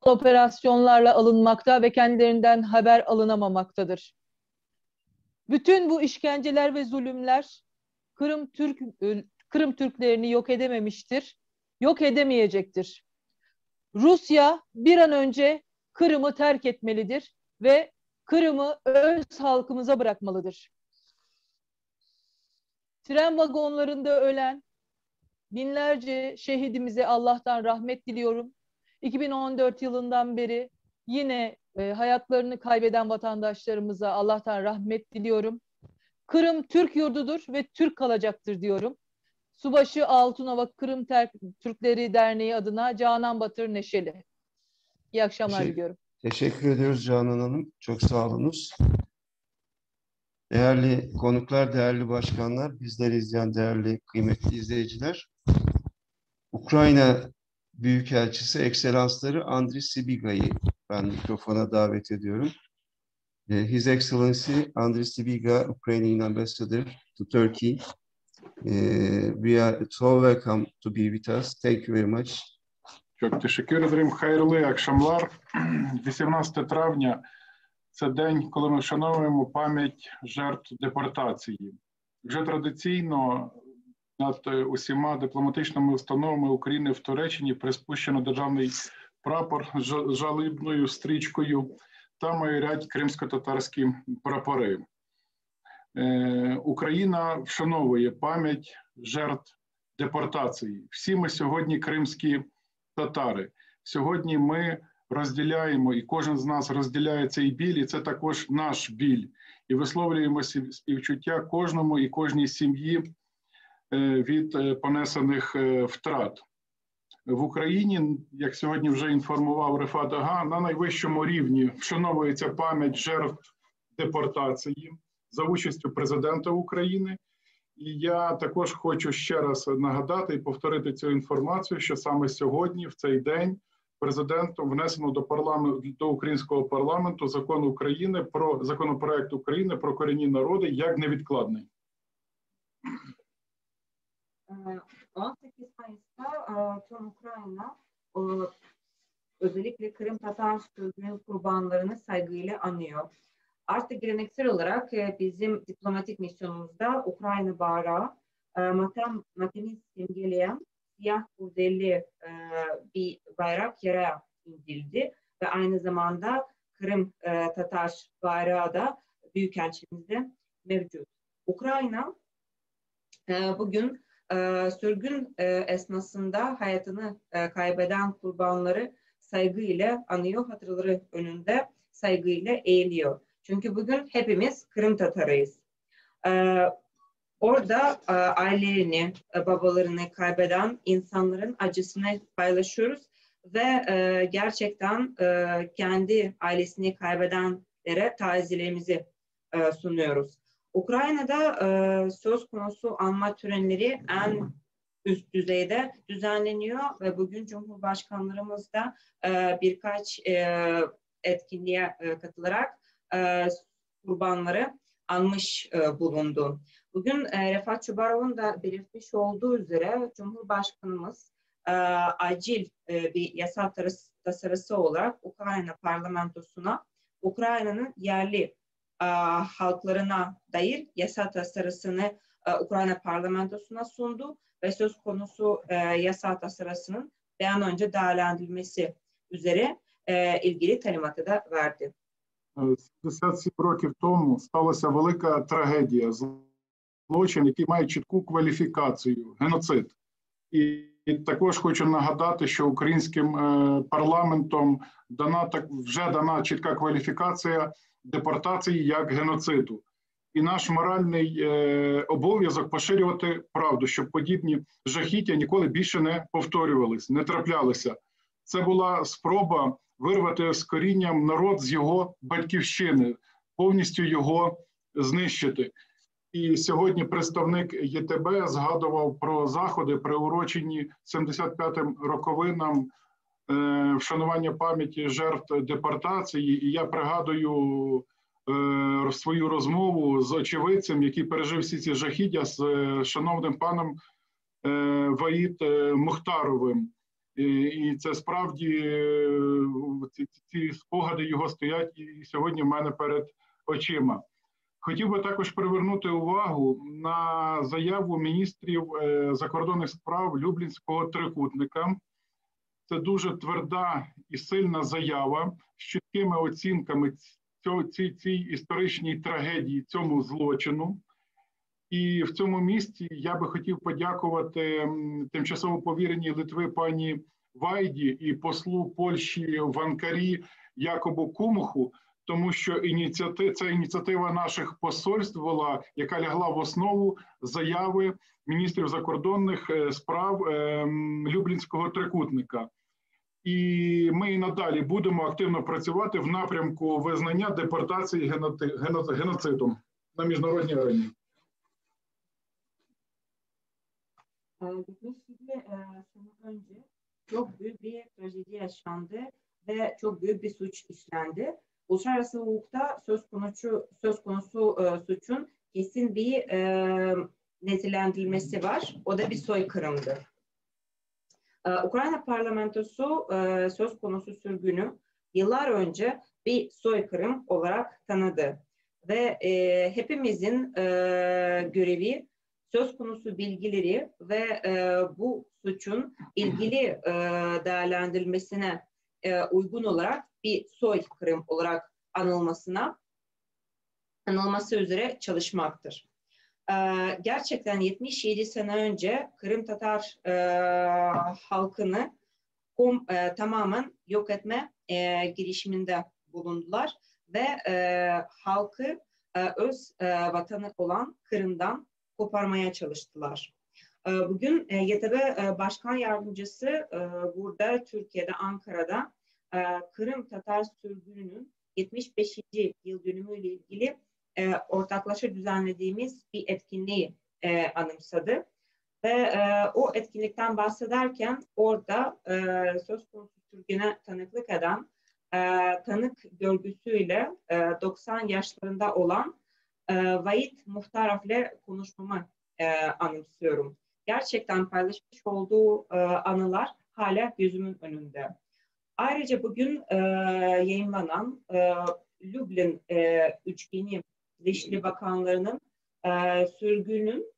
[SPEAKER 3] operasyonlarla alınmakta ve kendilerinden haber alınamamaktadır. Bütün bu işkenceler ve zulümler Kırım Türklerini yok edememiştir, yok edemeyecektir. Rusya bir an önce Kırım'ı terk etmelidir ve Kırım'ı öz halkımıza bırakmalıdır. Tren vagonlarında ölen binlerce şehidimize Allah'tan rahmet diliyorum. 2014 yılından beri yine hayatlarını kaybeden vatandaşlarımıza Allah'tan rahmet diliyorum. Kırım Türk yurdudur ve Türk kalacaktır diyorum. Subaşı Altınova Kırım Türkleri Derneği adına Canan Batır Neşeli. İyi akşamlar diliyorum.
[SPEAKER 1] Teşekkür ediyoruz Canan Hanım. Çok sağ olunuz. Değerli konuklar, değerli başkanlar, bizleri izleyen değerli kıymetli izleyiciler. Ukrayna Büyükelçisi Ekselansları Andriy Sibiga'yı ben mikrofona davet ediyorum. His Excellency Andriy Sibiga, Ukrainian Ambassador to Turkey. We are so welcome to be with us. Thank you very much.
[SPEAKER 22] Çok teşekkür ederim. Hayırlı akşamlar. 18 травня – це день, коли ми вшановуємо пам'ять жертв депортації. Вже традиційно над усіма дипломатичними установами України в Туреччині приспущено державний прапор з жалібною стрічкою та майорять кримсько-татарські прапори. Україна вшановує пам'ять жертв депортації. Всі ми сьогодні кримські татари. Сьогодні ми розділяємо, і кожен з нас розділяє цей біль, і це також наш біль. І висловлюємо співчуття кожному і кожній сім'ї від понесених втрат. В Україні, як сьогодні вже інформував Рефат Ага, на найвищому рівні вшановується пам'ять жертв депортації за участю президента України. І я також хочу ще раз нагадати і повторити цю інформацію, що саме сьогодні, в цей день, президентом внесено до українського парламенту законопроект України про корінні народи як невідкладний.
[SPEAKER 23] 18 Mayıs'ta tüm Ukrayna özellikle Kırım Tatar sürgünü kurbanlarını saygıyla anıyor. Artık geleneksel olarak bizim diplomatik misyonumuzda Ukrayna bayrağı matemi simgeleyen siyah kurdelli bir bayrak yere indirildi ve aynı zamanda Kırım Tatar bayrağı da Büyükelçimizde mevcut. Ukrayna bugün sürgün esnasında hayatını kaybeden kurbanları saygıyla anıyor, hatırları önünde saygıyla eğiliyor. Çünkü bugün hepimiz Kırım Tatarıyız. Orada ailelerini, babalarını kaybeden insanların acısını paylaşıyoruz ve gerçekten kendi ailesini kaybedenlere taziyelerimizi sunuyoruz. Ukrayna'da söz konusu anma törenleri en üst düzeyde düzenleniyor ve bugün Cumhurbaşkanlarımız da birkaç etkinliğe katılarak kurbanları anmış bulundu. Bugün Refat Çubarov'un da belirtmiş olduğu üzere Cumhurbaşkanımız acil bir yasa tasarısı olarak Ukrayna parlamentosuna Ukrayna'nın yerli halklarına dair yasa tasarısını Ukrayna parlamentosuna sundu ve söz konusu yasa tasarısının bir an önce değerlendirilmesi üzere ilgili talimatı da verdi.
[SPEAKER 22] 77 років тому сталася велика трагедія, злочин, який має чітку кваліфікацію – геноцид. І також хочу нагадати, що українським парламентом вже дана чітка кваліфікація депортації як геноциду. І наш моральний обов'язок поширювати правду, щоб подібні жахіття ніколи більше не повторювались, не траплялися. Це була спроба вирвати з корінням народ з його батьківщини, повністю його знищити. І сьогодні представник ЄТБ згадував про заходи, приурочені 75-м роковинам вшанування пам'яті жертв депортації. І я пригадую свою розмову з очевидцем, який пережив всі ці жахіття, з шановним паном Ваїд Мухтаровим. І це справді, ці спогади його стоять і сьогодні в мене перед очима. Хотів би також привернути увагу на заяву міністрів закордонних справ Люблінського трикутника. Це дуже тверда і сильна заява з чіткими оцінками цій історичній трагедії, цьому злочину. І в цьому місці я би хотів подякувати тимчасово повіреній Литви пані Вайді і послу Польщі в Анкарі Якобу Кумуху, тому що ця ініціатива наших посольств була, яка лягла в основу заяви міністрів закордонних справ Люблінського трикутника. І ми і надалі будемо активно працювати в напрямку визнання депортації геноцидом на міжнародній арені.
[SPEAKER 23] Gitmiş gibi sene önce çok büyük bir trajedi yaşandı ve çok büyük bir suç işlendi. Uluslararası hukukta söz konusu suçun kesin bir neticelendirilmesi var. O da bir soykırımdı. Ukrayna parlamentosu söz konusu sürgünü yıllar önce bir soykırım olarak tanıdı. Ve hepimizin görevi söz konusu bilgileri ve bu suçun ilgili değerlendirilmesine uygun olarak bir soykırım olarak anılması üzere çalışmaktır. Gerçekten 77 sene önce Kırım Tatar halkını tamamen yok etme girişiminde bulundular ve halkı öz vatanı olan Kırım'dan koparmaya çalıştılar. Bugün YTB Başkan Yardımcısı burada Türkiye'de, Ankara'da Kırım Tatar sürgününün 75. yıl dönümüyle ilgili ortaklaşa düzenlediğimiz bir etkinliği anımsadı. Ve o etkinlikten bahsederken orada söz konusu sürgüne tanıklık eden tanık görgüsüyle 90 yaşlarında olan Vahid Muhtarov'le konuşmamı anımsıyorum. Gerçekten paylaşmış olduğu anılar hala gözümün önünde. Ayrıca bugün yayınlanan Lublin üçgeni Dışişleri Bakanlarının sürgünün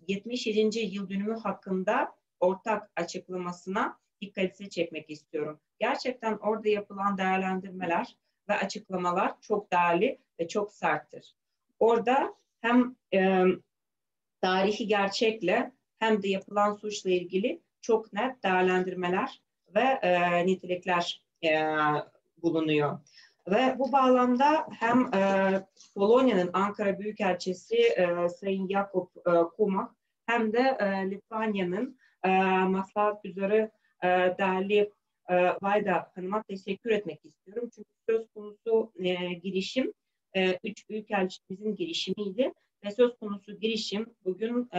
[SPEAKER 23] 77. yıl dönümü hakkında ortak açıklamasına dikkatinizi çekmek istiyorum. Gerçekten orada yapılan değerlendirmeler ve açıklamalar çok değerli ve çok serttir. Orada hem tarihi gerçekle hem de yapılan suçla ilgili çok net değerlendirmeler ve nitelikler bulunuyor. Ve bu bağlamda hem Polonya'nın Ankara Büyükelçisi Sayın Jakub Kumach hem de Litvanya'nın maslahat üzere değerli Vayda Hanım'a teşekkür etmek istiyorum. Çünkü söz konusu girişim üç büyükelçimizin girişimiydi. Ve söz konusu girişim bugün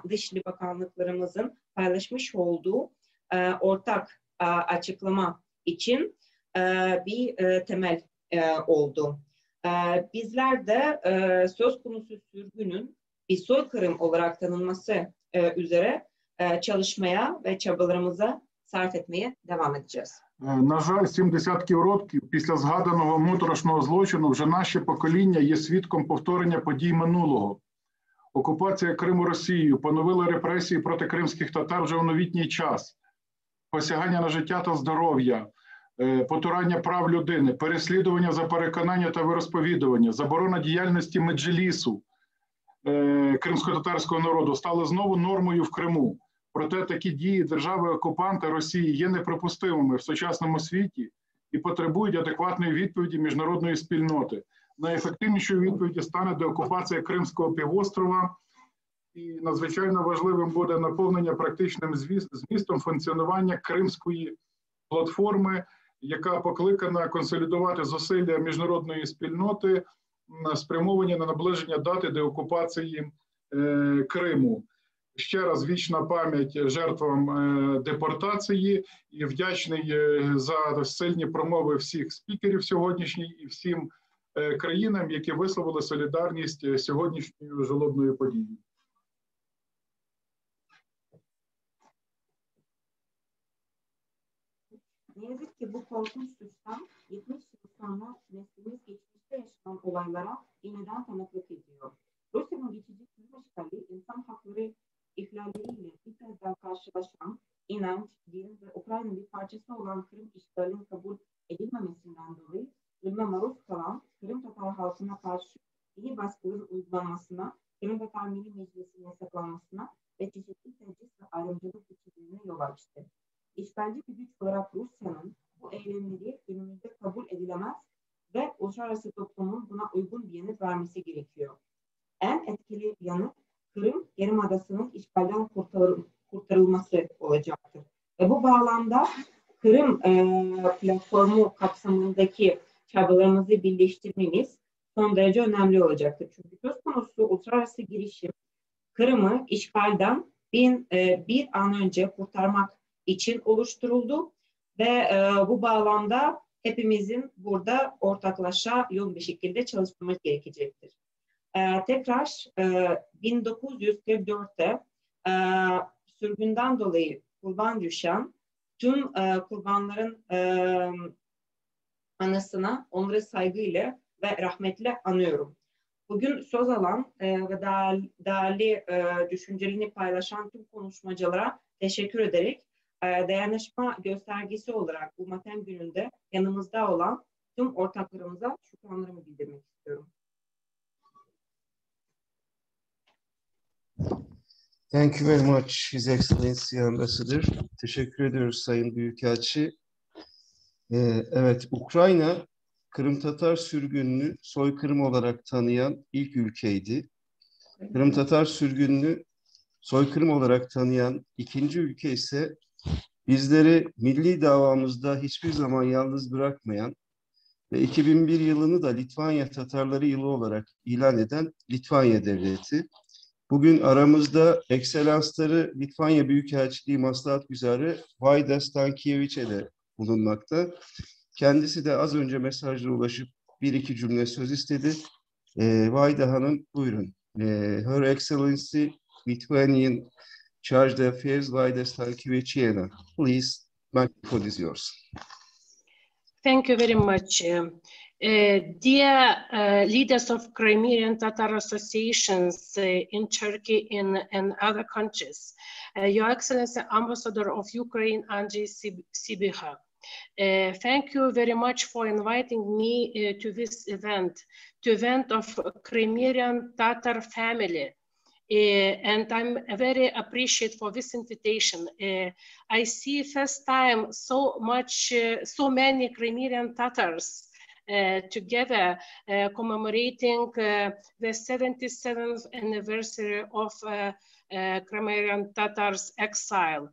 [SPEAKER 23] Dışişleri Bakanlıklarımızın paylaşmış olduğu ortak açıklama için bir temel oldu. Bizler de söz konusu sürgünün bir soykırım olarak tanınması üzere çalışmaya ve çabalarımıza sarf etmeye devam edeceğiz.
[SPEAKER 22] На жаль, 7 десятків років після згаданого моторошного злочину вже наше покоління є свідком повторення подій минулого. Окупація Криму Росією поновила репресії проти кримських татар вже у новітній час. Посягання на життя та здоров'я, потурання прав людини, переслідування за переконання та вирозповідування, заборона діяльності меджлісу кримсько-татарського народу стали знову нормою в Криму. Проте такі дії держави-окупанта Росії є неприпустимими в сучасному світі і потребують адекватної відповіді міжнародної спільноти. Найефективнішою відповіддю стане деокупація Кримського півострова, і надзвичайно важливим буде наповнення практичним змістом функціонування Кримської платформи, яка покликана консолідувати зусилля міжнародної спільноти, спрямовані на наближення дати деокупації Криму. Ще раз вічна пам'ять жертвам депортації і вдячний за сильні промови всіх спікерів сьогоднішніх і всім країнам, які висловили солідарність сьогоднішньою жалобною подією.
[SPEAKER 23] Ne yazık ki bu korkunç suçtan 70 yıl sonra neslimiz geçmişte yaşanan olaylara yeniden tanıklık ediyor. Rusya'nın geçici Kırım işgali insan hakları ihlalleriyle bir kez daha karşılaşan inanç, din ve Ukrayna'nın bir parçası olan Kırım işgalinin kabul edilmemesinden dolayı zulme maruz kalan Kırım Tatar halkına karşı yeni baskıların uygulanmasına, Kırım Tatar Milli Meclisi'nin yasaklanmasına ve çeşitli tecrit ve ayrımcılık biçimlerine yol açtı. İşgalci bir güç olarak Rusya'nın bu eylemleri günümüzde kabul edilemez ve uluslararası toplumun buna uygun bir yanıt vermesi gerekiyor. En etkili yanıt Kırım Yarımadası'nın işgalden kurtarılması olacaktır. Ve bu bağlamda Kırım platformu kapsamındaki çabalarımızı birleştirmemiz son derece önemli olacaktır. Çünkü söz konusu uluslararası girişim Kırım'ı işgalden bir an önce kurtarmak için oluşturuldu ve bu bağlamda hepimizin burada ortaklaşa yoğun bir şekilde çalışmamız gerekecektir. Tekrar 1944'te sürgünden dolayı kurban düşen tüm kurbanların anısına onları saygıyla ve rahmetle anıyorum. Bugün söz alan ve değerli düşüncelerini paylaşan tüm konuşmacılara teşekkür ederek dayanışma göstergesi olarak bu matem gününde yanımızda olan tüm ortaklarımıza şükranlarımı bildirmek istiyorum.
[SPEAKER 1] Thank you very much, His Excellency Ambassador. Teşekkür ediyoruz Sayın Büyükelçi. Evet, Ukrayna Kırım Tatar sürgününü soykırım olarak tanıyan ilk ülkeydi. Kırım Tatar sürgününü soykırım olarak tanıyan ikinci ülke ise bizleri milli davamızda hiçbir zaman yalnız bırakmayan ve 2001 yılını da Litvanya Tatarları yılı olarak ilan eden Litvanya Devleti. Bugün aramızda Ekselansları Litvanya Büyükelçiliği Maslahatgüzarı Vaida Stankiewicz de bulunmakta. Kendisi de az önce mesajla ulaşıp bir iki cümle söz istedi. Vaida Hanım buyurun. Her Excellency Lithuanian Charge the Affairs Vaida Stankiewicz. Please, microphone is yours.
[SPEAKER 4] Thank you very much. Dear leaders of Crimean Tatar associations in Turkey and other countries, Your Excellency Ambassador of Ukraine, Andrei Sibiha, thank you very much for inviting me to this event of Crimean Tatar family. And I'm very appreciative for this invitation. I see first time so many Crimean Tatars together commemorating the 77th anniversary of Crimean Tatars exile.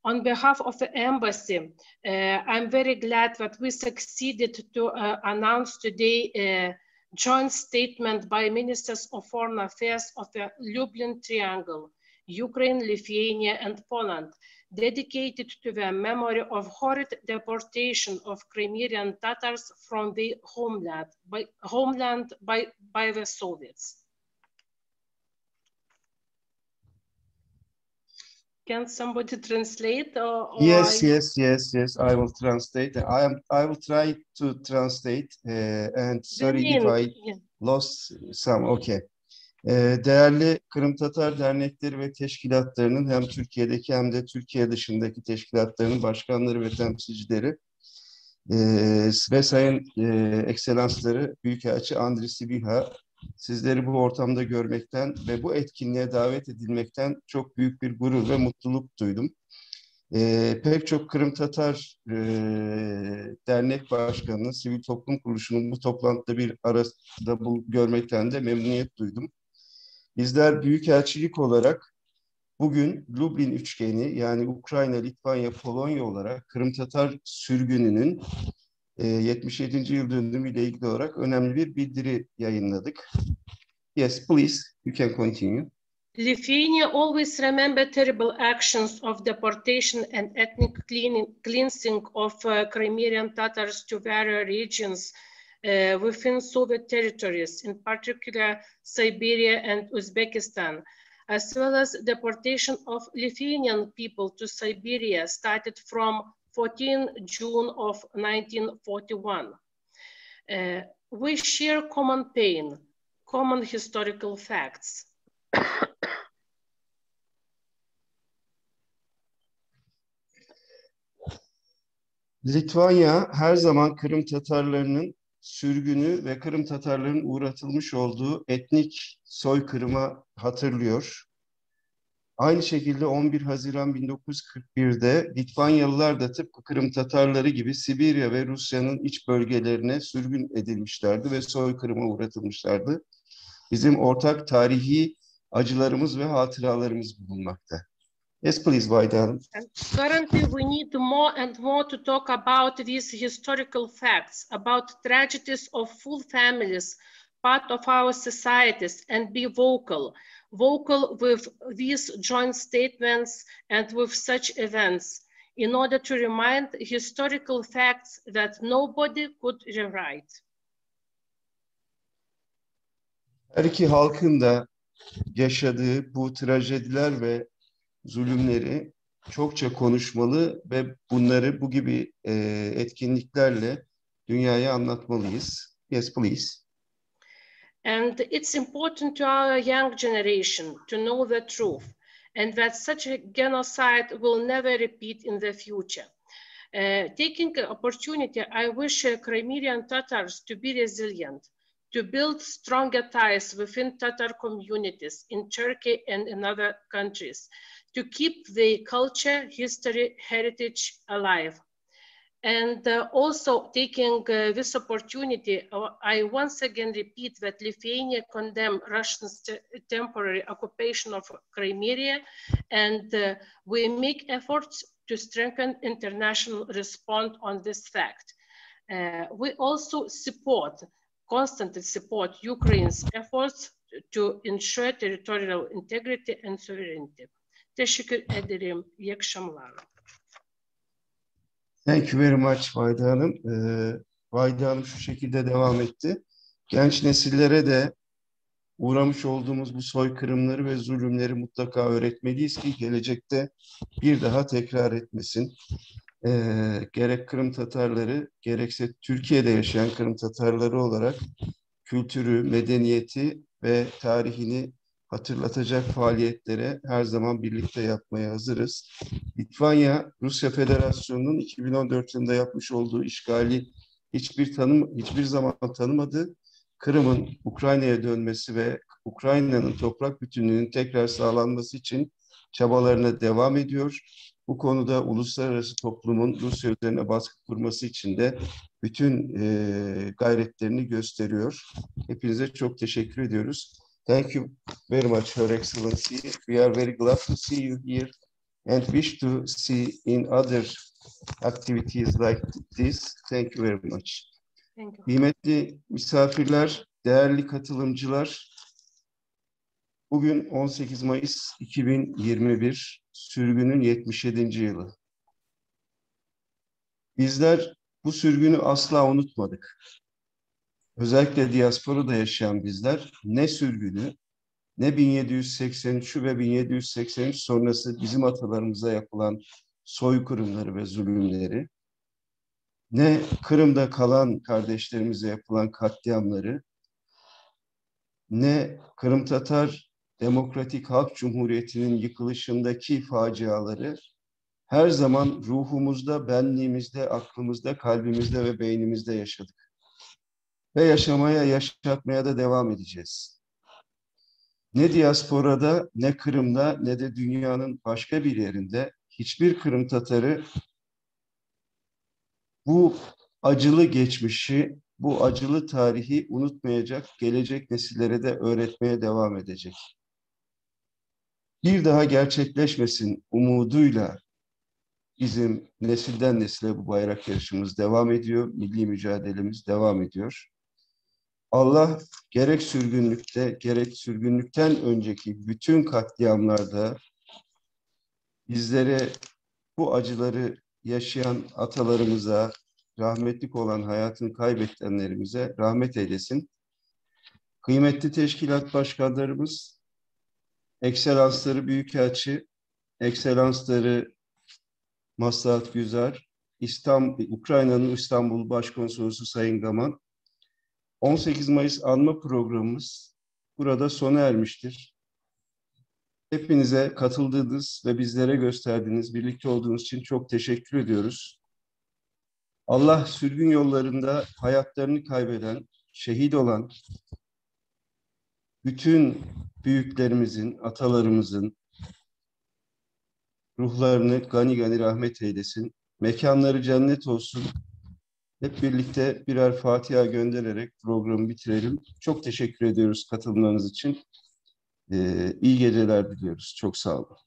[SPEAKER 4] On behalf of the embassy, I'm very glad that we succeeded to announce today joint statement by Ministers of Foreign Affairs of the Lublin Triangle, Ukraine, Lithuania, and Poland, dedicated to the memory of horrid deportation of Crimean Tatars from their homeland by the Soviets. Can somebody translate?
[SPEAKER 1] Yes. I will translate. I will try to translate. And sorry if I lost some. Okay. Değerli Kırım Tatar dernekleri ve teşkilatlarının hem Türkiye'deki hem de Türkiye dışındaki teşkilatlarının başkanları ve temsilcileri ve sayın ekselansları Büyükelçi Andriy Sybiha, sizleri bu ortamda görmekten ve bu etkinliğe davet edilmekten çok büyük bir gurur ve mutluluk duydum. Pek çok Kırım Tatar dernek başkanının, sivil toplum kuruluşunun bu toplantıda bir arada görmekten de memnuniyet duydum. Bizler Büyükelçilik olarak bugün Lublin üçgeni, yani Ukrayna, Litvanya, Polonya olarak Kırım Tatar sürgününün 77. yıl dönümüyle ilgili olarak önemli bir bildiri yayınladık. Yes, please, you can continue.
[SPEAKER 4] Lithuania always remember terrible actions of deportation and ethnic cleansing of Crimean Tatars to various regions within Soviet territories, in particular Siberia and Uzbekistan, as well as deportation of Lithuanian people to Siberia started from 14 June of 1941. We share common pain, common historical facts.
[SPEAKER 1] Litvanya her zaman Kırım Tatarlarının sürgünü ve Kırım Tatarlarının uğratılmış olduğu etnik soykırıma hatırlıyor. Aynı şekilde 11 Haziran 1941'de Litvanyalılar da tıpkı Kırım Tatarları gibi Sibirya ve Rusya'nın iç bölgelerine sürgün edilmişlerdi ve soykırıma uğratılmışlardı. Bizim ortak tarihi acılarımız ve hatıralarımız bulunmakta. Yes, please, Vayda.
[SPEAKER 4] Currently, we need more and more to talk about these historical facts, about tragedies of full families, part of our societies, and be vocal with these joint statements and with such events, in order to remind historical facts that nobody could rewrite.
[SPEAKER 1] Her iki halkın da yaşadığı bu trajediler ve zulümleri çokça konuşmalı ve bunları bu gibi etkinliklerle dünyaya anlatmalıyız. Yes, please.
[SPEAKER 4] And it's important to our young generation to know the truth and that such a genocide will never repeat in the future. Taking the opportunity, I wish Crimean Tatars to be resilient, to build stronger ties within Tatar communities in Turkey and in other countries, to keep the culture, history, heritage alive. And also taking this opportunity, I once again repeat that Lithuania condemns Russia's temporary occupation of Crimea, and we make efforts to strengthen international response on this fact. We also constantly support Ukraine's efforts to ensure territorial integrity and sovereignty. Teşekkür ederim. İyi akşamlar.
[SPEAKER 1] Thank you very much Vayda Hanım. Vayda Hanım şu şekilde devam etti. Genç nesillere de uğramış olduğumuz bu soykırımları ve zulümleri mutlaka öğretmeliyiz ki gelecekte bir daha tekrar etmesin. Gerek Kırım Tatarları, gerekse Türkiye'de yaşayan Kırım Tatarları olarak kültürü, medeniyeti ve tarihini hatırlatacak faaliyetlere her zaman birlikte yapmaya hazırız. Litvanya, Rusya Federasyonu'nun 2014 yılında yapmış olduğu işgali hiçbir zaman tanımadı. Kırım'ın Ukrayna'ya dönmesi ve Ukrayna'nın toprak bütünlüğünün tekrar sağlanması için çabalarına devam ediyor. Bu konuda uluslararası toplumun Rusya üzerine baskı kurması için de bütün gayretlerini gösteriyor. Hepinize çok teşekkür ediyoruz. Thank you very much, Her Excellency. We are very glad to see you here and wish to see in other activities like this. Thank you very much.
[SPEAKER 4] Thank you.
[SPEAKER 1] Kıymetli misafirler, değerli katılımcılar, bugün 18 Mayıs 2021, sürgünün 77. yılı. Bizler bu sürgünü asla unutmadık. Özellikle diasporada yaşayan bizler ne sürgünü, ne 1783'ü ve 1783 sonrası bizim atalarımıza yapılan soykırımları ve zulümleri, ne Kırım'da kalan kardeşlerimize yapılan katliamları, ne Kırım Tatar Demokratik Halk Cumhuriyeti'nin yıkılışındaki faciaları her zaman ruhumuzda, benliğimizde, aklımızda, kalbimizde ve beynimizde yaşadık. Ve yaşamaya, yaşatmaya da devam edeceğiz. Ne diasporada, ne Kırım'da, ne de dünyanın başka bir yerinde hiçbir Kırım Tatarı bu acılı geçmişi, bu acılı tarihi unutmayacak, gelecek nesillere de öğretmeye devam edecek. Bir daha gerçekleşmesin umuduyla bizim nesilden nesile bu bayrak yarışımız devam ediyor, milli mücadelemiz devam ediyor. Allah gerek sürgünlükte, gerek sürgünlükten önceki bütün katliamlarda bizlere bu acıları yaşayan atalarımıza, rahmetlik olan hayatını kaybedenlerimize rahmet eylesin. Kıymetli teşkilat başkanlarımız, ekselansları büyükelçi, ekselansları Maslahat Güzar, Ukrayna'nın İstanbul Başkonsolosu Sayın Gaman, 18 Mayıs anma programımız burada sona ermiştir. Hepinize katıldığınız ve bizlere gösterdiğiniz, birlikte olduğunuz için çok teşekkür ediyoruz. Allah sürgün yollarında hayatlarını kaybeden, şehit olan bütün büyüklerimizin, atalarımızın ruhlarını gani gani rahmet eylesin. Mekanları cennet olsun. Hep birlikte birer Fatiha göndererek programı bitirelim. Çok teşekkür ediyoruz katılımlarınız için. İyi geceler diliyoruz. Çok sağ olun.